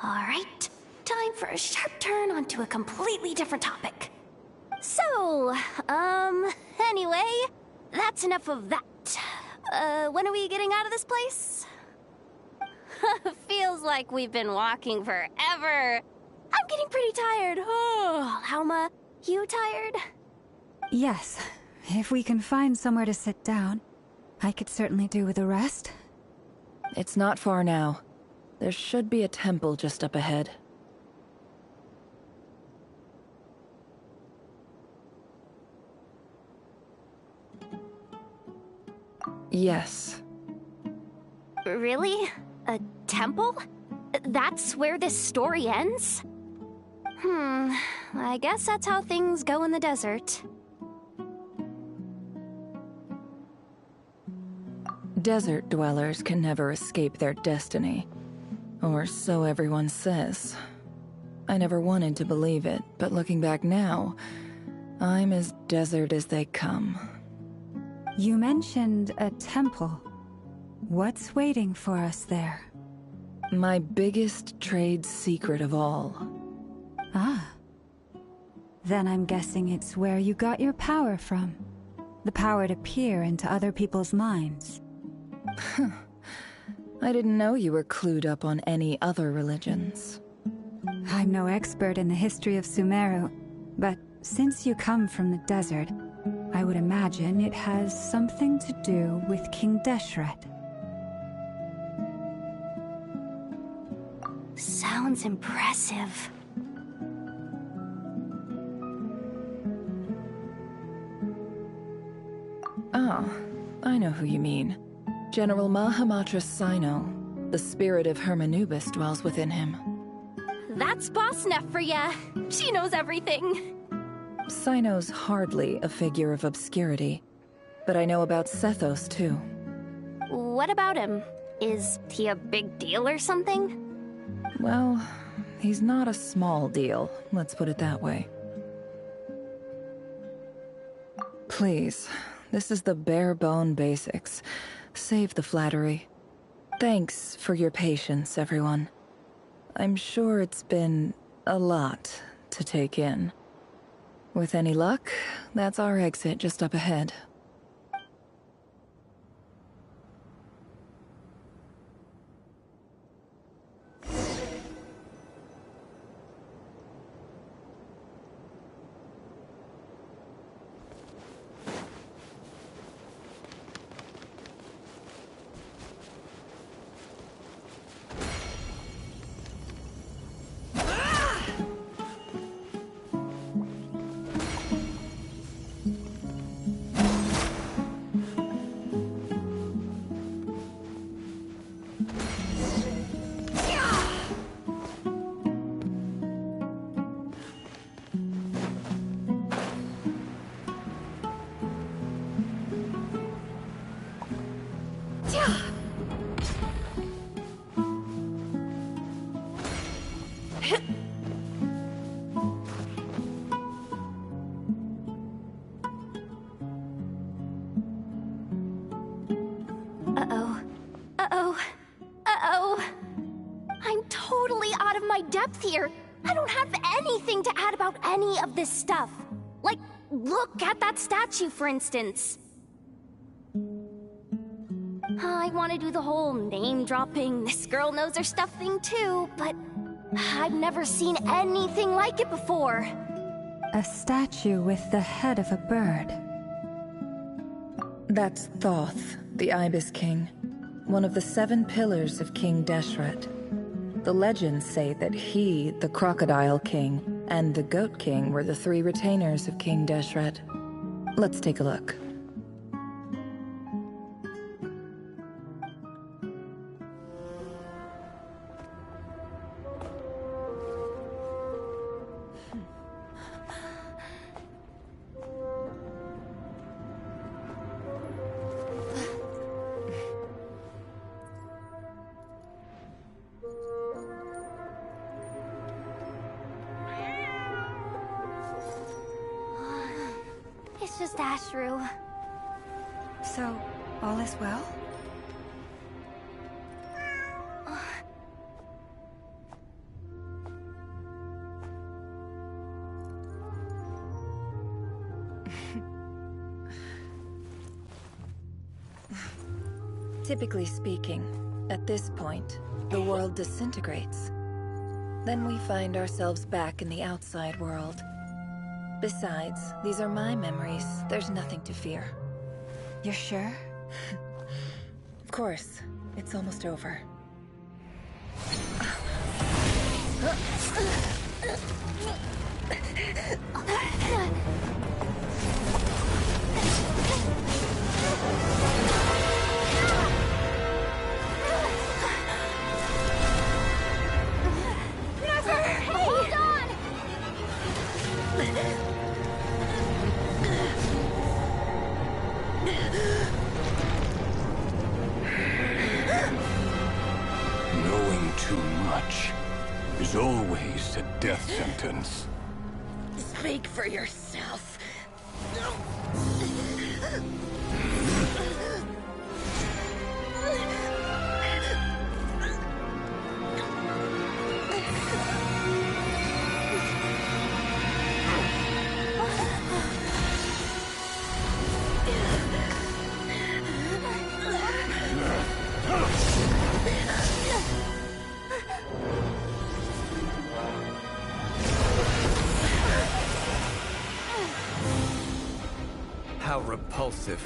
Alright, time for a sharp turn onto a completely different topic. So, anyway, that's enough of that. When are we getting out of this place? Feels like we've been walking forever. I'm getting pretty tired. Oh, Lauma, you tired? Yes. If we can find somewhere to sit down, I could certainly do with a rest. It's not far now. There should be a temple just up ahead. Yes. Really? A temple? That's where this story ends? I guess that's how things go in the desert. Desert dwellers can never escape their destiny. Or so everyone says. I never wanted to believe it, but looking back now, I'm as desert as they come. You mentioned a temple. What's waiting for us there? My biggest trade secret of all. Ah. Then I'm guessing it's where you got your power from. The power to peer into other people's minds. I didn't know you were clued up on any other religions. I'm no expert in the history of Sumeru, but since you come from the desert, I would imagine it has something to do with King Deshret. Sounds impressive. Oh, I know who you mean. General Mahamatra Sino. The spirit of Hermanubis dwells within him. That's Boss Neff for ya. She knows everything. Sino's hardly a figure of obscurity, but I know about Sethos too. What about him? Is he a big deal or something? Well, he's not a small deal, let's put it that way. Please, this is the bare-bone basics. Save the flattery. Thanks for your patience, everyone. I'm sure it's been a lot to take in. With any luck, that's our exit just up ahead. Uh-oh. Uh-oh. Uh-oh. I'm totally out of my depth here. I don't have anything to add about any of this stuff. Like, look at that statue, for instance. I want to do the whole name-dropping, this girl knows her stuff thing too, but I've never seen anything like it before. A statue with the head of a bird. That's Thoth, the Ibis King, one of the 7 pillars of King Deshret. The legends say that he, the Crocodile King, and the Goat King were the 3 retainers of King Deshret. Let's take a look. It's just Ashru. So, all is well? Typically speaking, at this point, the world disintegrates. Then we find ourselves back in the outside world. Besides, these are my memories. There's nothing to fear. You're sure? Of course. It's almost over. Hold on! Knowing too much is always a death sentence. Speak for yourself. How repulsive.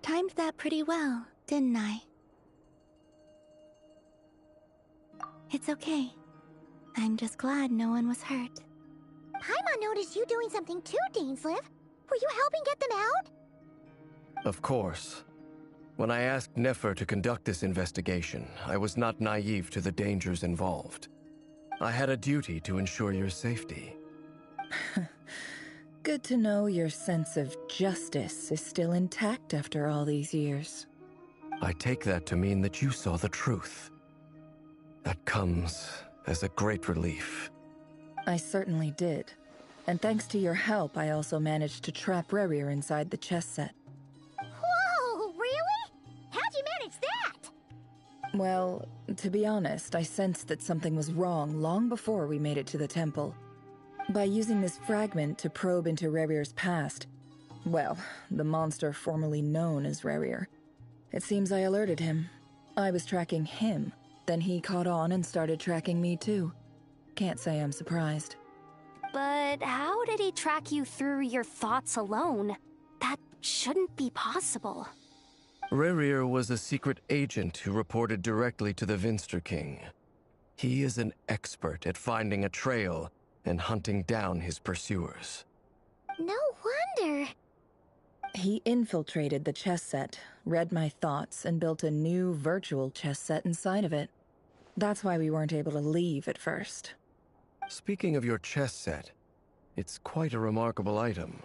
Timed that pretty well, didn't I? It's okay. I'm just glad no one was hurt. Paimon noticed you doing something too, Dainsleif. Were you helping get them out? Of course. When I asked Nefer to conduct this investigation, I was not naive to the dangers involved. I had a duty to ensure your safety. Good to know your sense of justice is still intact after all these years. I take that to mean that you saw the truth. That comes as a great relief. I certainly did. And thanks to your help, I also managed to trap Rerir inside the chess set. Whoa, really? How'd you manage that? Well, to be honest, I sensed that something was wrong long before we made it to the temple. By using this fragment to probe into Rerir's past, well, the monster formerly known as Rerir, it seems I alerted him. I was tracking him, then he caught on and started tracking me too. Can't say I'm surprised. But how did he track you through your thoughts alone? That shouldn't be possible. Rerir was a secret agent who reported directly to the Vinster King. He is an expert at finding a trail and hunting down his pursuers. No wonder. He infiltrated the chess set, read my thoughts, and built a new virtual chess set inside of it. That's why we weren't able to leave at first. Speaking of your chess set, it's quite a remarkable item.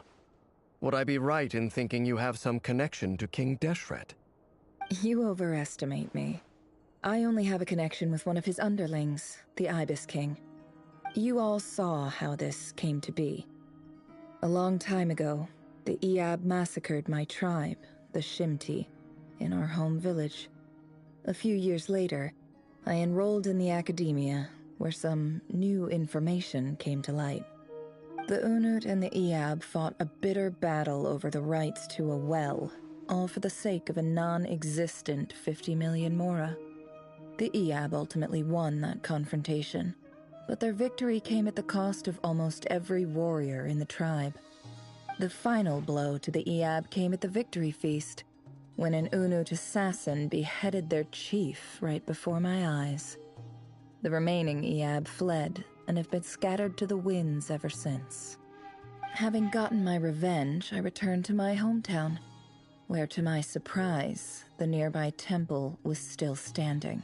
Would I be right in thinking you have some connection to King Deshret? You overestimate me. I only have a connection with one of his underlings, the Ibis King. You all saw how this came to be. A long time ago, the Iab massacred my tribe, the Shimti, in our home village. A few years later, I enrolled in the academia, where some new information came to light. The Unut and the Iab fought a bitter battle over the rights to a well, all for the sake of a non-existent 50 million Mora. The Iab ultimately won that confrontation, but their victory came at the cost of almost every warrior in the tribe. The final blow to the Iab came at the victory feast, when an Unut assassin beheaded their chief right before my eyes. The remaining Iab fled and have been scattered to the winds ever since. Having gotten my revenge, I returned to my hometown, where to my surprise, the nearby temple was still standing.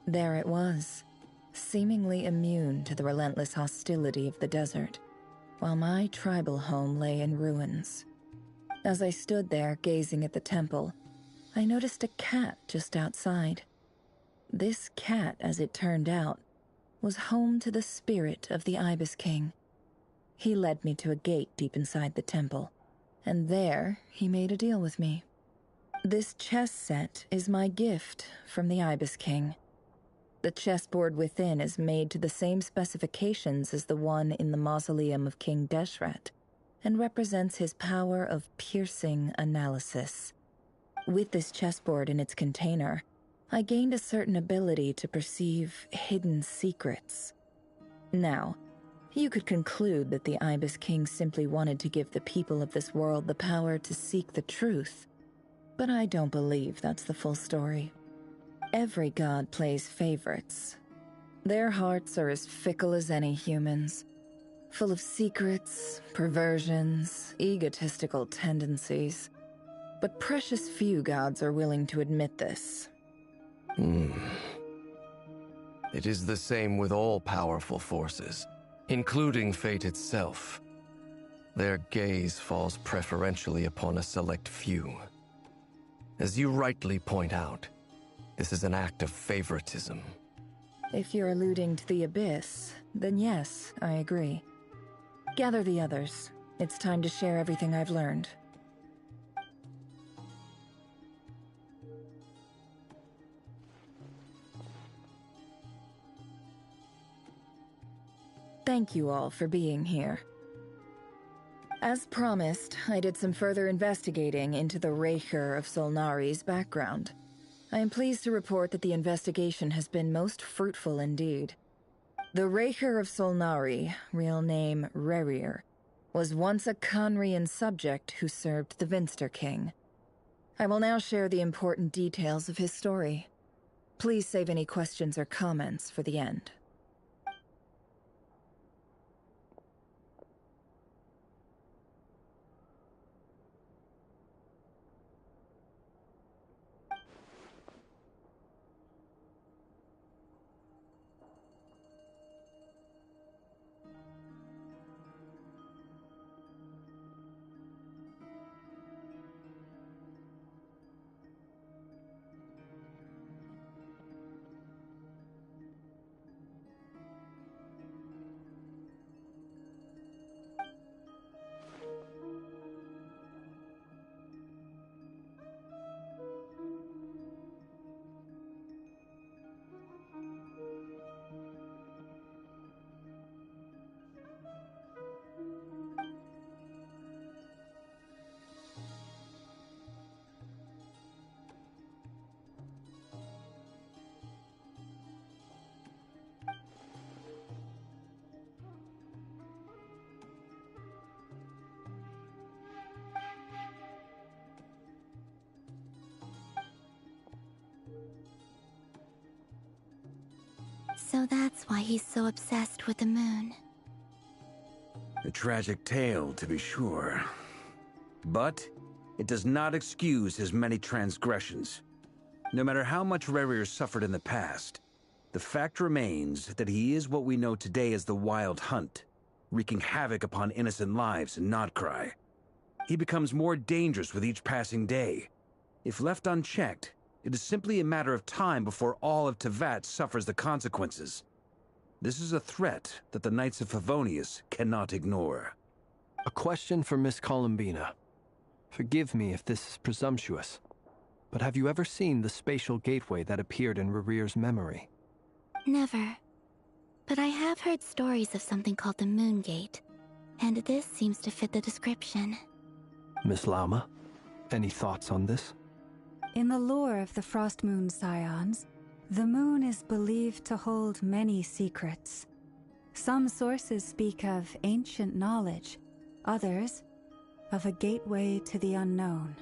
There it was, seemingly immune to the relentless hostility of the desert, while my tribal home lay in ruins. As I stood there gazing at the temple, I noticed a cat just outside. This cat, as it turned out, was home to the spirit of the Ibis King. He led me to a gate deep inside the temple, and there he made a deal with me. This chess set is my gift from the Ibis King. The chessboard within is made to the same specifications as the one in the mausoleum of King Deshret, and represents his power of piercing analysis. With this chessboard in its container, I gained a certain ability to perceive hidden secrets. Now, you could conclude that the Ibis King simply wanted to give the people of this world the power to seek the truth, but I don't believe that's the full story. Every god plays favorites. Their hearts are as fickle as any human's, full of secrets, perversions, egotistical tendencies. But precious few gods are willing to admit this. It is the same with all powerful forces, including fate itself. Their gaze falls preferentially upon a select few. As you rightly point out, this is an act of favoritism. If you're alluding to the Abyss, then yes, I agree. Gather the others. It's time to share everything I've learned. Thank you all for being here. As promised, I did some further investigating into the Raker of Solnari's background. I am pleased to report that the investigation has been most fruitful indeed. The Raker of Solnari, real name Rerir, was once a Conrian subject who served the Vinster King. I will now share the important details of his story. Please save any questions or comments for the end. So that's why he's so obsessed with the moon. A tragic tale, to be sure. But it does not excuse his many transgressions. No matter how much Rerir suffered in the past, the fact remains that he is what we know today as the Wild Hunt, wreaking havoc upon innocent lives in Notcry. He becomes more dangerous with each passing day. If left unchecked, it is simply a matter of time before all of Teyvat suffers the consequences. This is a threat that the Knights of Favonius cannot ignore. A question for Miss Columbina. Forgive me if this is presumptuous, but have you ever seen the spatial gateway that appeared in Rerir's memory? Never. But I have heard stories of something called the Moon Gate, and this seems to fit the description. Miss Lauma, any thoughts on this? In the lore of the Frost Moon Scions, the moon is believed to hold many secrets. Some sources speak of ancient knowledge, others of a gateway to the unknown.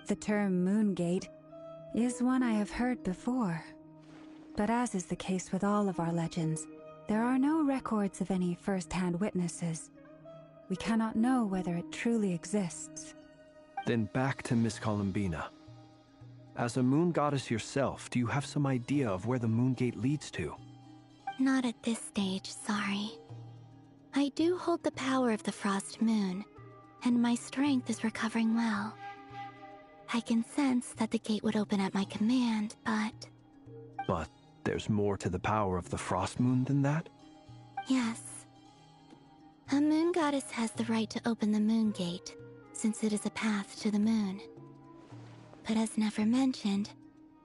The term Moon Gate is one I have heard before, but as is the case with all of our legends, there are no records of any first-hand witnesses. We cannot know whether it truly exists. Then back to Miss Columbina. As a moon goddess yourself, do you have some idea of where the Moon Gate leads to? Not at this stage, sorry. I do hold the power of the Frost Moon, and my strength is recovering well. I can sense that the gate would open at my command, but... But there's more to the power of the Frost Moon than that? Yes. A moon goddess has the right to open the Moon Gate, since it is a path to the moon. But as never mentioned,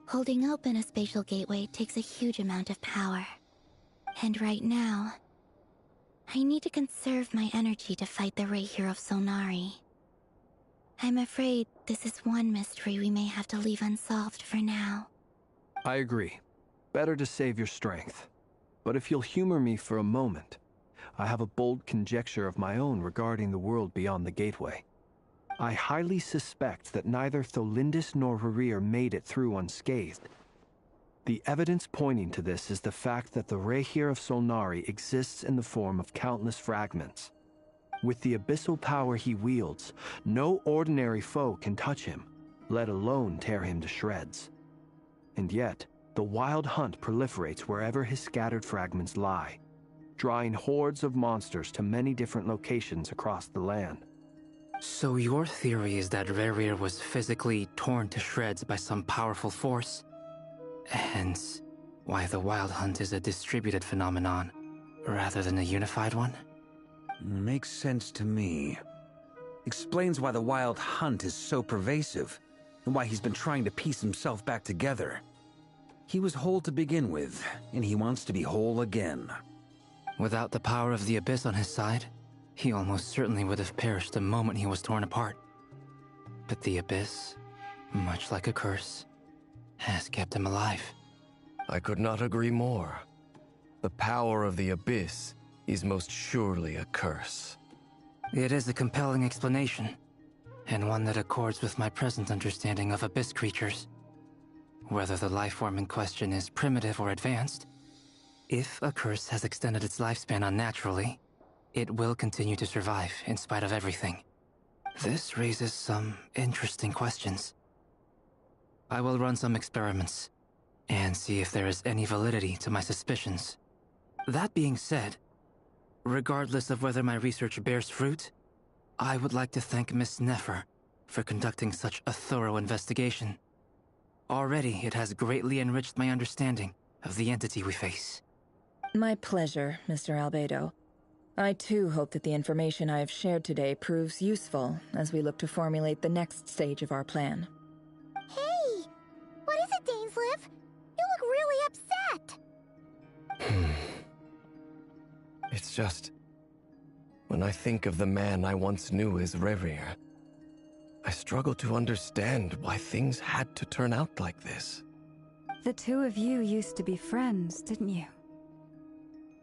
holding open a spatial gateway takes a huge amount of power. And right now, I need to conserve my energy to fight the Rahier of Solnari. I'm afraid this is one mystery we may have to leave unsolved for now. I agree. Better to save your strength. But if you'll humor me for a moment, I have a bold conjecture of my own regarding the world beyond the gateway. I highly suspect that neither Tholindis nor Rerir made it through unscathed. The evidence pointing to this is the fact that the Rahier of Solnari exists in the form of countless fragments. With the abyssal power he wields, no ordinary foe can touch him, let alone tear him to shreds. And yet, the Wild Hunt proliferates wherever his scattered fragments lie, drawing hordes of monsters to many different locations across the land. So your theory is that Rerir was physically torn to shreds by some powerful force? Hence, why the Wild Hunt is a distributed phenomenon, rather than a unified one? Makes sense to me. Explains why the Wild Hunt is so pervasive, and why he's been trying to piece himself back together. He was whole to begin with, and he wants to be whole again. Without the power of the Abyss on his side, he almost certainly would have perished the moment he was torn apart. But the Abyss, much like a curse, has kept him alive. I could not agree more. The power of the Abyss is most surely a curse. It is a compelling explanation, and one that accords with my present understanding of Abyss creatures. whether the life form in question is primitive or advanced. If a curse has extended its lifespan unnaturally, it will continue to survive in spite of everything. This raises some interesting questions. I will run some experiments and see if there is any validity to my suspicions. That being said, regardless of whether my research bears fruit, I would like to thank Miss Nefer for conducting such a thorough investigation. Already, it has greatly enriched my understanding of the entity we face. My pleasure, Mr. Albedo. I too hope that the information I have shared today proves useful as we look to formulate the next stage of our plan. Hey! What is it, Dainsleif? You look really upset! It's just... when I think of the man I once knew as Rerir, I struggle to understand why things had to turn out like this. The two of you used to be friends, didn't you?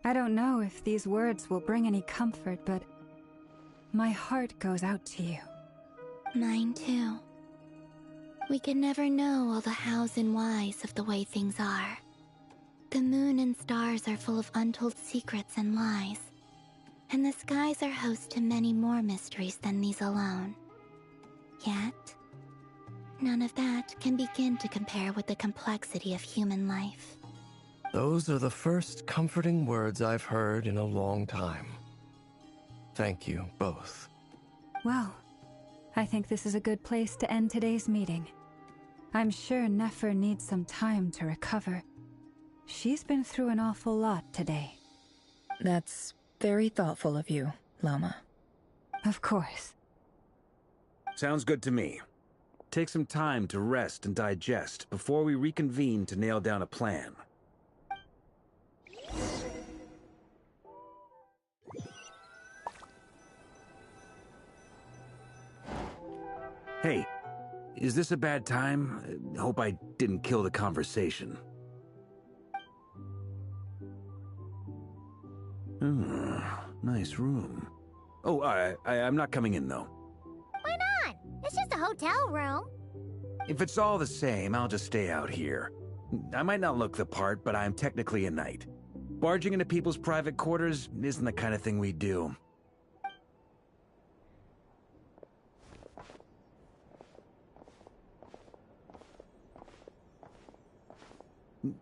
I don't know if these words will bring any comfort, but my heart goes out to you. Mine too. We can never know all the hows and whys of the way things are. The moon and stars are full of untold secrets and lies, and the skies are host to many more mysteries than these alone. Yet, none of that can begin to compare with the complexity of human life. Those are the first comforting words I've heard in a long time. Thank you, both. Well, I think this is a good place to end today's meeting. I'm sure Nefer needs some time to recover. She's been through an awful lot today. That's very thoughtful of you, Lama. Of course. Sounds good to me. Take some time to rest and digest before we reconvene to nail down a plan. Hey, is this a bad time? Hope I didn't kill the conversation. Nice room. Oh, I'm not coming in, though. Why not? It's just a hotel room. If it's all the same, I'll just stay out here. I might not look the part, but I'm technically a knight. Barging into people's private quarters isn't the kind of thing we do.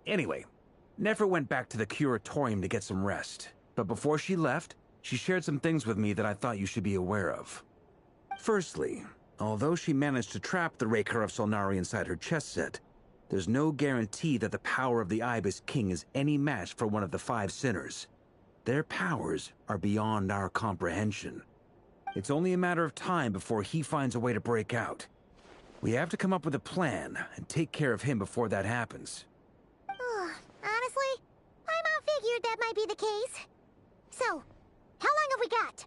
Anyway, Nefer went back to the Curatorium to get some rest. But before she left, she shared some things with me that I thought you should be aware of. Firstly, although she managed to trap the Raker of Solnari inside her chest set, there's no guarantee that the power of the Ibis King is any match for one of the 5 sinners. Their powers are beyond our comprehension. It's only a matter of time before he finds a way to break out. We have to come up with a plan and take care of him before that happens. Honestly, my mom figured that might be the case. So, how long have we got?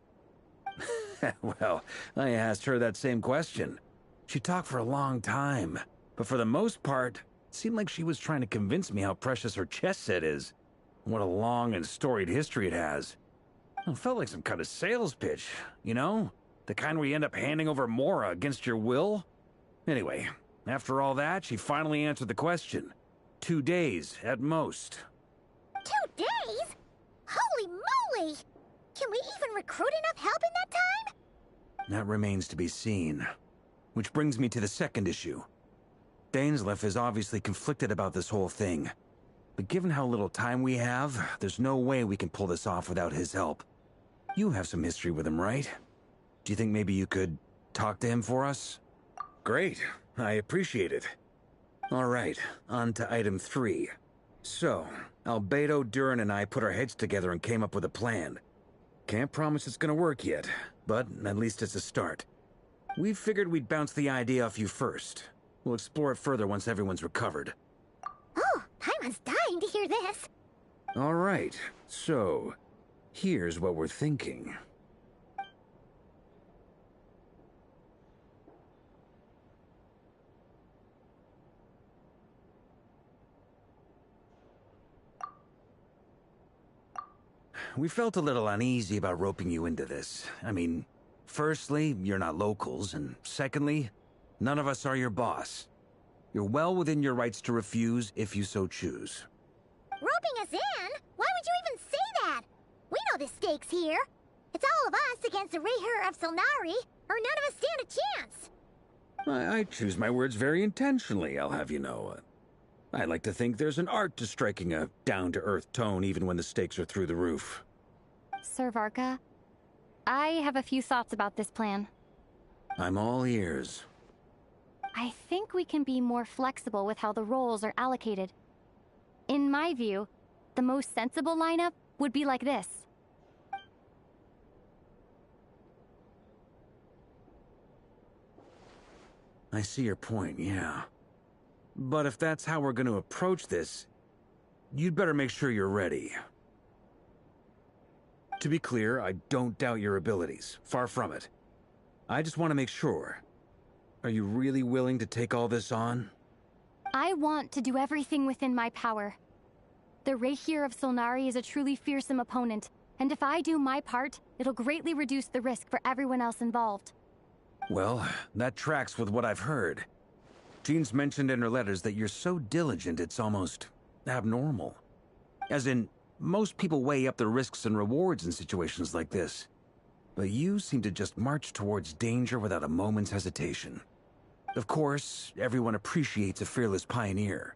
Well, I asked her that same question. She talked for a long time, but for the most part, it seemed like she was trying to convince me how precious her chess set is. What a long and storied history it has. It felt like some kind of sales pitch, you know? The kind where you end up handing over Mora against your will? Anyway, after all that, she finally answered the question. 2 days, at most. 2 days? Holy moly! Can we even recruit enough help in that time? That remains to be seen. Which brings me to the second issue. Dainsleif is obviously conflicted about this whole thing. But given how little time we have, there's no way we can pull this off without his help. You have some history with him, right? Do you think maybe you could talk to him for us? Great. I appreciate it. All right, on to item 3. So, Albedo, Duran, and I put our heads together and came up with a plan. Can't promise it's gonna work yet, but at least it's a start. We figured we'd bounce the idea off you first. We'll explore it further once everyone's recovered. Oh, Paimon's dying to hear this. All right, so here's what we're thinking. We felt a little uneasy about roping you into this. I mean, firstly, you're not locals, and secondly, none of us are your boss. You're well within your rights to refuse if you so choose. Roping us in? Why would you even say that? We know the stakes here. It's all of us against the Rayher of Solnari, or none of us stand a chance. I choose my words very intentionally, I'll have you know. I like to think there's an art to striking a down-to-earth tone even when the stakes are through the roof. Sir Varka, I have a few thoughts about this plan. I'm all ears. I think we can be more flexible with how the roles are allocated. In my view, the most sensible lineup would be like this. I see your point, yeah. But if that's how we're going to approach this, you'd better make sure you're ready. To be clear, I don't doubt your abilities. Far from it. I just want to make sure. Are you really willing to take all this on? I want to do everything within my power. The Rayher of Solnari is a truly fearsome opponent, and if I do my part, it'll greatly reduce the risk for everyone else involved. Well, that tracks with what I've heard. Jean's mentioned in her letters that you're so diligent it's almost abnormal. As in, most people weigh up the risks and rewards in situations like this. But you seem to just march towards danger without a moment's hesitation. Of course, everyone appreciates a fearless pioneer.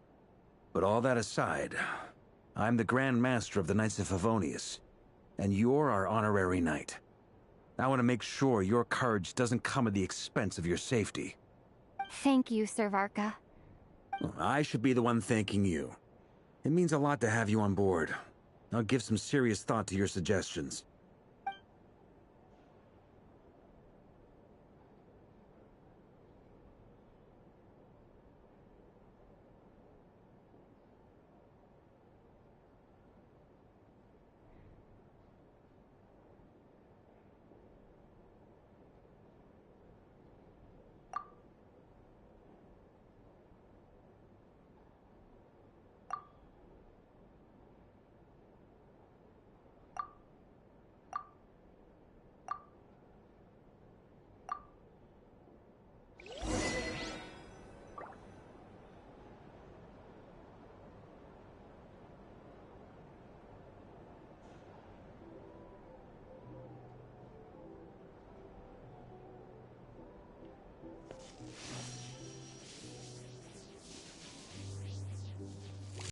But all that aside, I'm the Grand Master of the Knights of Favonius, and you're our honorary knight. I want to make sure your courage doesn't come at the expense of your safety. Thank you, Sir Varka. I should be the one thanking you. It means a lot to have you on board. I'll give some serious thought to your suggestions.